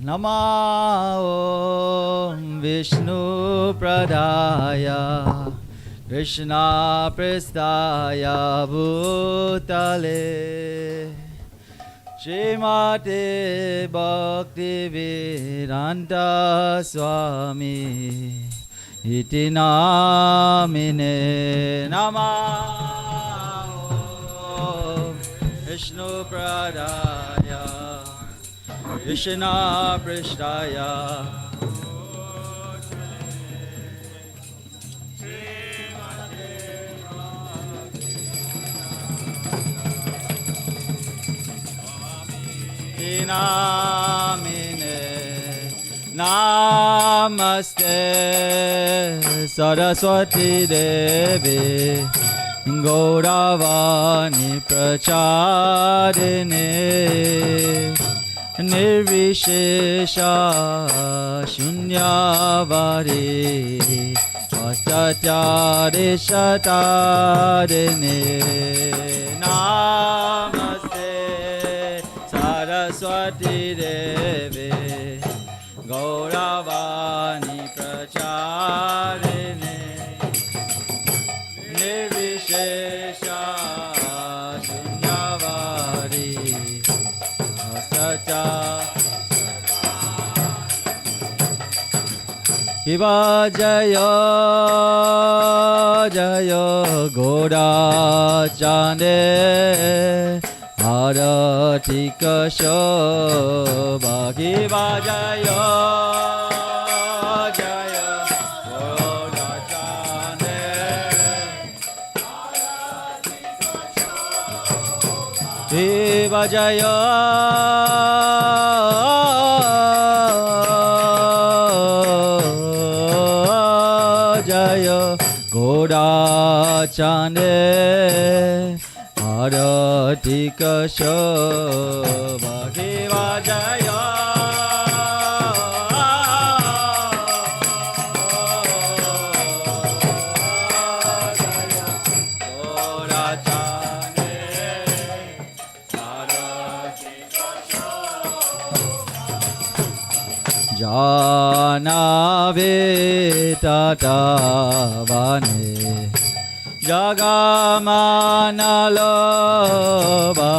E: Namo Vishnu Pradaya Krishna Prestaya Bhutale Srimate Bhakti Vedanta Swami Iti Namine Namo Vishnu Pradaya Krishna Prestaya Namine Namaste Saraswati Devi Gauravani Prachadine Nirvishesha Shunyavadi Vastatyade Shatadine Namaste Saraswati Devi Gauravani Pracharine Nirvishesha Shunyavadi Vastatya Hiva Jaya Jaya Goda Chande Aratika Shobha Hiva Jaya Jaya Goda Chande Hiva Jaya Jaya Goda Chande Aratika Shobha Hiva Jaya Goda Chande Aratika Shobha Janave Tatavane Jagamanaloba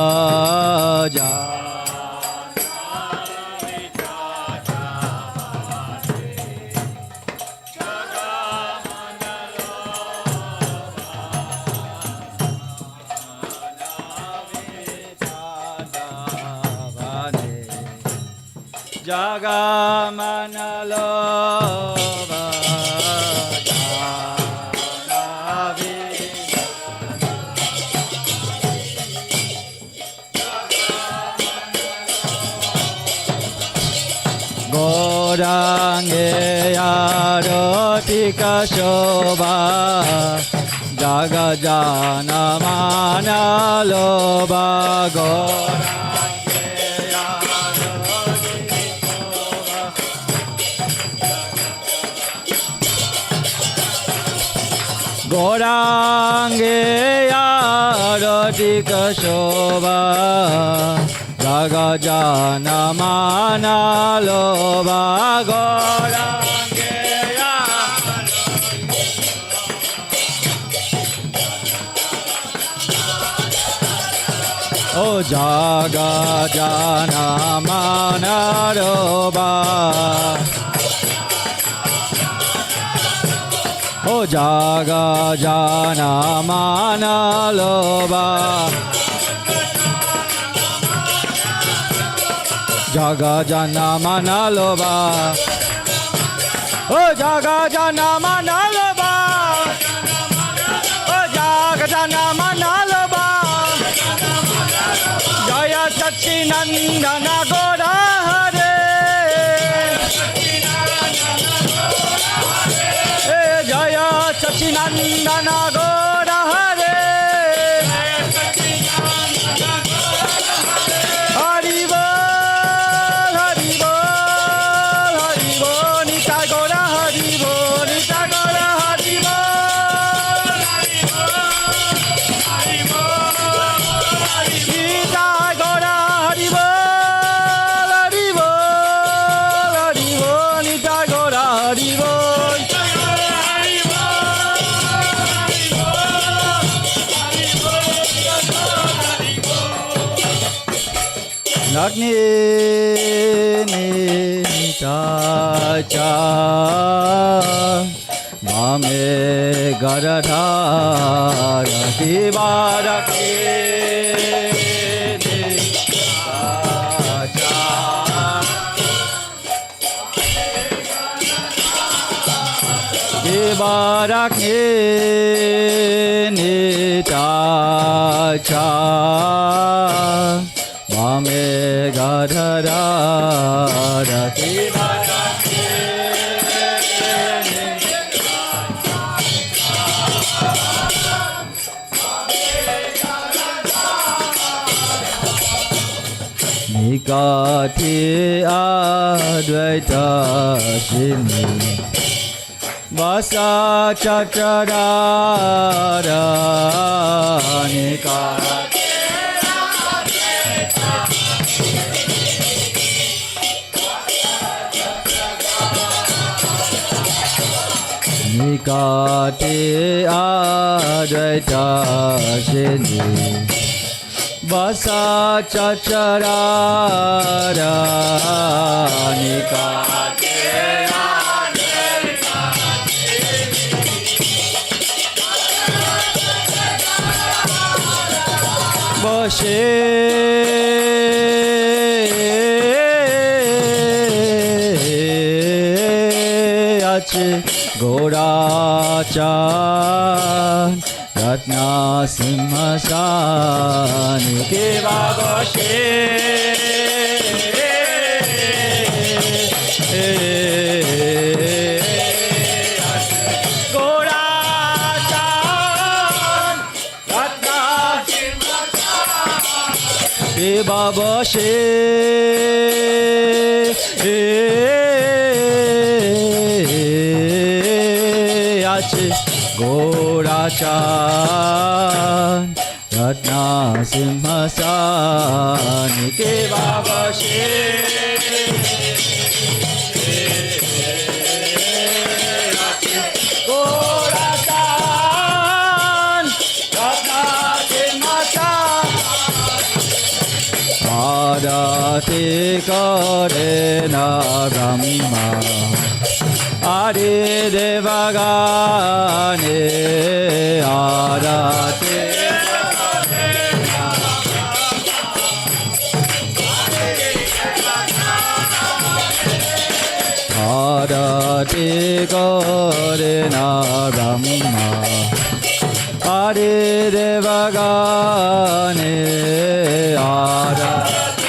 E: Jagamanaloba Gorange Arotika Shobha Jaga Jana Mana Loba Gorange Arotika Shobha Gorange Arotika Shobha Jaga Jana Mana Loba Gorangeya O Jaga Jana Mana Loba O Jaga Jana Mana Loba Jaga Jana Mana Loba O Jaga Jana Mana Loba O Jaga Jana Mana Loba Jaya Sachinandana Goda Hare Jaya Sachinandana Goda Hare Nagni nita cha Mame garadhara Divarake Divarake nita cha Mame gadhara Nikati advaita shini Vasa chatrara Nikati Nikati advaita shini Vasa chacharara Nikati advaita Vashe Ache Gorachan Ratna Simhasani Keva Vashe Gorachan Ratna Simhasani Keva Vashe Gorachan Ratna Simhasani Keva Vashe Gorachan Ratna Simhasani Adati Karena Brahma Adi Devagane Adati Adati Karena Brahma Adi Devagane Adati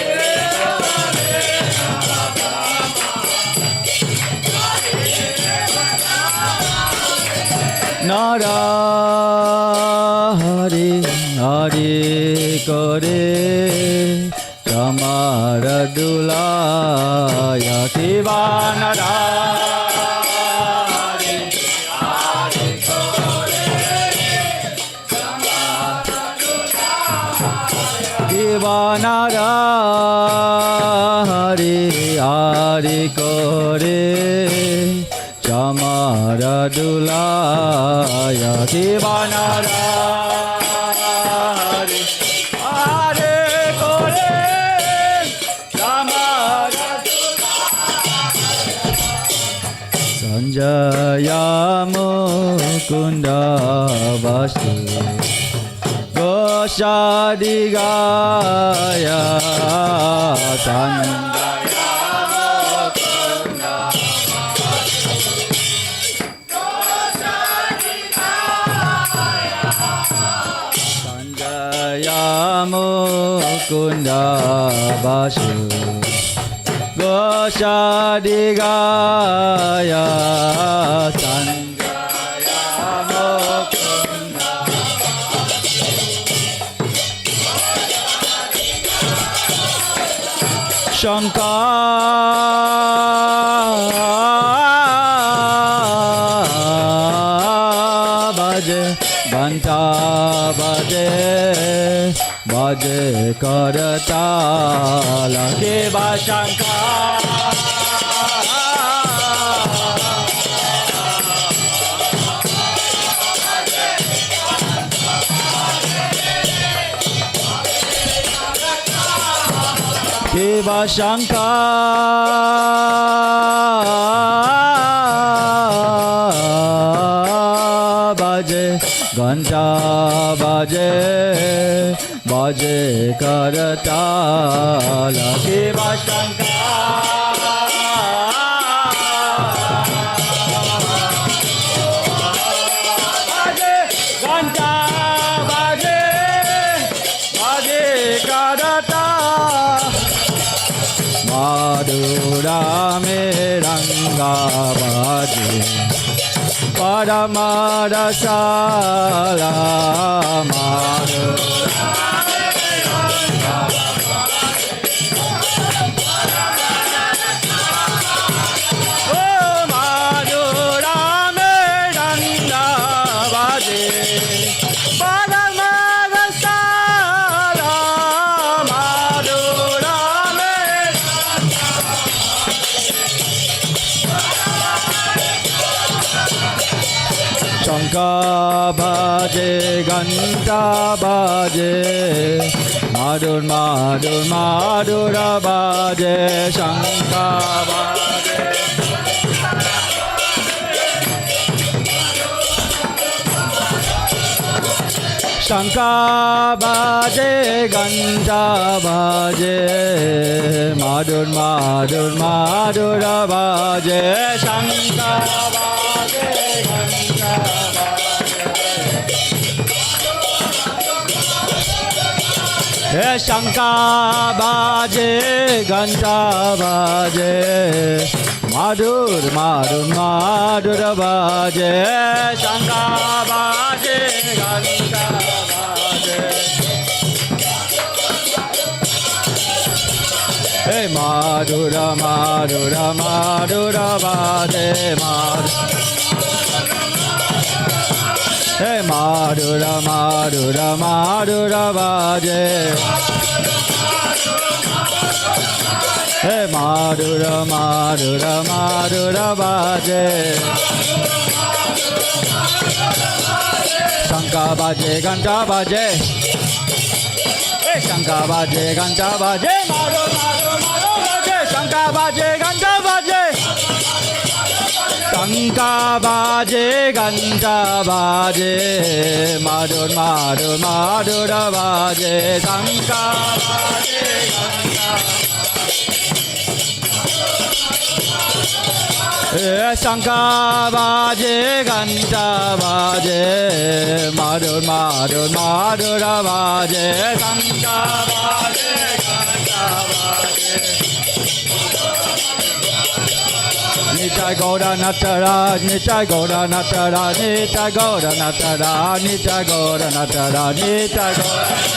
E: Nara Hari Hari Kore Samara Dulaya Kiva Nara Hari Hari Kore Samara Dulaya Kiva Nara Hari Hari Kore Chamara Dulaya Kivanara Hari Hare Kore Chamara Dulaya Sanjaya Mukunda Vastu Goshadigaya Sanjaya Mukunda Vasu Goshadigaya Sanjaya Mukunda Shankar Bhaje Banta Bhaje Bhaje Karatala Deva Shankar Kiva Shankar baje, Ganta baje, baje karatala. Kiva Shankar baje, Ganta baje, baje karatala. Madhura me ranga baje, Paramarasala. Madhura me ranga baje, oh Madhura me ranga baje, Paramarasala. Madhura me Shanka baje, Ganta baje, Madhur Madhur Madhura baje, Shanka baje. Shanka baje, Ganta baje, Madhur Madhur Madhura baje, Shanka baje, Ganta baje. Shanka baje, Ganta baje, Madhur Madhur Madhura baje, Shanka baje, Ganta baje. Hey Madhura Madhura Madhura baje, Hey Madhura Madhura Madhura baje, Hey Madhura Madhura Madhura baje, Shanka baje, Ganta baje, Hey Shanka baje, Ganta baje, Madhur Madhur Madhur baje, Shanka baje, Ganta baje, Shanka baje, Ganta baje, Madhur Madhur Madhura baje, Shanka baje, Ganta baje, Shanka baje, Ganta baje, Madhur Madhur Madhura baje, Shanka baje, Ganta baje. Nitai Gaura Nataraj, Nitai Gaura Nataraj, Nitai Gaura Nataraj, Nitai Gaura Nataraj, Nitai Gaura Nataraj.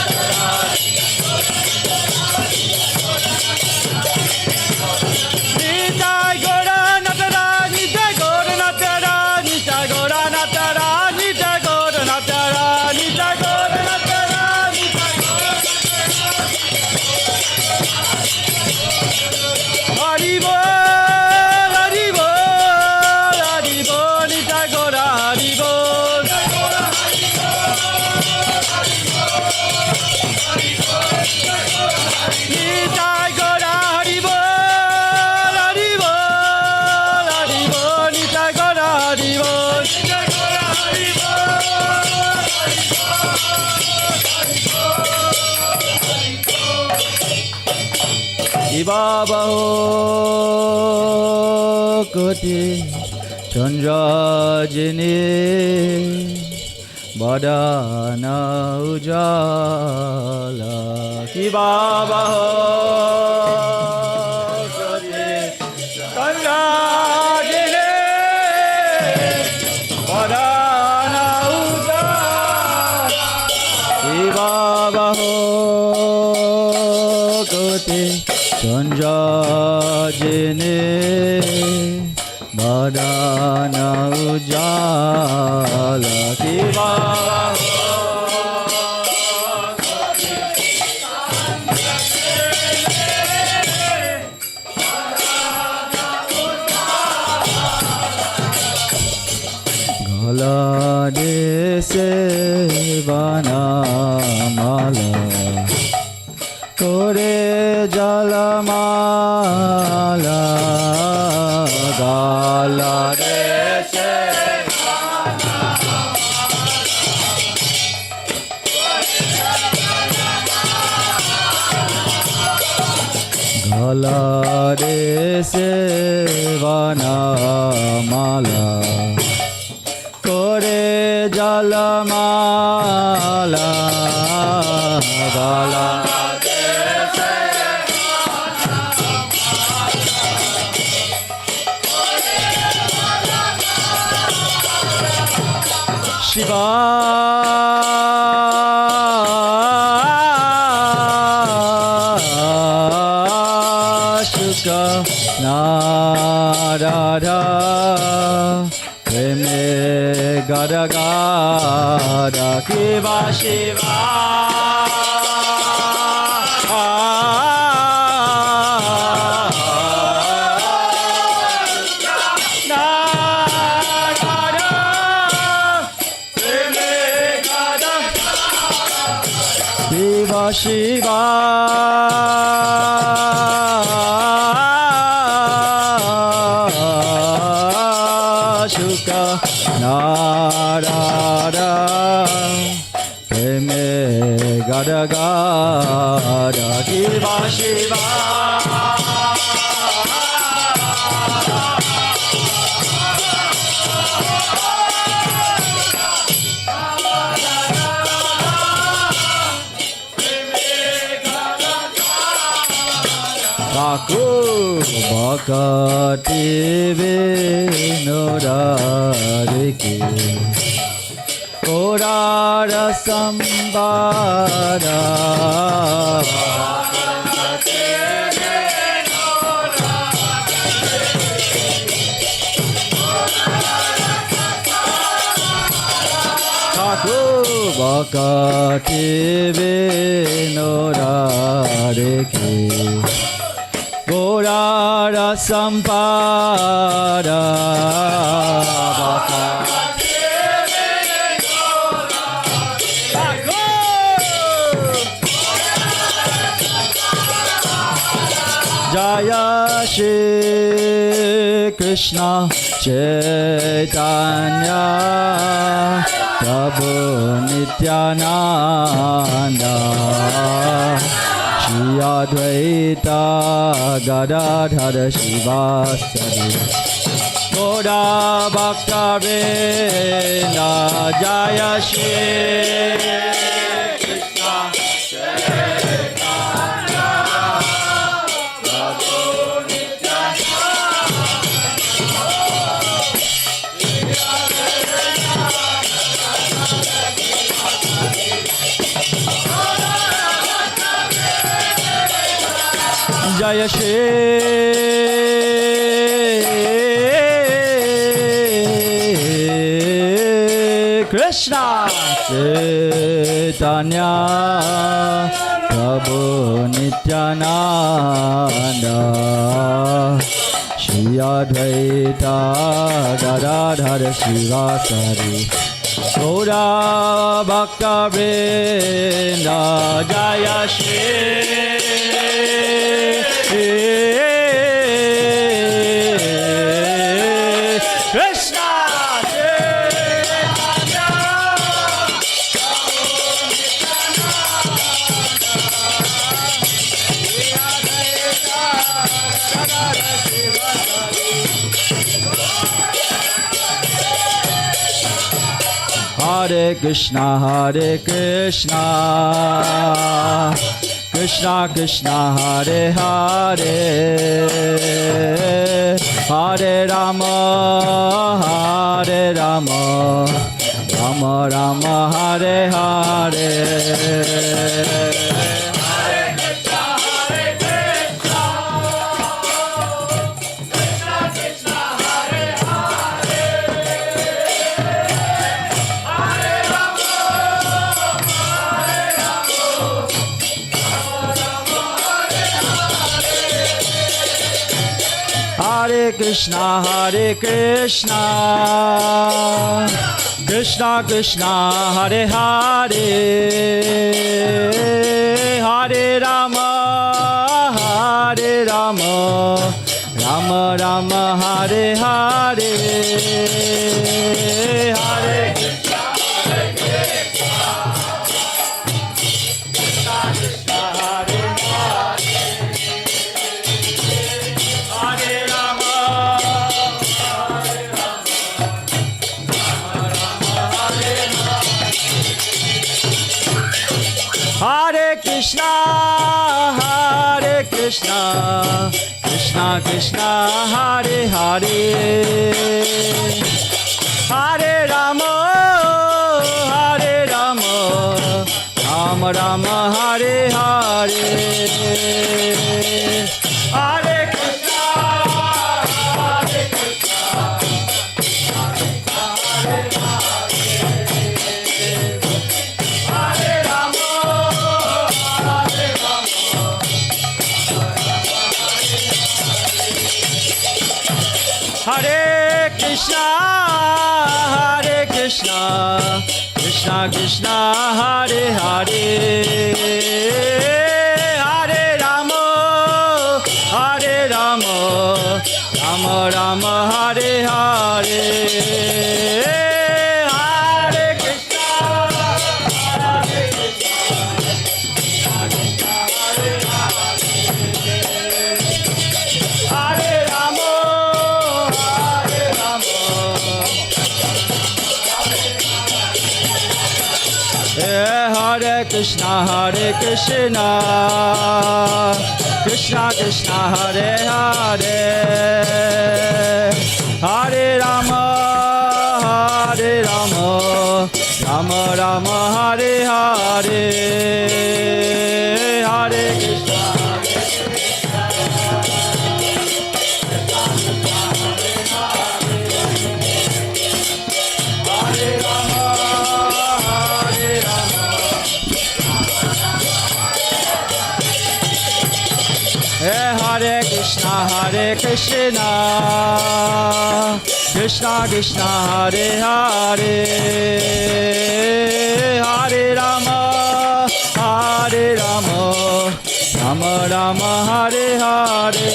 E: Nitai Gaura Nataraj, Nitai Gaura Nataraj, Nitai Gaura Nataraj, Nitai Gaura Nataraj, Nitai Gaura Nataraj, Nitai Gaura Nataraj. Hari Bol. Ibabaho koti chandrajini badana ujala. Ibabaho koti chandrajini badana ujala. Ibabaho koti chandrajini badana ujala. Kibabaho gala dese bana mala kore jala Gala de sevana mala Kore jala mala Gala Shiva Shuka Narada Preme Gada Gada Kiva Shiva Shiva Shuka Narada Preme Gada Gada Shiva Shiva Aku bakati vinodadiki Kodara sambada Aku bakati vinodadiki Gorara Sampada Jaya Shri Krishna Chaitanya Prabhu Nityananda Shri Advaita Gadadhara Shivasari Goda Bhakta Vrinda Jaya Shri Krishna Chaitanya Prabhu Jaya Shri Krishna Chaitanya Prabhu Nityananda Shri Advaita Gadadhara Shivasari Goda Bhakta Vrinda Jaya Shri Krishna Hare Krishna Hare Krishna Krishna Krishna Hare Hare Hare Rama Hare Rama Rama Rama Hare Hare Hare Krishna Hare Krishna Krishna Krishna Hare Hare Hare Rama Hare Rama Rama Rama Hare Hare, Hare Krishna, Hare Krishna, Krishna Krishna, Hare Hare, Hare Rama, Hare Rama, Rama Rama, Hare Hare Krishna, Hare Krishna, Krishna Krishna, Hare Hare, Hare Rama, Hare Rama, Rama Rama, Hare Hare, Hare Krishna, Hare Krishna, Krishna Krishna, Hare Hare, Hare Rama, Hare Rama, Hare Krishna, Hare Krishna, Krishna Krishna, Hare Hare, Hare Rama, Hare Rama, Rama Rama, Hare Hare, Hare Krishna, Hare Krishna, Krishna Krishna, Hare Hare, Hare Rama, Hare Rama, Hare Krishna, Hare Krishna, Krishna Krishna, Hare Hare, Hare Rama, Hare Rama, Rama Rama, Hare Hare, Hare Krishna, Hare Rama, Hare Rama, Hare Krishna, Hare Krishna, Krishna Krishna, Hare Hare, Hare Rama, Hare Rama, Rama Rama, Hare Hare,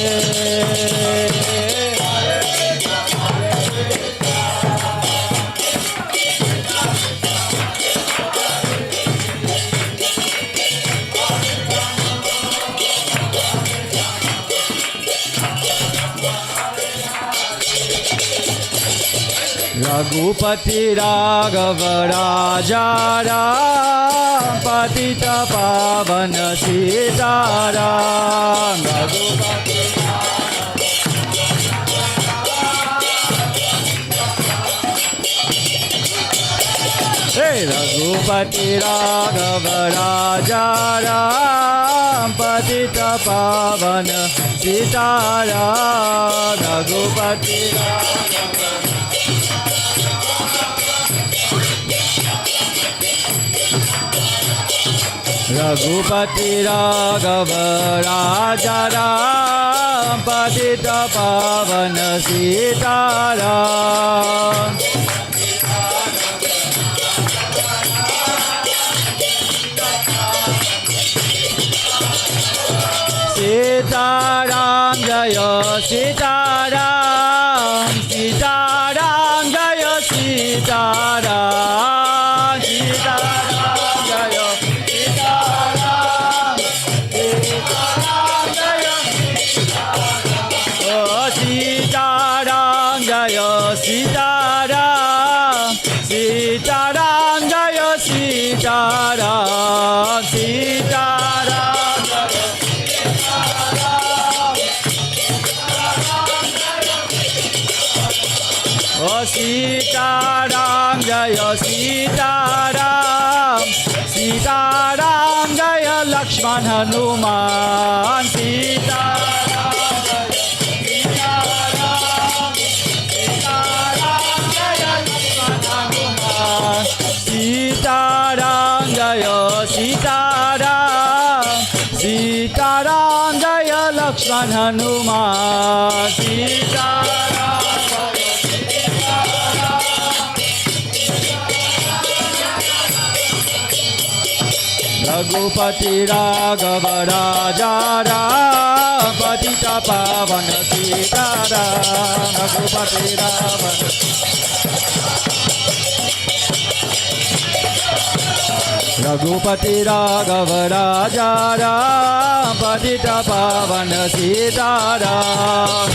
E: Raghupati Raghav Raja Ram, Patita Pavana Sita Ram, Raghupati Hey Raghupati Raghav Raja Ram, Patita Pavana Sita Ram, Raghupati Raghupati Raghav Raja Ram, Patita Pavana Sita Ram, Sita Ram Jaya Sita Ram, Sita Ram Jaya Sita Ram, Sita Ram Jaya Sita Ram, Sita Ram Jaya Sita Ram, oh Sita Ram Jaya Sita Ram, Sita Ram Jaya Sita Ram, Sita Ram Jaya Oh Sita Ram Jaya Sita Ram, Sita Ram Jaya Lakshman Hanuman, Sita Ram Jaya Sita Ram, Sita Ram Jaya Lakshman Hanuman, Sita Ram Jaya Sita Ram, Sita Ram Jaya Lakshman Hanuman, Sita Ram Raghupati Raghava Raja Ram, Patita Pavana Sita Ram, Raghupati Raghava. Raghupati Raghava Raja Ram, Patita Pavana Sita Ram.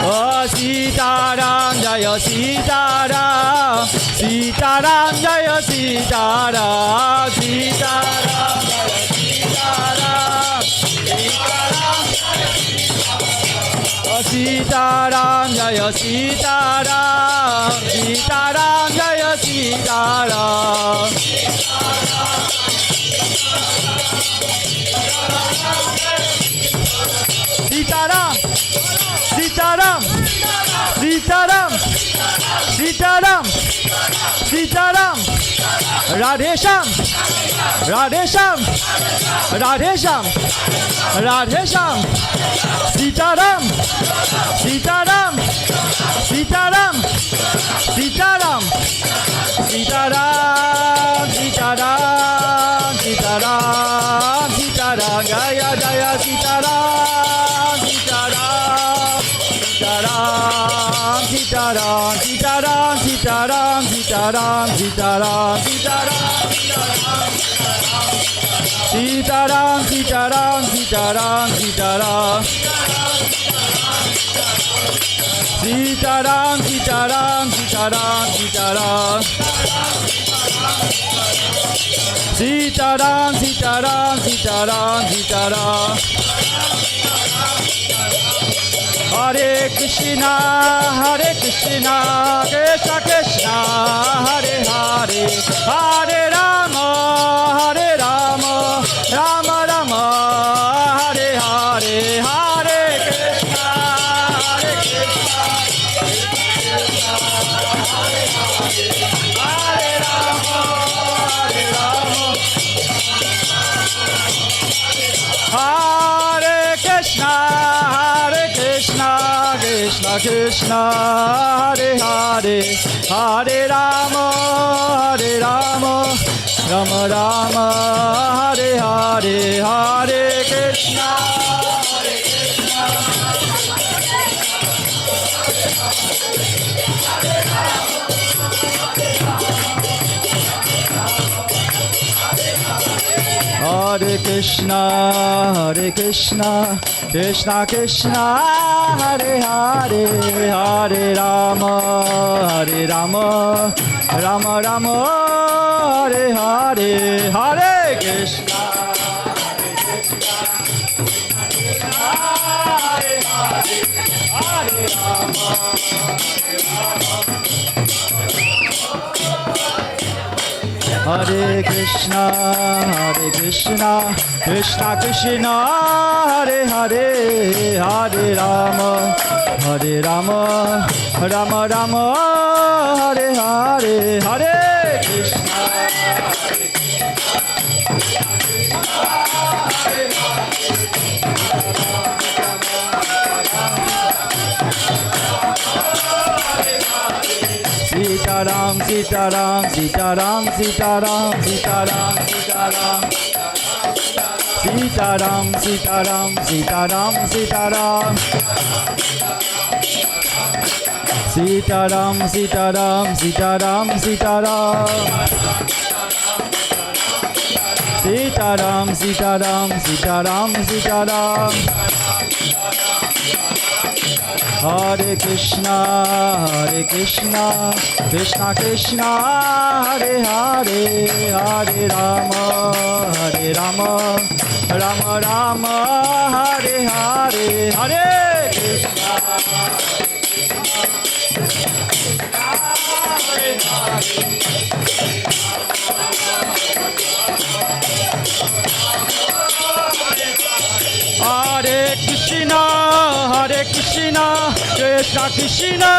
E: Oh Sita Ram Jaya Sita Ram, Sita Ram Jaya Sita Ram, Sita Ram Jaya Sita Ram, Sita Ram Jaya Sita Ram, Sita Ram Jaya Sita Ram. Sita Ram, Sita Ram, Sita Ram, Sita Ram, Sita Ram, Radhe Shyam, Radhe Shyam, Radhe Shyam, Radhe Shyam, Sita Ram, Sita Ram, Sita Ram, Sita Ram, Sita Ram, Sita Ram, Sita Ram, Sita Ram, Jaya Jaya Sita Ram, Sita Ram, Sita Ram, Sita Ram, Sita Ram, Sita Ram, Sita Ram, Sita Ram, Sita Ram, Sita Ram, Sita Ram, Sita Ram, Sita Ram, Sita Ram, Sita Ram, Sita Ram, Sita Ram, Sita Ram, Sita Ram, Sita Ram. Hare Krishna, Hare Krishna, Krishna Krishna, Hare Hare, Hare Rama, Hare Rama, Rama Rama, Hare Hare, Hare Krishna, Hare Krishna, Hare Rama, Hare Rama, Hare Krishna. Krishna Krishna, Hare Hare, Hare Rama, Hare Rama, Rama Rama, Hare Hare, Hare Krishna, Hare Krishna, Hare Krishna, Hare Krishna, Krishna Krishna, Hare Hare, Hare Rama, Hare Rama, Rama Rama, Hare Hare, Hare Krishna, Hare Krishna, Hare Hare, Hare Rama, Hare Krishna, Hare Krishna, Krishna Krishna, Hare Hare, Hare Rama, Hare Rama, Rama Rama, Hare Hare, Hare Krishna, Hare Sita Ram, Sita Ram, Sita Ram, Sita Ram, Sita Ram, Sita Ram, Sita Ram, Sita Ram, Sita Ram, Sita Ram, Sita Ram, Sita Ram, Sita Ram, Sita Ram, Sita Ram, Sita Ram, Sita Ram, Sita Ram. Hare Krishna, Hare Krishna, Krishna Krishna, Hare Hare, Hare Rama, Hare Rama, Rama Rama, Hare Hare, Hare Krishna, Hare Hare Krishna, Hare Krishna, Krishna Krishna,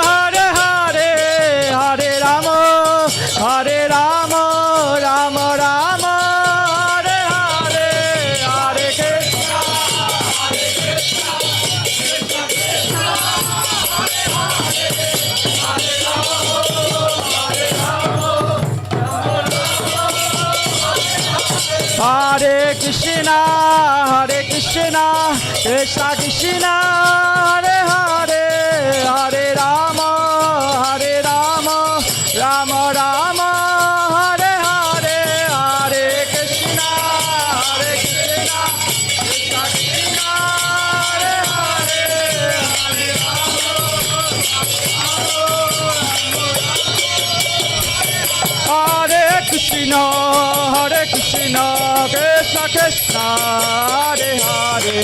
E: Hare Hare, Hare Rama, Hare Rama, Rama Rama, Hare Hare, Hare Krishna, Hare Krishna, Krishna Krishna, Hare Hare, Hare Rama. Krishna, Krishna Krishna, Hare Hare, Hare Rama, Rama Rama, Hare Hare, Hare Krishna, Krishna Krishna, Hare Hare, Hare Rama, Hare Krishna, Krishna Krishna, Hare Hare,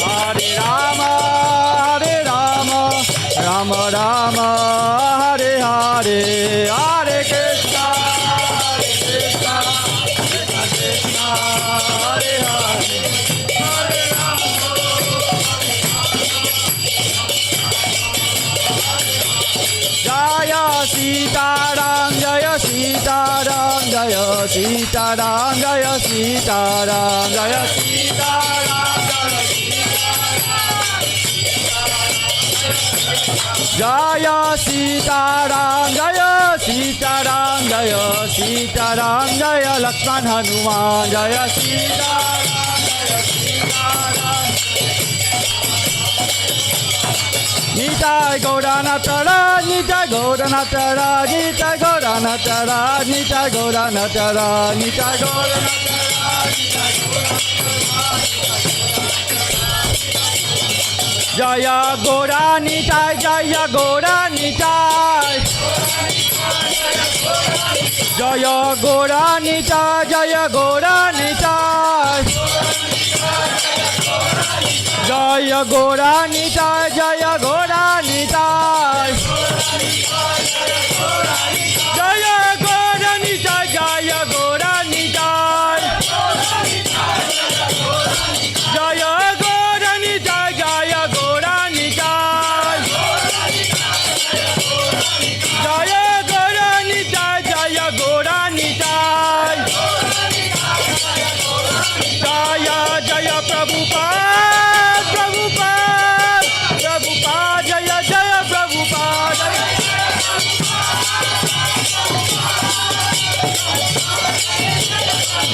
E: Hare Rama, Rama Rama, Hare Hare, Hare Krishna, Krishna Krishna, Hare Hare, Hare Rama. Jaya Sitaram, Jaya Sitaram, Jaya Sitaram, Jaya Sitaram, Jaya Sitaram, Jaya Sitaram, Jaya Sitaram, Jaya Sitaram, Jaya Lakshman Hanuman, Jaya Sitaram, Jaya Sitaram. Nitai Gauranatara, Nitai Gauranatara, Nitai Gauranatara, Nitai Gauranatara, Nitai Gauranatara, Nitai Gauranatara. Jaya Gaura Nitai, Jaya Gaura Nitai, Jaya Gaura Nitai, Jaya Gaura Nitai, Jaya Gaura Nitai, Jaya Gaura Nitai, Jaya Gaura Nitai, Jaya Gaura Nitai, Jaya Gaura Nitai, Jaya Gaura Nitai, Jaya Gaura Nitai, Jaya Gaura Nitai, Jaya Jaya Prabhupada, Prabhupada, Prabhupada, Jaya Jaya Prabhupada,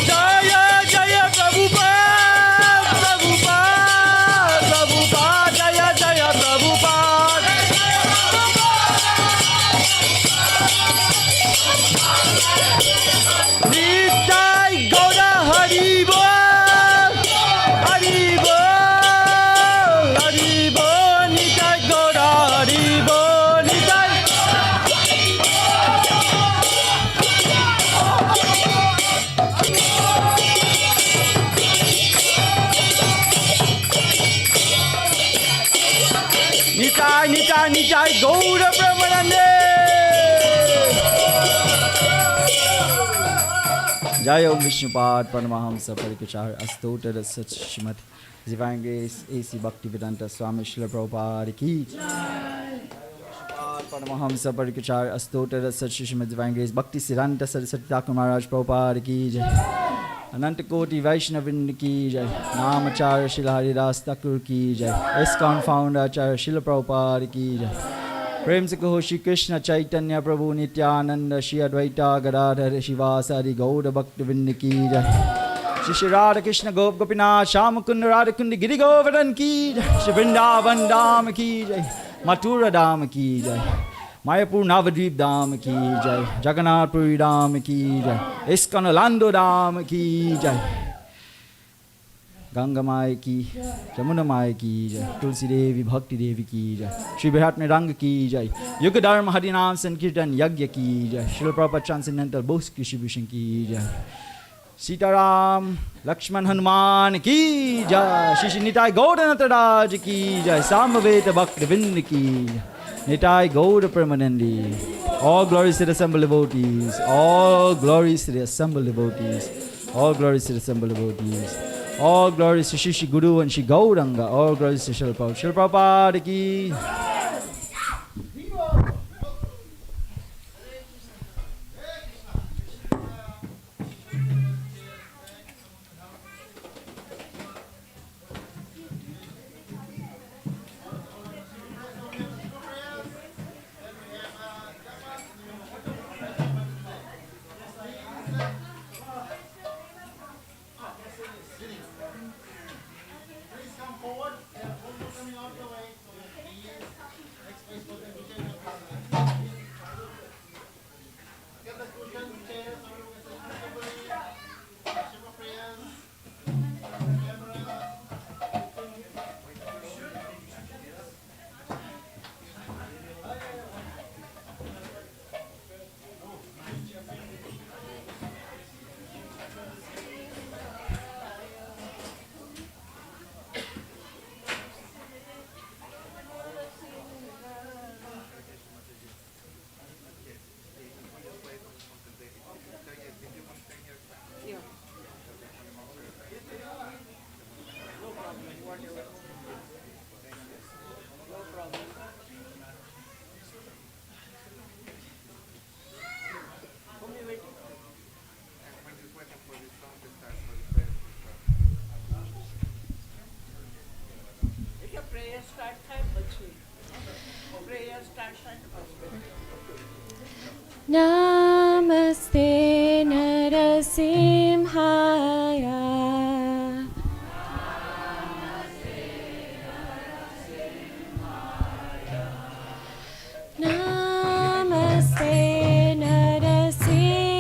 E: Jaya Jaya Prabhupada, Prabhupada, Prabhupada, Jaya Jaya Prabhupada. Nitai Gaura Hari Bol, Hari Bol, Hari Bol, Nitai Gaura Hari Bol, Nitai. Nitai, Nitai, Nitai Gaura Brahmanande. Jai Om Vishnupad Paramahamsa Parikachar Astotar Sat Shrimad Divine Grace A.C. Bhaktivedanta Swami Srila Prabhupada Ki Vishnupad Paramahamsa Parikachar Astotar Sat Shrimad Divine Grace Bhakti Siddhanta Saraswati Thakur Maharaj Prabhupada Ki Jai Ananta Koti Vaishnavind Ki Jai Namacharya Srila Haridas Thakur Ki Jai ISKCON Founder Acharya Srila Prabhupada Ki Jai प्रेम से कहो श्री कृष्ण चैतन्य प्रभु नित्यानंद श्री अद्वैता गदाधर शिवासादि गौर भक्तवृंद की जय। श्री श्री राधा कृष्ण गोप गोपीनाथ श्याम कुंड राधा कुंड गिरि गोवर्धन की जय। श्री वृंदावन धाम की जय, मथुरा धाम की जय, मायापुर नवद्वीप धाम की जय, जगन्नाथपुरी धाम की जय, इस्कॉन लांदो धाम की जय, गंगा माई की, यमुना माई की जय, तुलसी देवी भक्ति देवी की जय, श्री विराट में रंग की जय, युग धर्म हरिनाम संकीर्तन यज्ञ की जय, श्री प्रभुपाद ट्रांसेंडेंटल बोस कृषि भूषण की जय, सीताराम लक्ष्मण हनुमान की जय, श्री श्री निताय गौर नटराज की जय, सामवेद भक्त विंद की निताय गौर परमानंदी। All glories to the assembled devotees, all glories to the assembled devotees, all glories to the assembled devotees. All glories to Shri Guru and Shri Gauranga. All glories to Srila Prabhupada. Srila Prabhupada ki.
G: start time પછી prayer start time
F: Namaste Narasimhaya. Namaste Narasimhaya.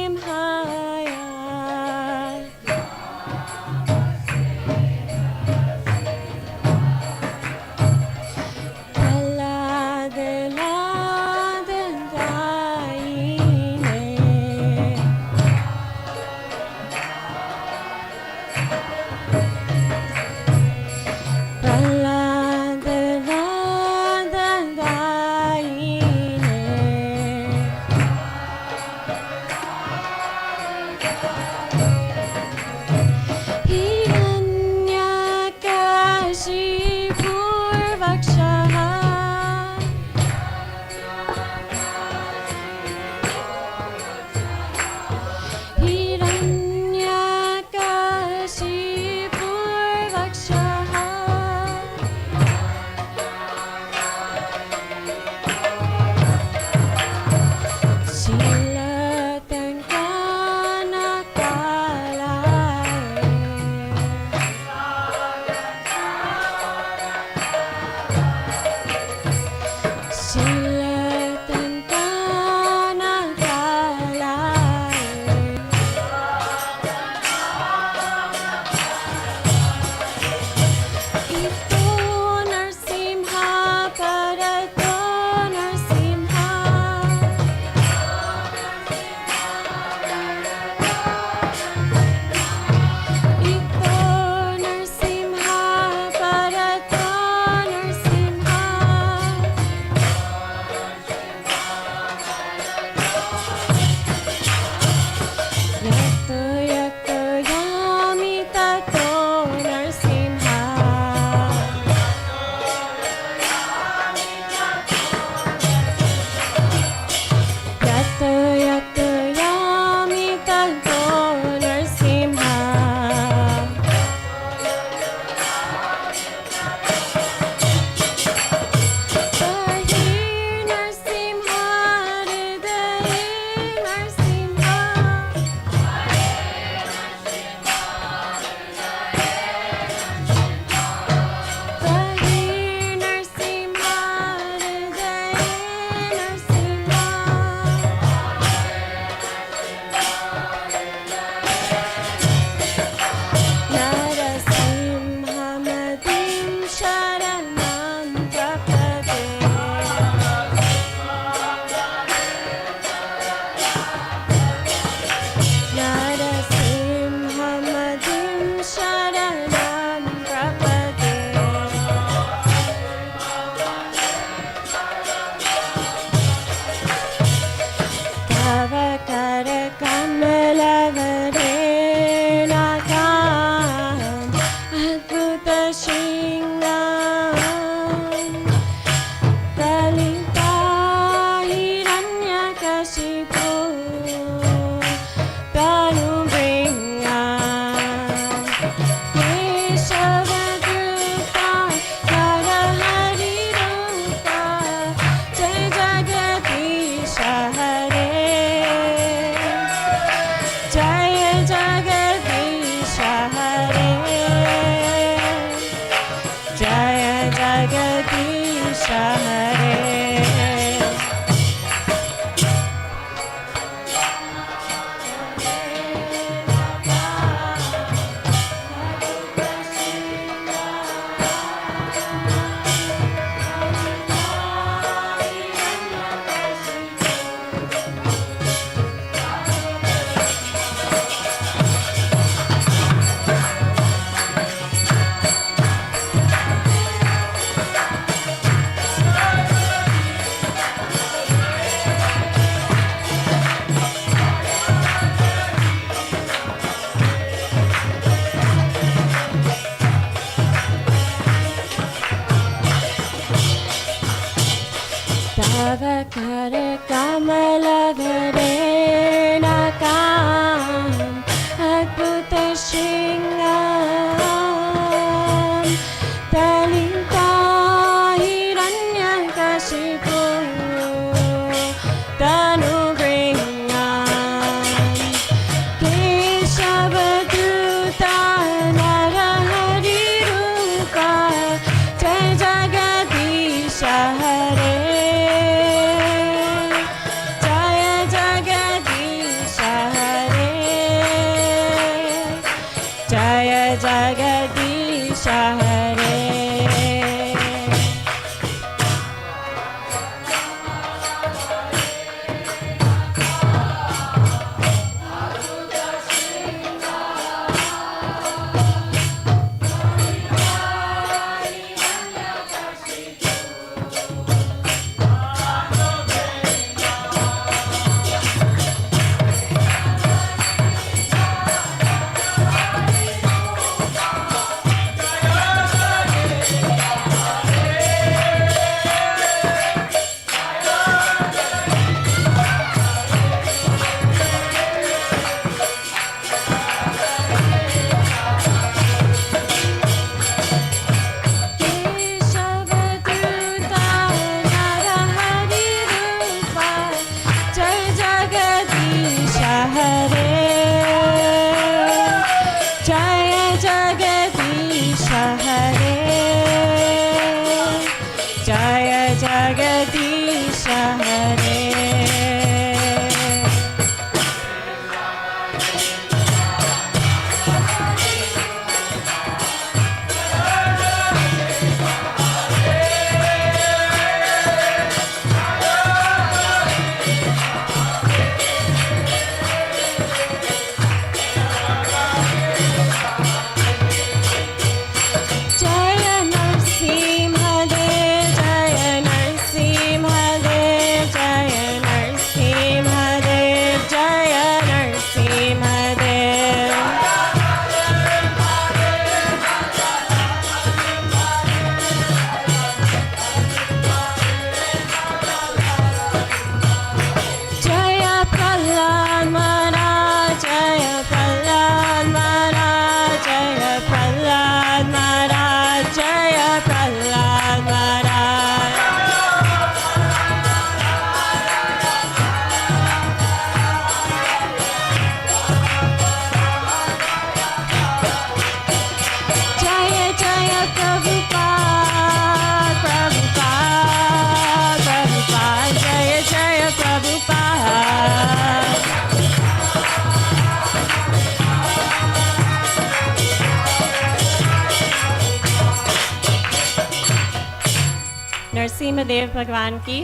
F: Narasimha देव भगवान की,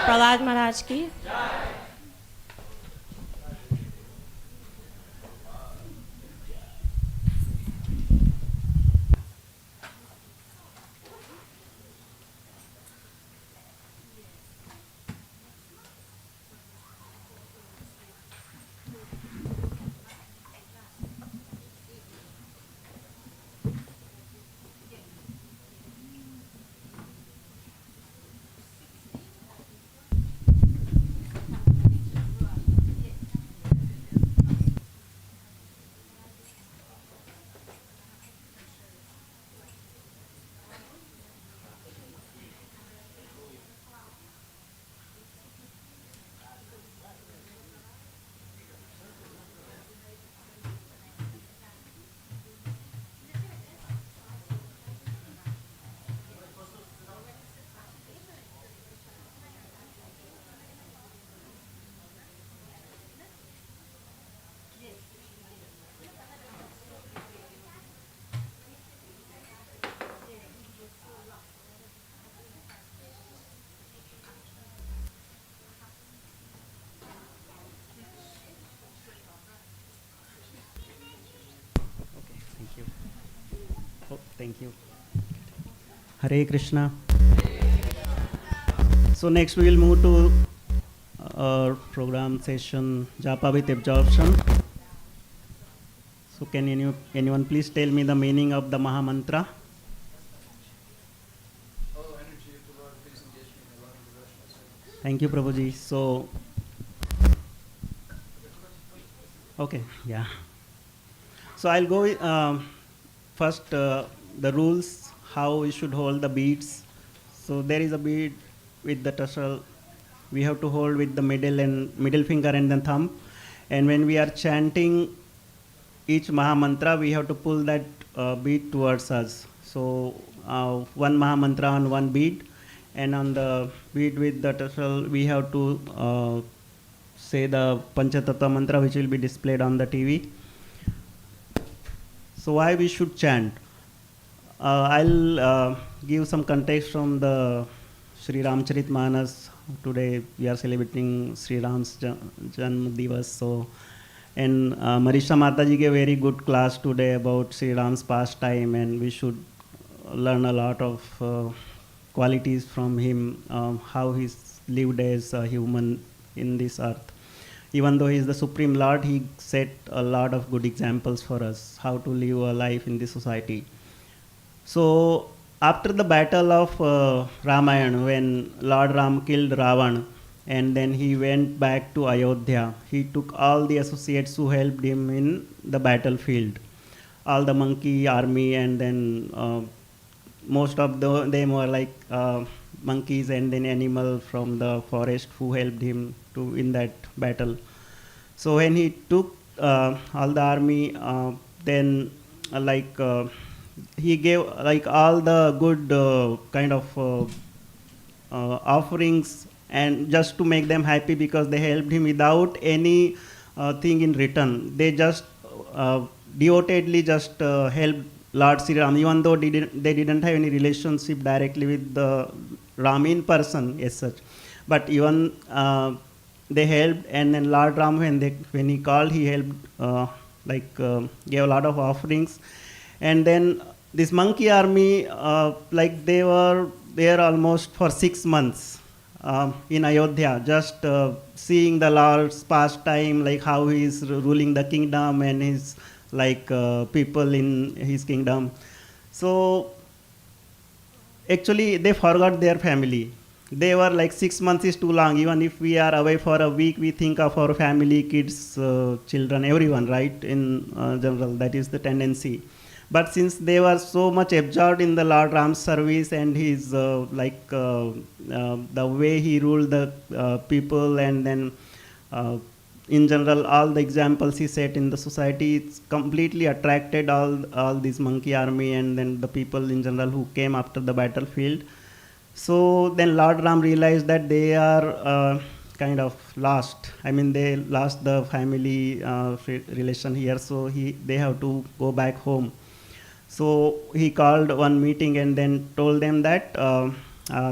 F: प्रहलाद महाराज की।
G: Thank you. Oh, thank you. Hare Krishna. So next we will move to our program session Japa with absorption. So can anyone please tell me the meaning of the Maha Mantra? Thank you, Prabhuji. So, okay, yeah. So I'll go first the rules, how we should hold the beads. So there is a bead with the tassel. We have to hold with the middle finger and then thumb. And when we are chanting each Maha Mantra, we have to pull that bead towards us. So one Maha Mantra on one bead, and on the bead with the tassel, we have to say the Panchatattva mantra, which will be displayed on the TV. So why we should chant? I'll give some context from the Sri Ramcharitmanas. Today we are celebrating Sri Ram's Janma Divas. So, and Marisha Mataji gave a very good class today about Sri Ram's pastime, and we should learn a lot of qualities from him, how he's lived as a human in this earth. Even though he is the Supreme Lord, he set a lot of good examples for us, how to live a life in this society. So after the battle of Ramayana, when Lord Ram killed Ravan, and then he went back to Ayodhya, he took all the associates who helped him in the battlefield, all the monkey army, and then most of them were like monkeys and then animal from the forest who helped him to in that battle. So when he took all the army, then he gave like all the good kind of offerings, and just to make them happy, because they helped him without any thing in return. They just devotedly just helped Lord Sri Ram, even though they didn't have any relationship directly with the Ram in person as such. But even they helped, and then Lord Ram, when he called, he helped, gave a lot of offerings. And then this monkey army, they were there almost for 6 months in Ayodhya, just seeing the Lord's pastime, like how he is ruling the kingdom and his people in his kingdom. So actually they forgot their family. They were like 6 months is too long. Even if we are away for a week, we think of our family, kids, children, everyone, right? In general, that is the tendency. But since they were so much absorbed in the Lord Ram's service and his the way he ruled the people, and then in general, all the examples he set in the society, it's completely attracted all these monkey army and then the people in general who came after the battlefield. So then Lord Ram realized that they are kind of lost. I mean, they lost the family relation here, so they have to go back home. So he called one meeting and then told them that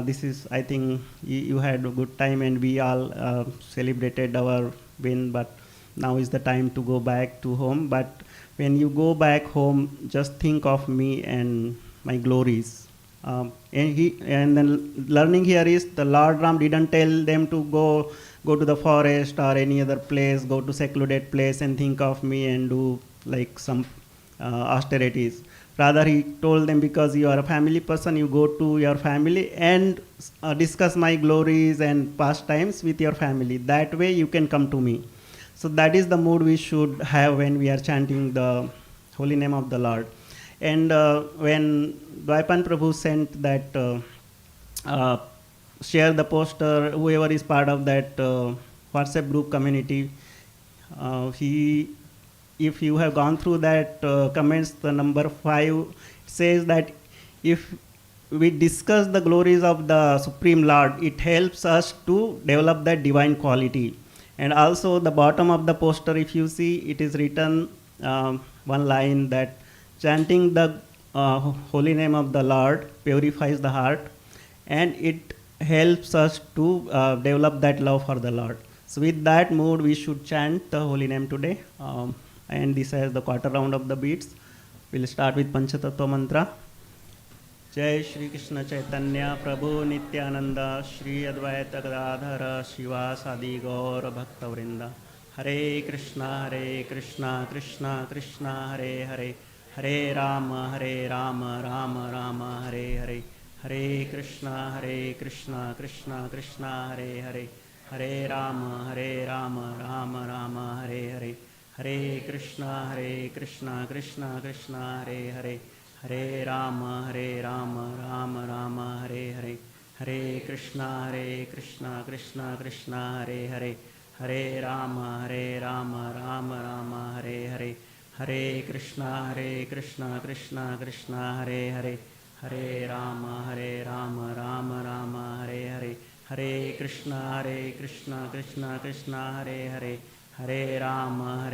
G: This is, I think, you had a good time, and we all celebrated our win. But now is the time to go back to home. But when you go back home, just think of me and my glories. And then learning here is the Lord Ram didn't tell them to go to the forest or any other place, go to secluded place and think of me and do like some austerities. Rather, he told them, because you are a family person, you go to your family and discuss my glories and pastimes with your family. That way you can come to me. So that is the mood we should have when we are chanting the holy name of the Lord. And when Dwaipan Prabhu sent that, share the poster, whoever is part of that WhatsApp group community, if you have gone through that comments, the number 5 says that if we discuss the glories of the Supreme Lord, it helps us to develop that divine quality. And also the bottom of the poster, if you see, it is written one line that chanting the holy name of the Lord purifies the heart, and it helps us to develop that love for the Lord. So with that mood, we should chant the holy name today. And this is the quarter round of the beats. We'll start with Panchatattva mantra. Jai Shri Krishna Chaitanya Prabhu Nityananda Shri Advaita Gadadhara Shiva Sadi Gaur Bhakta Vrinda. Hare Krishna Krishna Krishna Hare Hare, Hare Rama Rama Rama Hare Hare, Hare Krishna Krishna Krishna Hare Hare, Hare Rama Rama Rama Hare Hare, Hare Krishna Krishna Krishna Hare Hare, Hare Rama Rama Rama Hare Hare, Hare Krishna Krishna Krishna Hare Hare, Hare Rama Rama Rama Hare Hare, Hare Krishna Krishna Krishna Hare Hare, Hare Rama Rama Rama Hare Hare, Hare Krishna Krishna Krishna Hare Hare, Hare Rama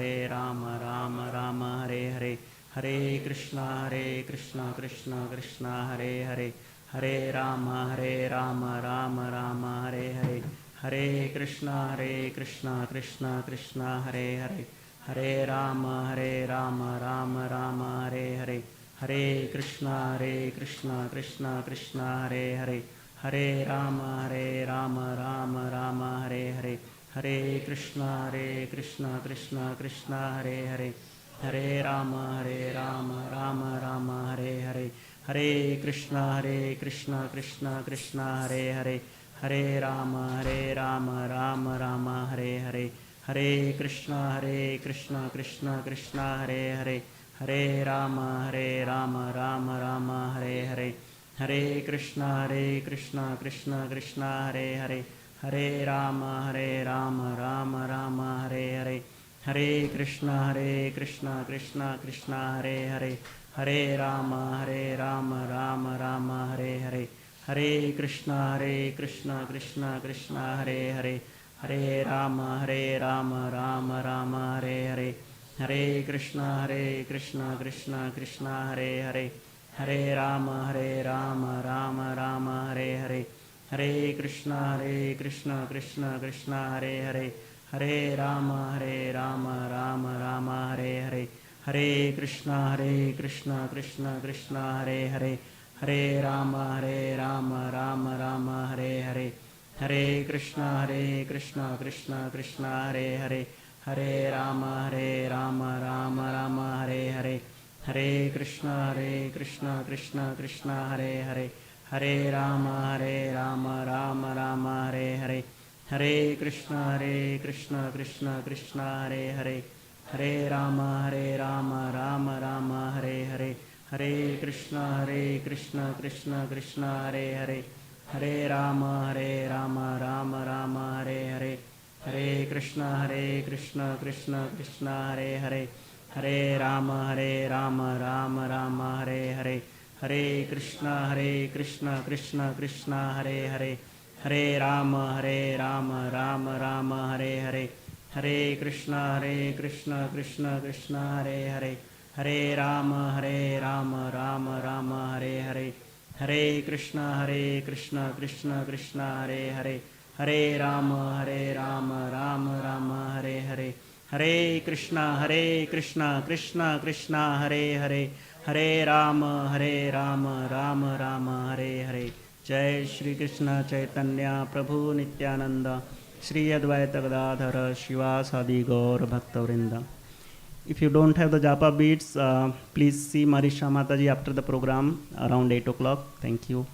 G: Rama Rama Hare Hare, Hare Krishna Krishna Krishna Hare Hare, Hare Rama Rama Rama Hare Hare, Hare Krishna Krishna Krishna Hare Hare, Hare Rama Rama Rama Hare Hare, Hare Krishna Krishna Krishna Hare Hare, Hare Rama Rama Rama Hare Hare, Hare Krishna Krishna Krishna Hare Hare, Hare Rama Rama Rama Hare Hare, Hare Krishna Krishna Krishna Hare Hare, Hare Rama Rama Rama Hare Hare, Hare Krishna Krishna Krishna Hare Hare, Hare Rama Rama Rama Hare Hare, Hare Krishna Krishna Krishna Hare Hare, Hare Rama Rama Rama Hare Hare, Hare Krishna Krishna Krishna Hare Hare, Hare Rama Rama Rama Hare Hare, Hare Krishna Krishna Krishna Hare Hare, Hare Rama Rama Rama Hare Hare, Hare Krishna Krishna Krishna Hare Hare, Hare Rama Rama Rama Hare Hare, Hare Krishna Krishna Krishna Hare Hare, Hare Rama Rama Rama Hare Hare, Hare Krishna Krishna Krishna Hare Hare, Hare Rama Rama Rama Hare Hare, Hare Krishna Krishna Krishna Hare Hare, Hare Rama Rama Rama Hare Hare, Hare Krishna Krishna Krishna Hare Hare, Hare Rama Rama Rama Hare Hare, Hare Krishna Krishna Krishna Hare Hare, Hare Rama Rama Rama Hare Hare, Hare Krishna Krishna Krishna Hare Hare, Hare Rama Rama Rama Hare Hare, Hare Krishna Krishna Krishna Hare Hare, Hare Rama Rama Rama Hare Hare, Hare Krishna Krishna Krishna Hare Hare, Hare Rama Rama Rama Hare Hare, Hare Krishna Krishna Krishna Hare Hare, Hare Rama Rama Rama Hare Hare, Hare Krishna Krishna Krishna Hare Hare, Hare Rama Rama Rama Hare Hare, Hare Krishna Krishna Krishna Hare Hare, Hare Rama Rama Rama Hare Hare. Jai Shri Krishna Chaitanya Prabhu Nityananda Shri Advaita Gadadhara Shivasadi Gaur Bhaktavrinda. If you don't have the japa beads, please see Marisha Mataji after the program around 8 o'clock. Thank you.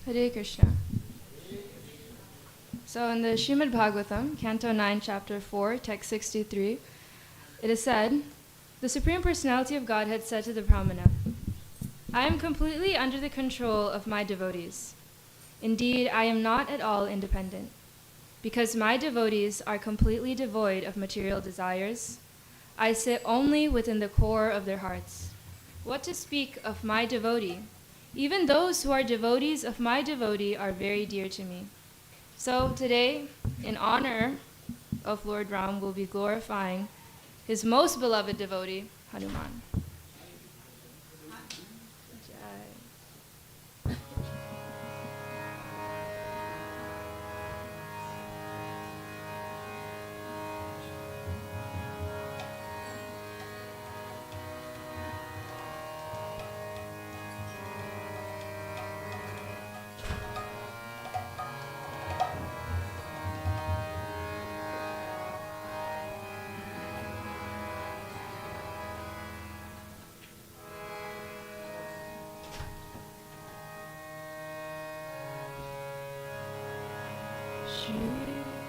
L: Hare Krishna. So in the Srimad Bhagavatam, Canto 9, Chapter 4, Text 63, it is said, the Supreme Personality of Godhead said to the Brahmana, I am completely under the control of my devotees. Indeed, I am not at all independent. Because my devotees are completely devoid of material desires, I sit only within the core of their hearts. What to speak of my devotee? Even those who are devotees of my devotee are very dear to me. So today, in honor of Lord Ram, we'll be glorifying his most beloved devotee, Hanuman.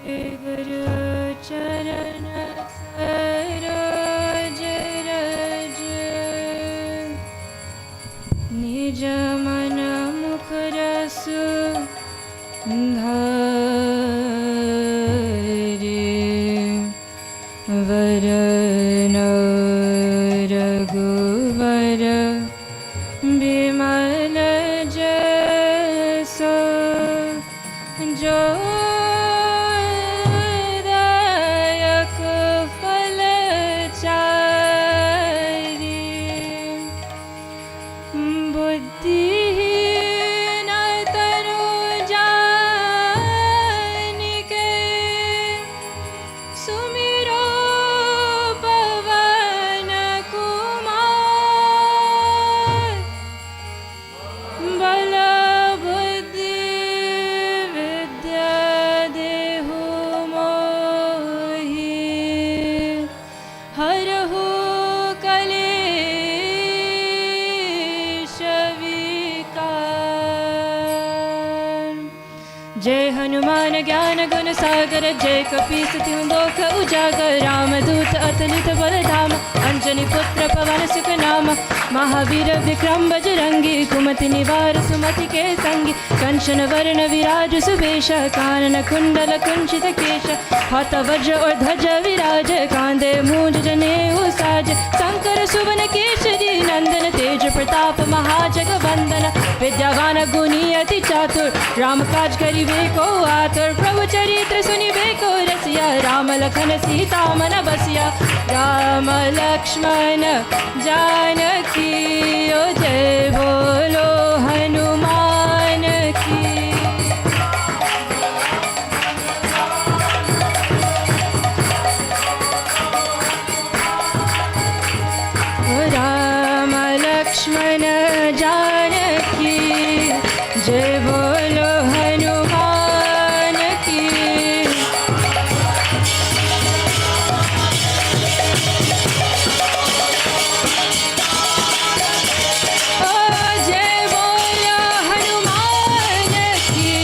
L: Shri Guru Charana Saroj Raj Nij Mana Mukh Rasu Dhare Varana Raghuvara Bimala Jaso Jo जय हनुमान ज्ञान गुण सागर जय कपीस तिहु लोक उजागर रामदूत अतुलित बल धाम अंजनी पुत्र पवन सुख नाम राम महावीर विक्रम बजरंगी कुमति निवार सुमति के संगी कंचन वर्ण विराज सुवेश कानन कुंडल कुंचित केश हाथ वज्र और ध्वज विराज कांधे मूंज जनेऊ साज शंकर सुवन केशरी नंदन तेज प्रताप महाजगवंदन विद्यावान गुणी अति चातुर राम काज करिबे को आतुर प्रभु चरित्र सुनिबे को रसिया राम लखन सीता मन बसिया राम लक्ष्मण जानकी ओ जय बोलो हनुमान की। राम लक्ष्मण जानकी जय बोलो हनुमान की। जय बोलो हनुमान की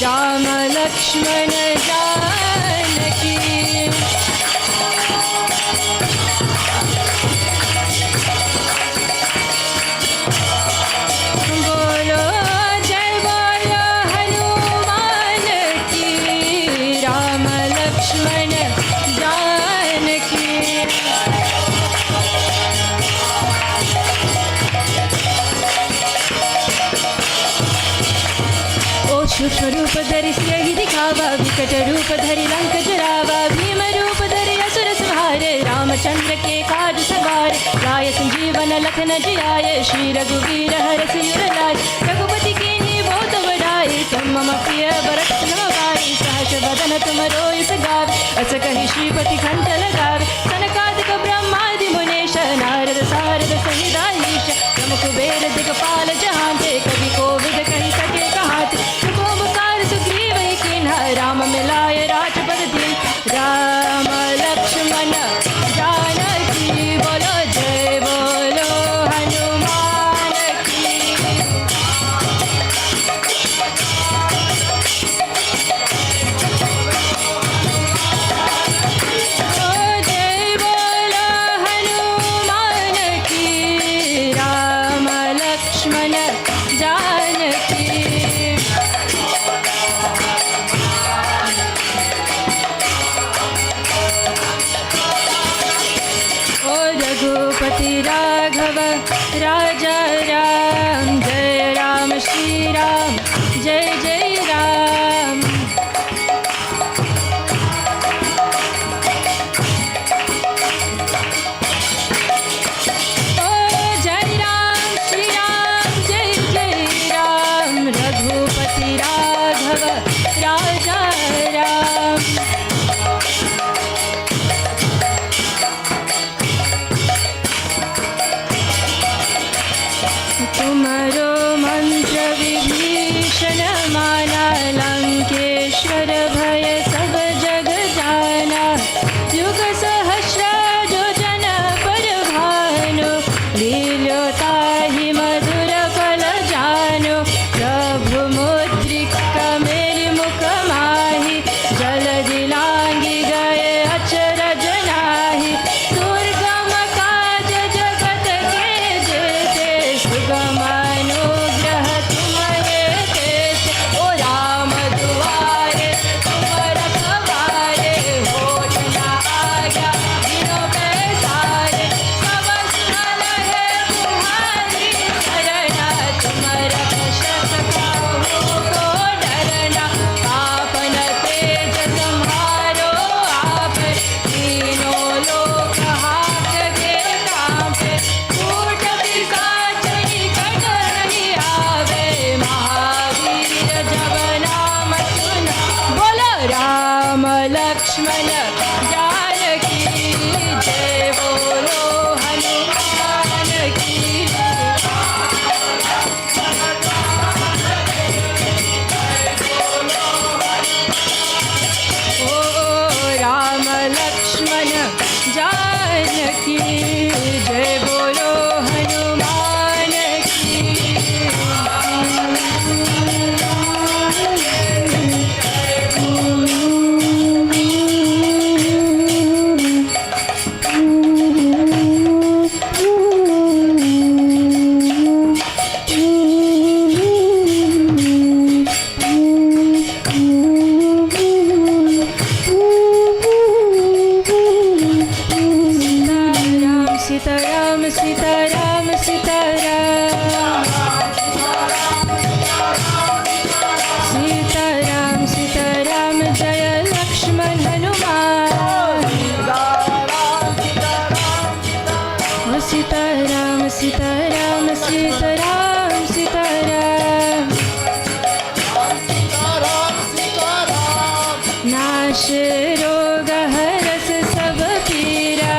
L: राम लक्ष्मण जानकी। बोलो जय बोलो हनुमान की राम लक्ष्मण जानकी। ओ सूक्ष्म रूप धरि सियहि दिखावा विकट रूप धरि लंक जरावा भीम रूप धरि असुर संहारे रामचंद्र के काज सवारे लाय संजीवन लखन जियाए श्री रघुवीर हरष उर लाए रघुपति कीन्ही बहुत बड़ाई तुम मम प्रिय भरत सम भाई सहस बदन तुम रोय गावे अस कहि श्रीपति कंठ लगावे सनकादिक ब्रह्मादि मुनीश नारद सारद सहित ईश प्रमुख कुबेर दिगपाल जहांते कवि कोविद कहि सके कहाते सुखोपकार सुग्रीव कीन्हा राम मिलाए राजपद दीन राम लक्ष्मण जानकी बोलो जय बोलो हनुमान की। जय बोलो हनुमान की राम लक्ष्मण जानकी। ओ रघुपति राघव राजा राम जय राम श्री राम जय जय राम। ओ जय राम श्री राम जय जय राम रघुपति राघव राजा राम। तुम्हारो मंत्र विभीषण माना लंकेश्वर भय सब जग जाना युग सहस्र जो जन पर भानु लील्यो ताहि मधुर फल जानो प्रभु मुद्रिका मेरी मुख माहि जल दिलांगी गए अचरज नाही दुर्गम काज जगत के जेते सुगम अनुग्रह तुम्हारे तेते ओ राम दुआरे तुम रखवारे होत न आज्ञा बिनु पैसारे सब सुन है तुम्हारी शरणा तुम रक्षक काहू को डरना आपन तेज तुम्हारो आप तीनों लोक हांकते कांपे कूट पिशाच निकट नहीं आवे महावीर जब नाम सुन बोलो राम लक्ष्मण जानकी जय बोलो हनुमान की। ओ राम लक्ष्मण जानकी जय बोलो हनुमान की। सीताराम सीताराम सीताराम सीताराम सीताराम जय लक्ष्मण हनुमान सीताराम सीताराम सीताराम सीताराम नाश रोग हरस सब पीरा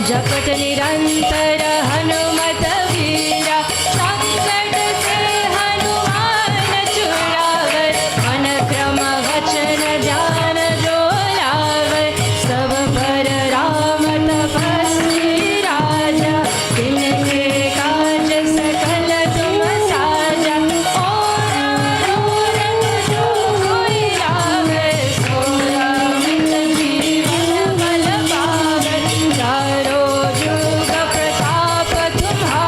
L: जपत निरंतर हनुमत वीरा संकट से हनुमान छुड़ावे मन क्रम वचन ध्यान जो लावे सब पर राम तपस्वी राजा तिनके काज सकल तुम साजा और जो कोई लावे सो अमित जीवन बल पावे चारों जुग प्रताप तुम्हारा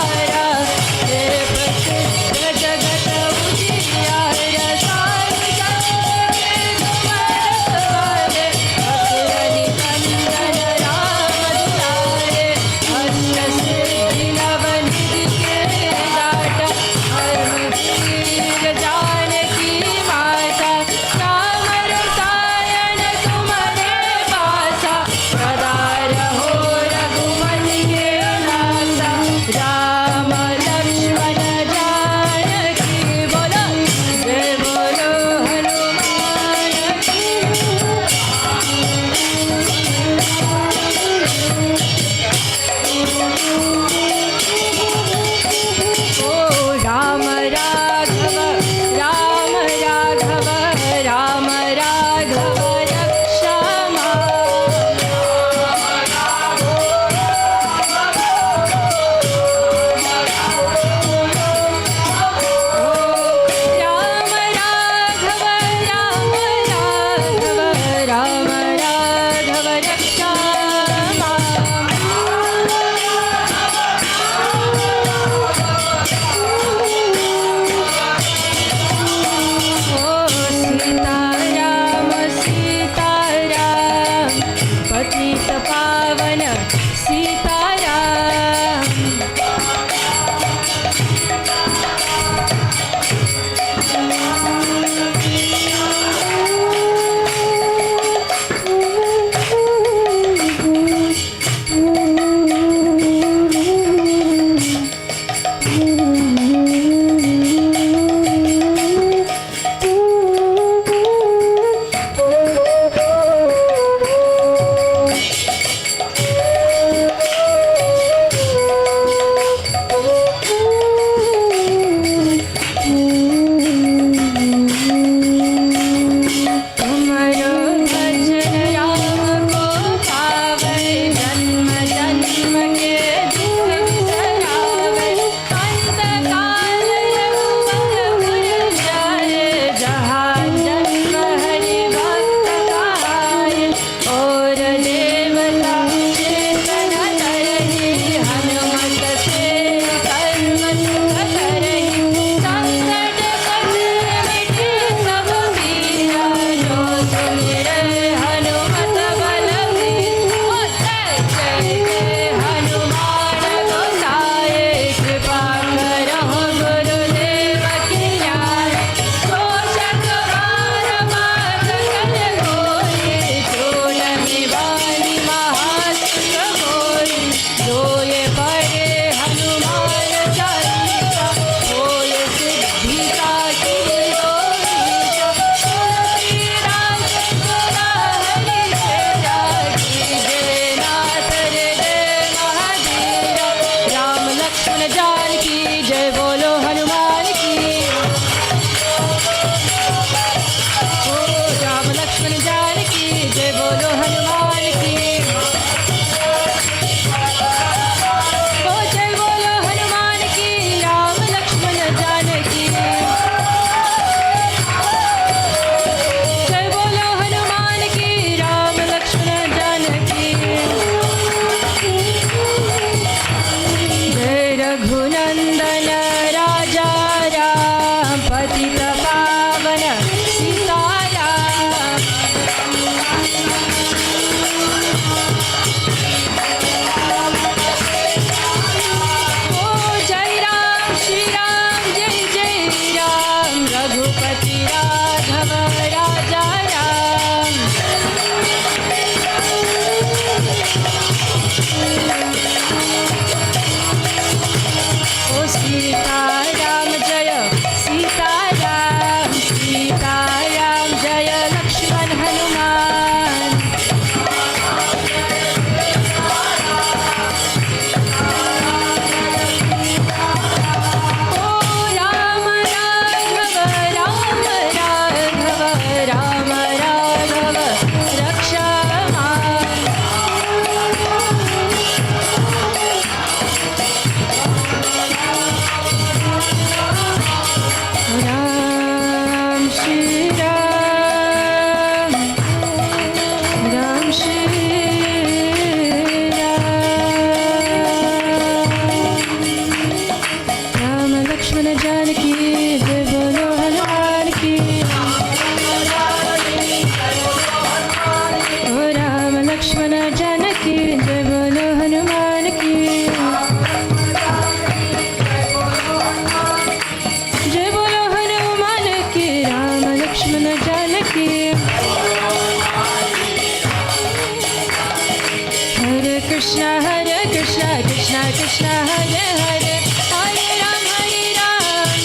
L: Krishna Krishna Hare Hare, Hare Ram,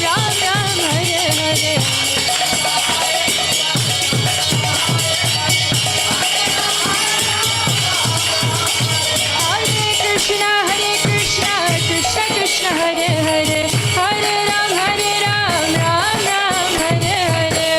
L: Ram Ram, Hare Hare. Hare Krishna, Krishna Krishna, Hare Hare, Hare Ram, Ram Ram, Hare Hare.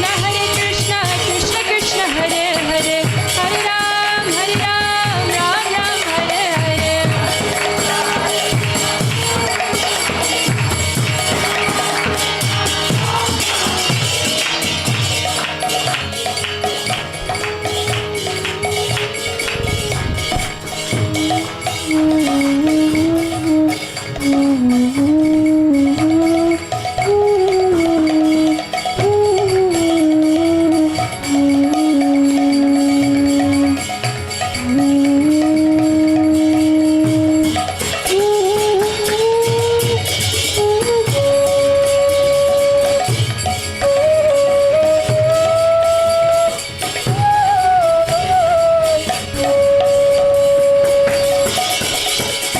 L: Hare Krishna, Krishna Krishna, Hare Hare, Hare Ram, Ram Ram, Hare Hare.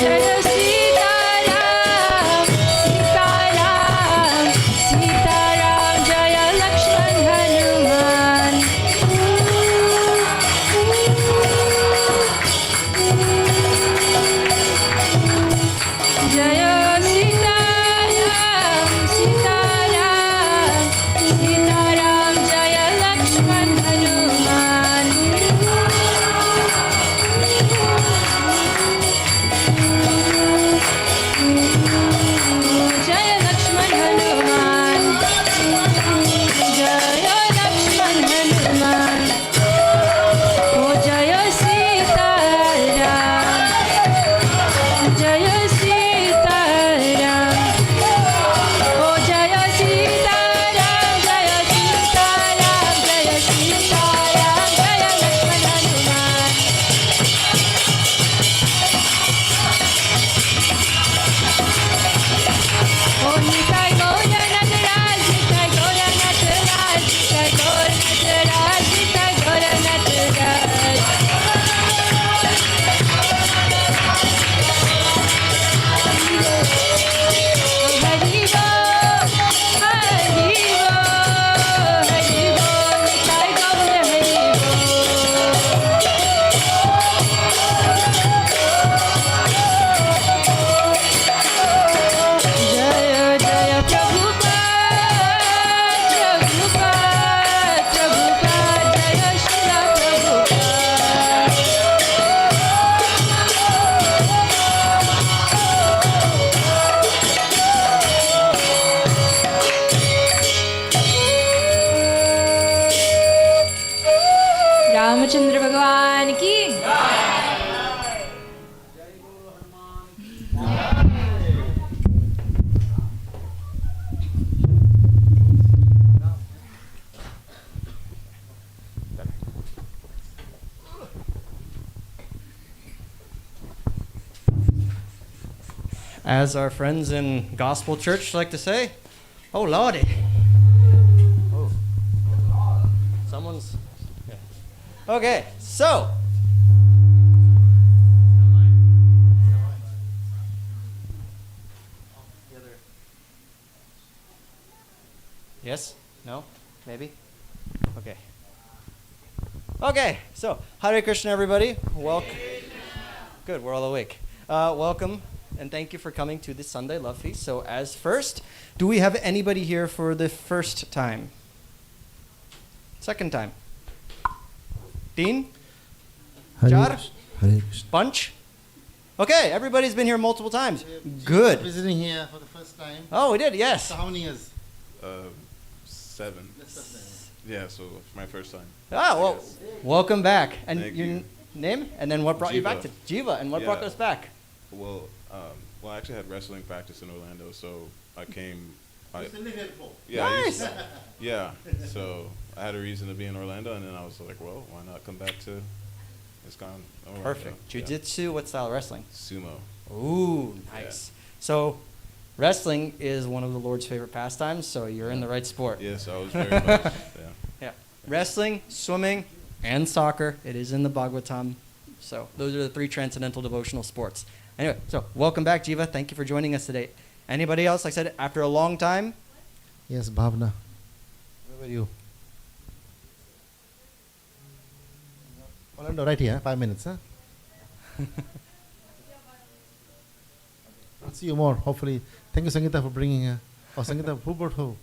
L: Jaya Sita Ram, Sita Ram, Sita Ram, Jaya Lakshman Hanuman. Jaya Sita Ram, Sita Ram, Sita Ram, Jaya Lakshman Hanuman. Jaya Lakshman Hanuman, Jaya Lakshman Hanuman, Oh Jaya Sita Ram, Jaya Sita Ram, Oh Jaya Sita Ram, Jaya Sita Ram, Jaya Sita Ram, Jaya Lakshman Hanuman. Oh Nitai Gaura Nataraj, Nitai Gaura Nataraj, Nitai Gaura Nataraj, Nitai Gaura Nataraj. Oh Hari Bo, Hari Bo, Hari Bo, Nitai Gaura Hari Jaya Jaya Prabhupada, Prabhupada, Prabhupada, Jaya Srila Prabhupada. Ramachandra Bhagwan ki.
J: As our friends in Gospel Church like to say, oh lordy. Oh. Someone's. Yeah. Okay, so. Yes? No? Maybe? Okay. Okay, so Hare Krishna, everybody. Welcome. Good, we're all awake. Welcome, and thank you for coming to this Sunday Love Feast. So, as first, do we have anybody here for the first time? Second time? Dean? Char? Bunch? Okay, everybody's been here multiple times. Good.
H: Visiting here for the first time.
J: Oh, we did, yes.
H: So how many years?
M: 7. Yeah, so it's my first time.
J: Ah, well, welcome back. And
M: Thank
J: your
M: you.
J: name? And then what brought you back to Jiva? And what brought us back?
M: Well, I actually had wrestling practice in Orlando, so I came. Yeah,
J: Nice.
M: yeah. So I had a reason to be in Orlando, and then I was like, well, why not come back to ISKCON? Orlando?
J: Perfect. Jiu-jitsu, what style of wrestling?
M: Sumo.
J: Ooh, nice. So, Wrestling is one of the Lord's favorite pastimes, so you're in the right sport.
M: Yes, I was very much. Yeah.
J: Yeah. Wrestling, swimming, and soccer. It is in the Bhagavatam. So those are the 3 transcendental devotional sports. Anyway, so welcome back, Jiva. Thank you for joining us today. Anybody else? Like I said, after a long time?
H: Yes, Bhavna. Where were you? Orlando, right here, 5 minutes, huh? I'll see you more, hopefully. Thank you, Sangeeta, for bringing her. Oh, Sangeeta, who brought who?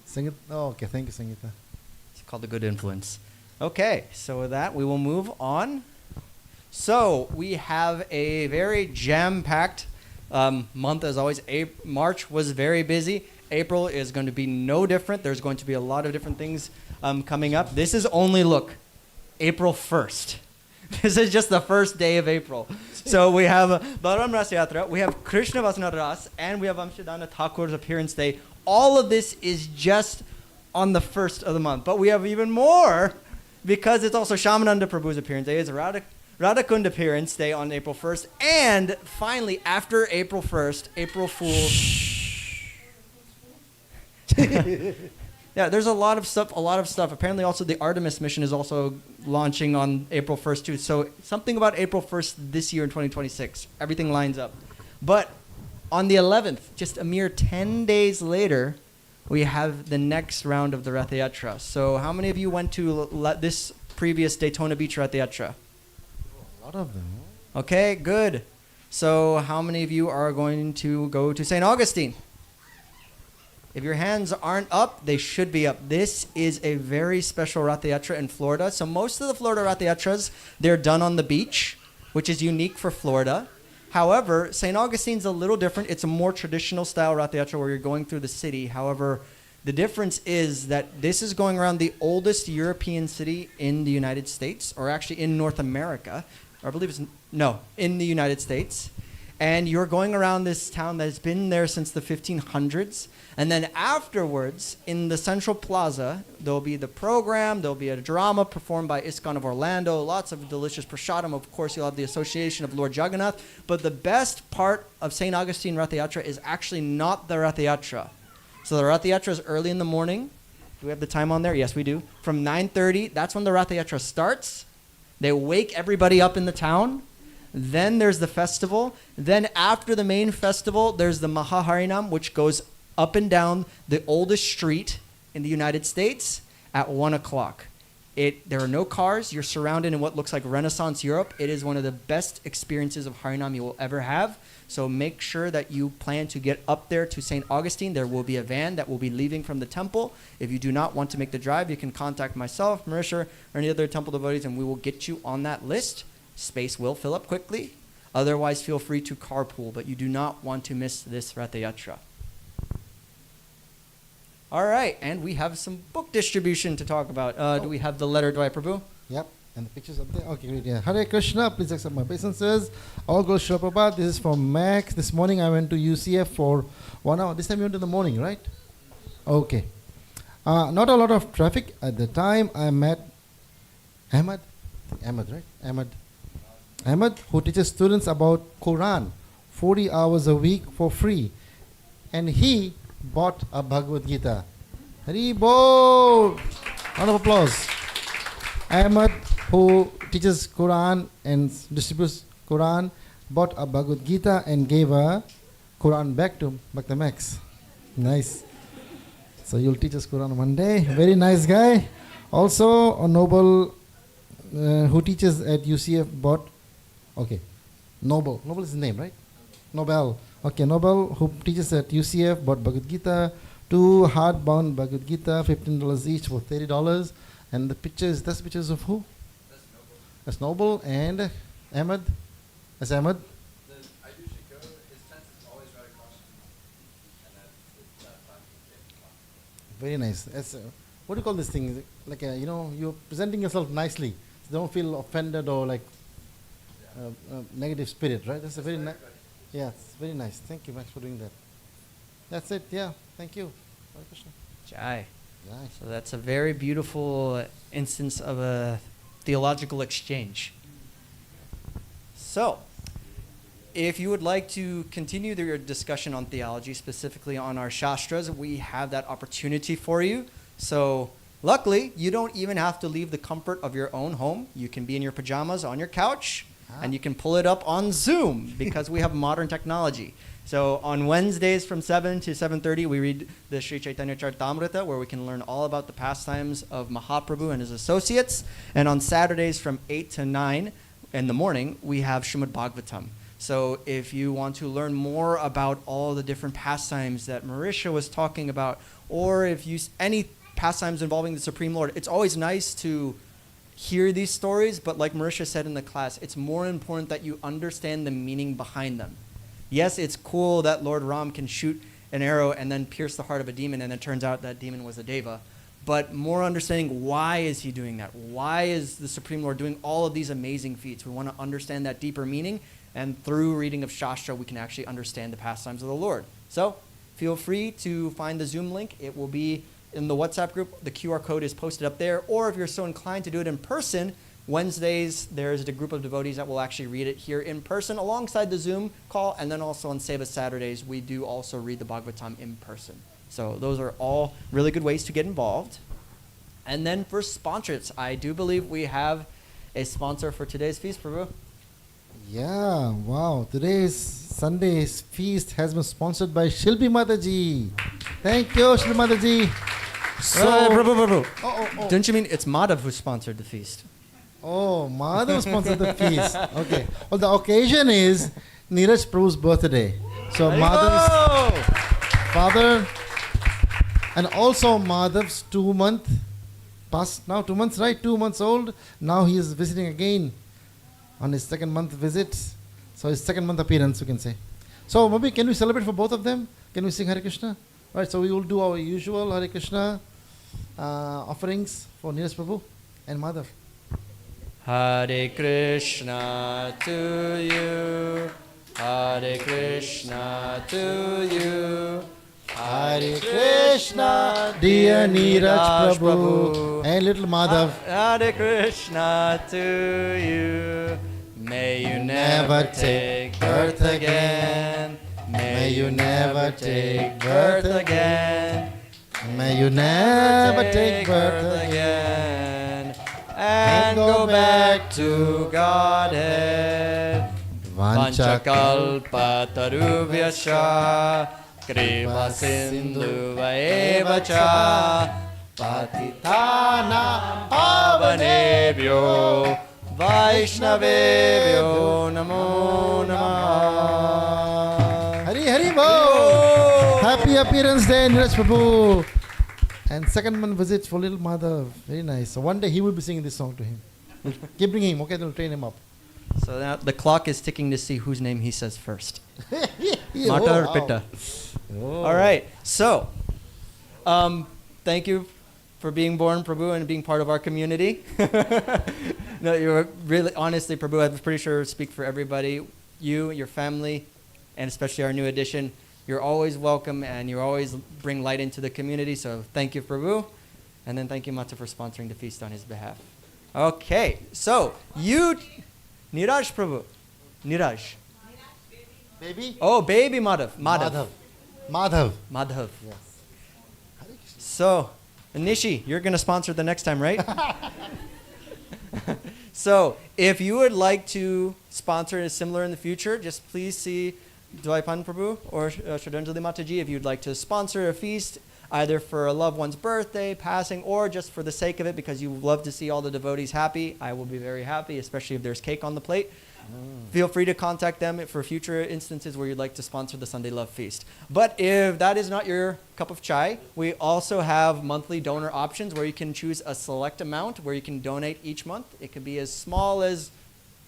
H: Sangeeta. Oh, okay, thank you, Sangeeta.
J: It's called the good influence. Okay, so with that, we will move on. So we have a very jam-packed month as always. March was very busy. April is going to be no different. There's going to be a lot of different things coming up. This is only, look, April 1st. This is just the first day of April. So we have Balaram Ras Yatra, we have Krishna Vasana Ras, and we have Amshadana Thakur's appearance day. All of this is just on the 1st of the month. But we have even more because it's also Shamananda Prabhu's appearance day. It's Radhakund appearance day on April 1st. And finally, after April 1st, April Fool's. Yeah, there's a lot of stuff. Apparently also the Artemis mission is also launching on April 1st too. So something about April 1st this year in 2026. Everything lines up. But on the 11th, just a mere 10 days later, we have the next round of the Rath Yatra. So how many of you went to this previous Daytona Beach Rath Yatra?
H: A lot of them.
J: Okay, good. So how many of you are going to go to St. Augustine? If your hands aren't up, they should be up. This is a very special Rath Yatra in Florida. So most of the Florida Rath Yatras, they're done on the beach, which is unique for Florida. However, St. Augustine's a little different. It's a more traditional style Rath Yatra where you're going through the city. However, the difference is that this is going around the oldest European city in the United States, or actually in North America. Or I believe in the United States. And you're going around this town that has been there since the 1500s. And then afterwards, in the Central Plaza, there'll be the program, there'll be a drama performed by ISKCON of Orlando, lots of delicious prasadam. Of course, you'll have the Association of Lord Jagannath. But the best part of St. Augustine Rath Yatra is actually not the Rath Yatra. So the Rath Yatra is early in the morning. Do we have the time on there? Yes, we do. From 9:30, that's when the Rath Yatra starts. They wake everybody up in the town. Then there's the festival. Then after the main festival, there's the Mahaharinam, which goes up and down the oldest street in the United States at 1 o'clock. There are no cars. You're surrounded in what looks like Renaissance Europe. It is one of the best experiences of Harinam you will ever have. So make sure that you plan to get up there to St. Augustine. There will be a van that will be leaving from the temple. If you do not want to make the drive, you can contact myself, Marisha, or any other temple devotees, and we will get you on that list. Space will fill up quickly. Otherwise, feel free to carpool, but you do not want to miss this Rath Yatra. All right, and we have some book distribution to talk about. Do we have the letter, Dwai Prabhu?
H: Yep, and the pictures up there. Okay, great. Yeah. Hare Krishna, please accept my obeisances. All glory Srila Prabhupada. This is from Max. This morning I went to UCF for 1 hour. This time you went in the morning, right? Okay. Not a lot of traffic. At the time I met Ahmed, right? Ahmed, who teaches students about Quran 40 hours a week for free. And he bought a Bhagavad Gita. Hari Bol! Round of applause. Ahmed, who teaches Quran and distributes Quran, bought a Bhagavad Gita and gave a Quran back to Bhakta Max. Nice. So you'll teach us Quran one day. Very nice guy. Also, a Noble who teaches at UCF bought. Okay, Noble is his name, right? Nobel. Okay, Nobel, who teaches at UCF, bought Bhagavad Gita, 2 hardbound Bhagavad Gita, $15 each for $30. And the pictures, that's pictures of who? That's Noble and Ahmed. That's Ahmed. Very nice. That's, what do you call this thing? Like, you're presenting yourself nicely. So don't feel offended or like negative spirit, right? That's a very nice. Yeah, it's very nice. Thank you, Max, for doing that. That's it. Yeah, thank you. Hare Krishna.
J: Jai.
H: Nice.
J: So that's a very beautiful instance of a theological exchange. So, if you would like to continue your discussion on theology, specifically on our Shastras, we have that opportunity for you. So luckily, you don't even have to leave the comfort of your own home. You can be in your pajamas on your couch, and you can pull it up on Zoom because we have modern technology. So on Wednesdays from 7 to 7:30, we read the Sri Chaitanya Charitamrita, where we can learn all about the pastimes of Mahaprabhu and his associates. And on Saturdays from 8 to 9 in the morning, we have Srimad Bhagavatam. So if you want to learn more about all the different pastimes that Marisha was talking about, or if you any pastimes involving the Supreme Lord, it's always nice to hear these stories, but like Marisha said in the class, it's more important that you understand the meaning behind them. Yes, it's cool that Lord Ram can shoot an arrow and then pierce the heart of a demon, and it turns out that demon was a deva. But more understanding, why is he doing that? Why is the Supreme Lord doing all of these amazing feats? We want to understand that deeper meaning, and through reading of Shastra, we can actually understand the pastimes of the Lord. So feel free to find the Zoom link. It will be in the WhatsApp group. The QR code is posted up there. Or if you're so inclined to do it in person, Wednesdays, there's a group of devotees that will actually read it here in person alongside the Zoom call. And then also on Seva Saturdays, we do also read the Bhagavatam in person. So those are all really good ways to get involved. And then for sponsors, I do believe we have a sponsor for today's feast, Prabhu.
H: Yeah, wow. Today's Sunday's feast has been sponsored by Shilpi Mataji. Thank you, Shilpi Mataji. So,
J: Prabhu. Don't you mean it's Madhav who sponsored the feast?
H: Oh, Madhav sponsored the feast. Okay. Well, the occasion is Neeraj Prabhu's birthday. So Madhav's father, and also Madhav's 2 month, past now 2 months, right? 2 months old. Now he is visiting again on his second month visit. So his second month appearance, you can say. So maybe can we celebrate for both of them? Can we sing Hare Krishna? Right, so we will do our usual Hare Krishna offerings for Neeraj Prabhu and Madhav.
J: Hare Krishna to you, Hare Krishna to you,
H: Hare Krishna, dear Neeraj Prabhu and little Madhav.
J: Hare Krishna to you. May you never take birth again. May you never take birth again.
H: May you never take birth
J: again. And go back to Godhead. Vanchakalpa tarubhyascha kripa sindhu vaevacha patithana pavanebhyo Vaishnavebhyo namo namah.
H: Hari Hari Bo. Happy appearance day, Neeraj Prabhu. And second month visit for little Madhav. Very nice. So one day he will be singing this song to him. We'll keep bringing him, okay? Then we'll train him up.
J: So now the clock is ticking to see whose name he says first.
H: Yeah,
J: Mata or
H: wow.
J: Pitta?
H: Oh.
J: All right. So, thank you for being born, Prabhu, and being part of our community. No, you're really, honestly, Prabhu, I'm pretty sure speak for everybody. You, your family, and especially our new addition, you're always welcome, and you always bring light into the community. So thank you, Prabhu. And then thank you, Mata, for sponsoring the feast on his behalf. Okay. So, you, Niraj, Prabhu. Niraj.
H: Baby?
J: Oh, baby Madhav. Madhav.
H: Madhav.
J: Madhav.
H: Yes.
J: So, Nishi, you're going to sponsor the next time, right? So, if you would like to sponsor similar in the future, just please see Dvaipan Prabhu or Shraddhanjali Mataji if you'd like to sponsor a feast, either for a loved one's birthday, passing, or just for the sake of it because you love to see all the devotees happy. I will be very happy, especially if there's cake on the plate. Feel free to contact them for future instances where you'd like to sponsor the Sunday Love Feast. But if that is not your cup of chai, we also have monthly donor options where you can choose a select amount where you can donate each month. It could be as small as,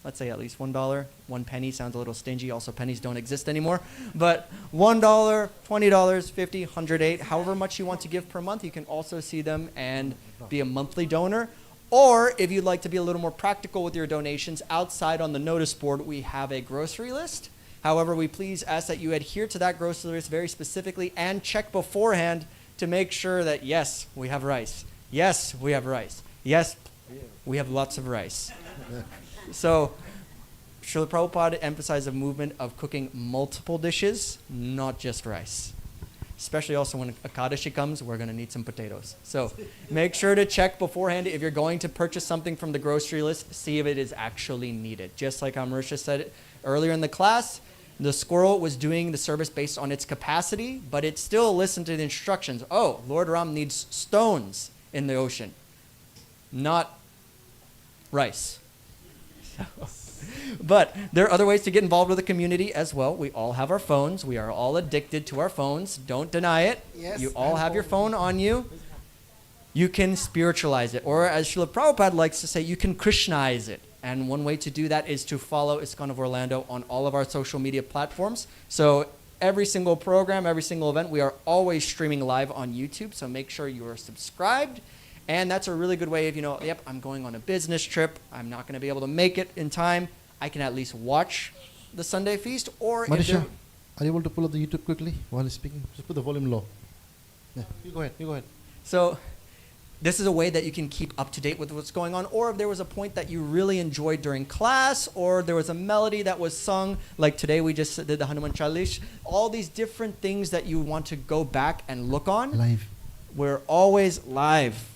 J: let's say, at least $1. 1 penny sounds a little stingy. Also, pennies don't exist anymore. But $1, $20, $50, $108, however much you want to give per month, you can also see them and be a monthly donor. Or if you'd like to be a little more practical with your donations, outside on the notice board, we have a grocery list. However, we please ask that you adhere to that grocery list very specifically and check beforehand to make sure that, yes, we have rice. Yes, we have rice. Yes, we have lots of rice. So Srila Prabhupada emphasized the movement of cooking multiple dishes, not just rice. Especially also when Ekadashi comes, we're going to need some potatoes. So make sure to check beforehand if you're going to purchase something from the grocery list, see if it is actually needed. Just like how Marisha said earlier in the class, the squirrel was doing the service based on its capacity, but it still listened to the instructions. Oh, Lord Ram needs stones in the ocean, not rice. But there are other ways to get involved with the community as well. We all have our phones. We are all addicted to our phones. Don't deny it.
H: Yes,
J: You all have your phone on you. You can spiritualize it. Or as Srila Prabhupada likes to say, you can Krishnaize it. And one way to do that is to follow ISKCON of Orlando on all of our social media platforms. So every single program, every single event, we are always streaming live on YouTube. So make sure you are subscribed. And that's a really good way of, yep, I'm going on a business trip. I'm not going to be able to make it in time. I can at least watch the Sunday feast. Or
H: Marisha, are you able to pull up the YouTube quickly while he's speaking? Just put the volume low. Yeah, you go ahead.
J: So this is a way that you can keep up to date with what's going on. Or if there was a point that you really enjoyed during class, or there was a melody that was sung, like today we just did the Hanuman Chalish, all these different things that you want to go back and look on.
H: Live.
J: We're always live.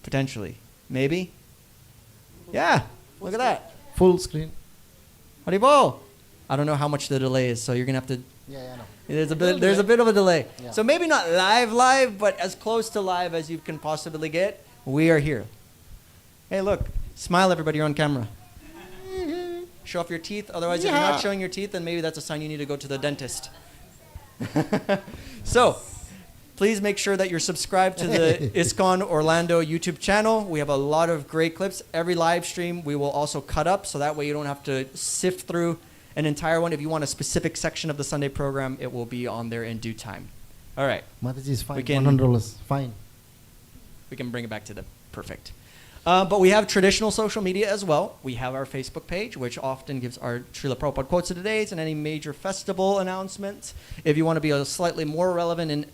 J: Potentially. Maybe? Yeah. Look at that.
H: Full screen.
J: Haribol. I don't know how much the delay is, so you're going to have to...
H: Yeah, I know.
J: There's a bit of a delay.
H: Yeah.
J: So maybe not live, but as close to live as you can possibly get. We are here. Hey, look. Smile, everybody. You're on camera. Show off your teeth. Otherwise, if you're not showing your teeth, then maybe that's a sign you need to go to the dentist. So... please make sure that you're subscribed to the ISKCON Orlando YouTube channel. We have a lot of great clips. Every live stream we will also cut up, so that way you don't have to sift through an entire one. If you want a specific section of the Sunday program, it will be on there in due time. All right.
H: Mataji is fine.
J: We can-
H: $100. Fine.
J: We can bring it back to the perfect. But we have traditional social media as well. We have our Facebook page, which often gives our Srila Prabhupada quotes of the days and any major festival announcements. If you want to be a slightly more relevant and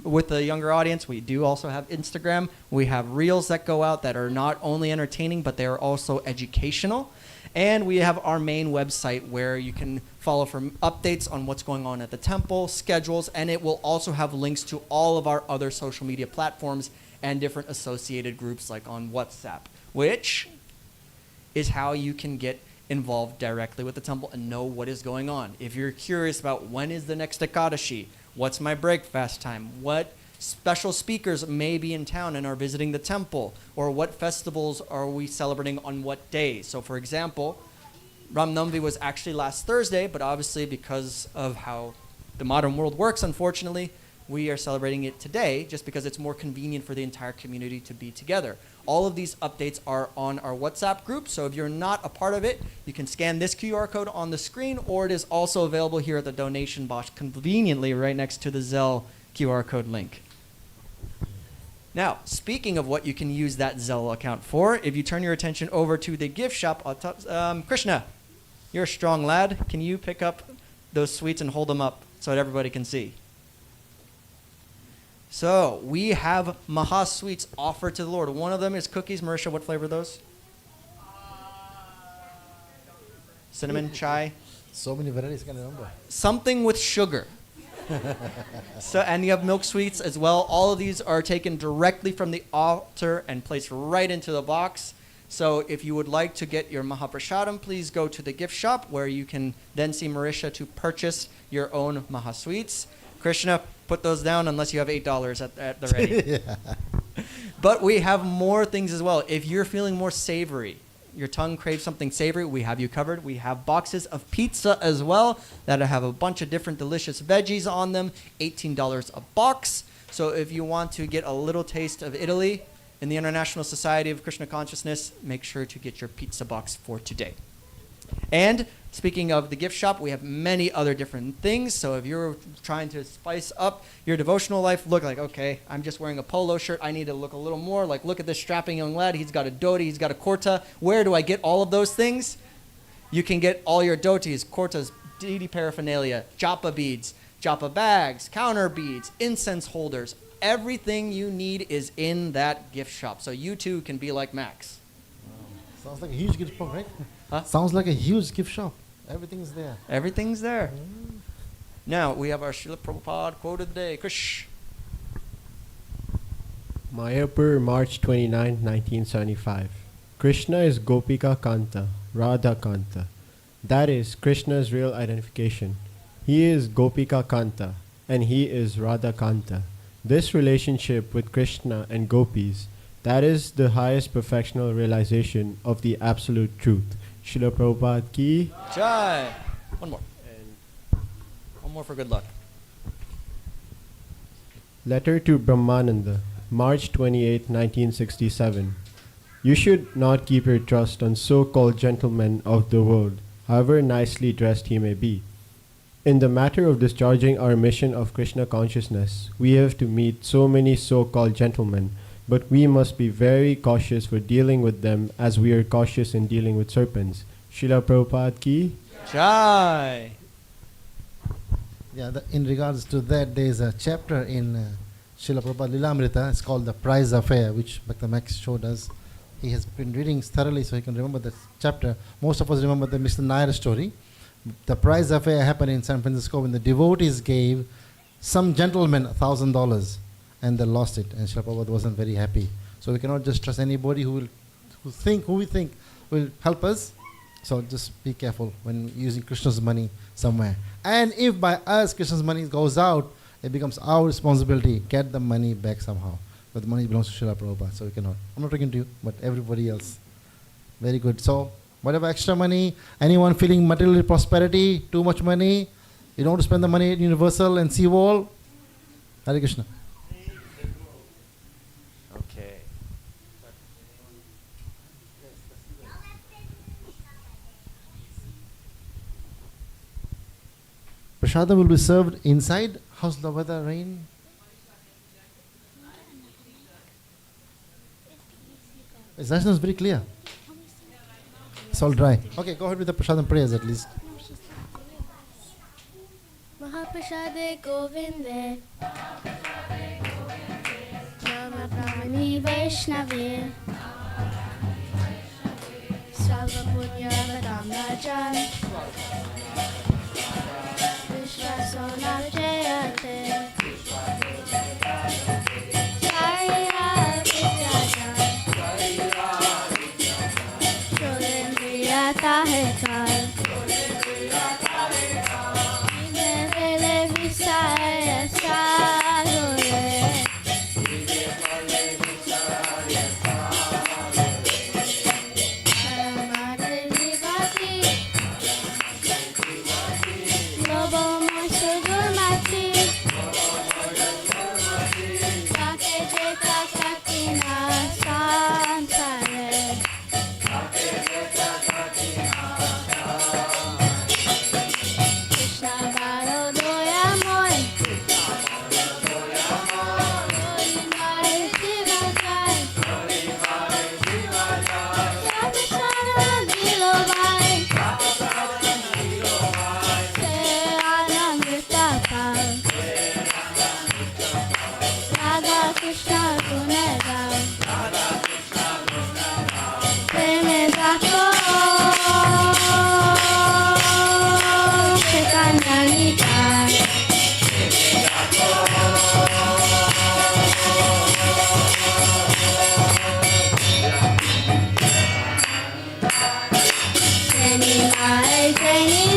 J: with the younger audience, we do also have Instagram. We have reels that go out that are not only entertaining, but they are also educational. And we have our main website where you can follow for updates on what's going on at the temple, schedules, and it will also have links to all of our other social media platforms and different associated groups like on WhatsApp, which is how you can get involved directly with the temple and know what is going on. If you're curious about when is the next Ekadashi, what's my breakfast time, what special speakers may be in town and are visiting the temple, or what festivals are we celebrating on what days. So for example, Ram Navami was actually last Thursday, but obviously because of how the modern world works, unfortunately, we are celebrating it today just because it's more convenient for the entire community to be together. All of these updates are on our WhatsApp group, so if you're not a part of it, you can scan this QR code on the screen, or it is also available here at the donation box, conveniently right next to the Zelle QR code link. Now, speaking of what you can use that Zelle account for, if you turn your attention over to the gift shop, Krishna, you're a strong lad. Can you pick up those sweets and hold them up so that everybody can see? So, we have Maha sweets offered to the Lord. One of them is cookies. Marisha, what flavor are those? Cinnamon, chai?
H: So many varieties, I can remember.
J: Something with sugar. So, and you have milk sweets as well. All of these are taken directly from the altar and placed right into the box. So if you would like to get your Mahaprashadam, please go to the gift shop where you can then see Marisha to purchase your own Maha sweets. Krishna, put those down unless you have $8 at the ready.
H: Yeah.
J: But we have more things as well. If you're feeling more savory, your tongue craves something savory, we have you covered. We have boxes of pizza as well that have a bunch of different delicious veggies on them, $18 a box. So if you want to get a little taste of Italy in the International Society of Krishna Consciousness, make sure to get your pizza box for today. And speaking of the gift shop, we have many other different things. So if you're trying to spice up your devotional life, look like, okay, I'm just wearing a polo shirt. I need to look a little more like, look at this strapping young lad. He's got a dhoti, he's got a kurta. Where do I get all of those things? You can get all your dhotis, kurtas, deity paraphernalia, japa beads, japa bags, counter beads, incense holders. Everything you need is in that gift shop. So you too can be like Max.
H: Sounds like a huge gift shop, right?
J: Huh?
H: Sounds like a huge gift shop. Everything's there.
J: Everything's there. Now we have our Srila Prabhupada quote of the day. Krish.
B: Mayapur, March 29, 1975. Krishna is Gopika Kanta, Radha Kanta. That is Krishna's real identification. He is Gopika Kanta and he is Radha Kanta. This relationship with Krishna and gopis, that is the highest perfectional realization of the absolute truth. Srila Prabhupada ki.
J: Jai. One more. One more for good luck.
B: Letter to Brahmananda, March 28, 1967. You should not keep your trust on so-called gentlemen of the world, however nicely dressed he may be. In the matter of discharging our mission of Krishna consciousness, we have to meet so many so-called gentlemen, but we must be very cautious for dealing with them as we are cautious in dealing with serpents. Srila Prabhupada ki.
J: Jai.
H: Yeah, in regards to that, there is a chapter in Srila Prabhupada Lilamrita. It's called The Prize Affair, which Bhakta Max showed us. He has been reading thoroughly, so he can remember that chapter. Most of us remember the Mr. Nair story. The prize affair happened in San Francisco when the devotees gave some gentleman $1,000 and they lost it, and Srila Prabhupada wasn't very happy. So we cannot just trust anybody who we think will help us. So just be careful when using Krishna's money somewhere. And if by us Krishna's money goes out, it becomes our responsibility. Get the money back somehow. But the money belongs to Srila Prabhupada, so we cannot. I'm not talking to you, but everybody else. Very good. So whatever extra money, anyone feeling material prosperity, too much money, you don't want to spend the money at Universal and Seawall. Hare Krishna.
J: Okay.
H: Prashadam will be served inside. How's the weather, rain? His Rajna is very clear. It's all dry. Okay, go ahead with the Prashadam prayers at least.
N: Mahaprasade Govinde Nama Brahmani Vaishnave Sarva Punya Vadam Rajan Vishwasona Jayate Jaya Vidyajan Sholendriya Tahekar Visaya Sagore Paramade Vivati Lobo Masudurmati Sake Jeta Katina Sansare Krishna Baro Doya Moy Krishna Gunagam Preme Dato Chaitanya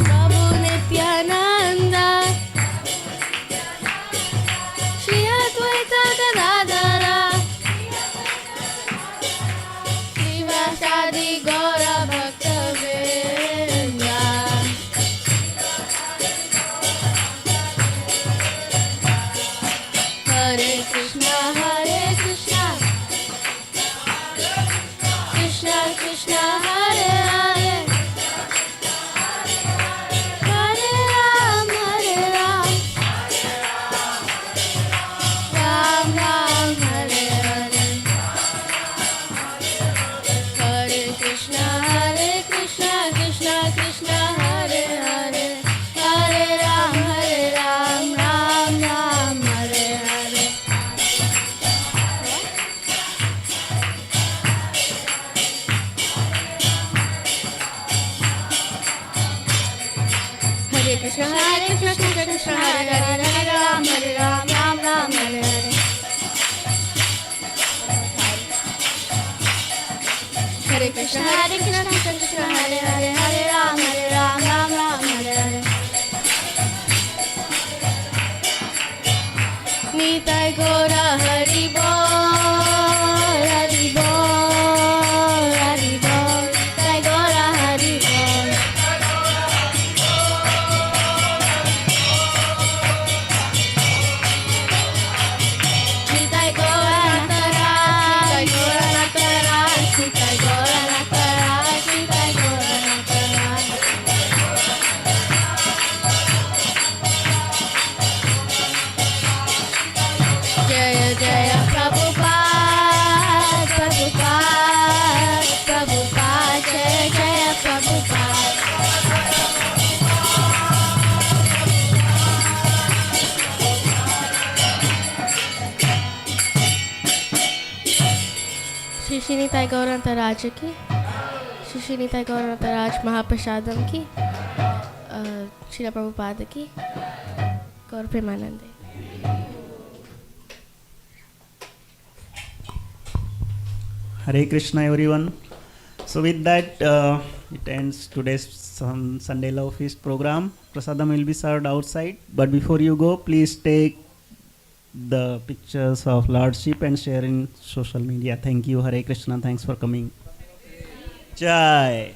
N: Prabhu Nityananda Shri Advaita Gadadhara Srivasadi Gaura Bhakta Vrinda Hare Krishna Krishna Krishna Hare Hare Hare Ram Ram Ram Hare Hare Hare Krishna Krishna Krishna Hare Hare Hare Ram Ram Hare Krishna, Krishna Krishna, Hare Hare, Hare Ram, Ram Ram, Hare Hare. Hare Krishna, Krishna Krishna, Hare Hare, Hare Ram, Ram Ram, Hare Hare. Nitai Gora Hari Bol, Hari Bol, Hari Bol, Nitai Gora Hari Bol. Nitai Gora Nataraj, Nitai Gora Nataraj, Nitai Gora Nataraj, Nitai Gora Nataraj. Jaya Jaya Prabhupada, Prabhupada, Prabhupada, Jaya Jaya Prabhupada. Shri Srinivai Gauranta Raj ki, Shri Srinivai Gauranta Raj Mahaprasadam ki, Srila Prabhupada ki, Gaur Premanande.
G: Hare Krishna, everyone. So with that, it ends today's Sunday Love Feast program. Prasadam will be served outside. But before you go, please take the pictures of Lordship and share in social media. Thank you. Hare Krishna. Thanks for coming. Jai.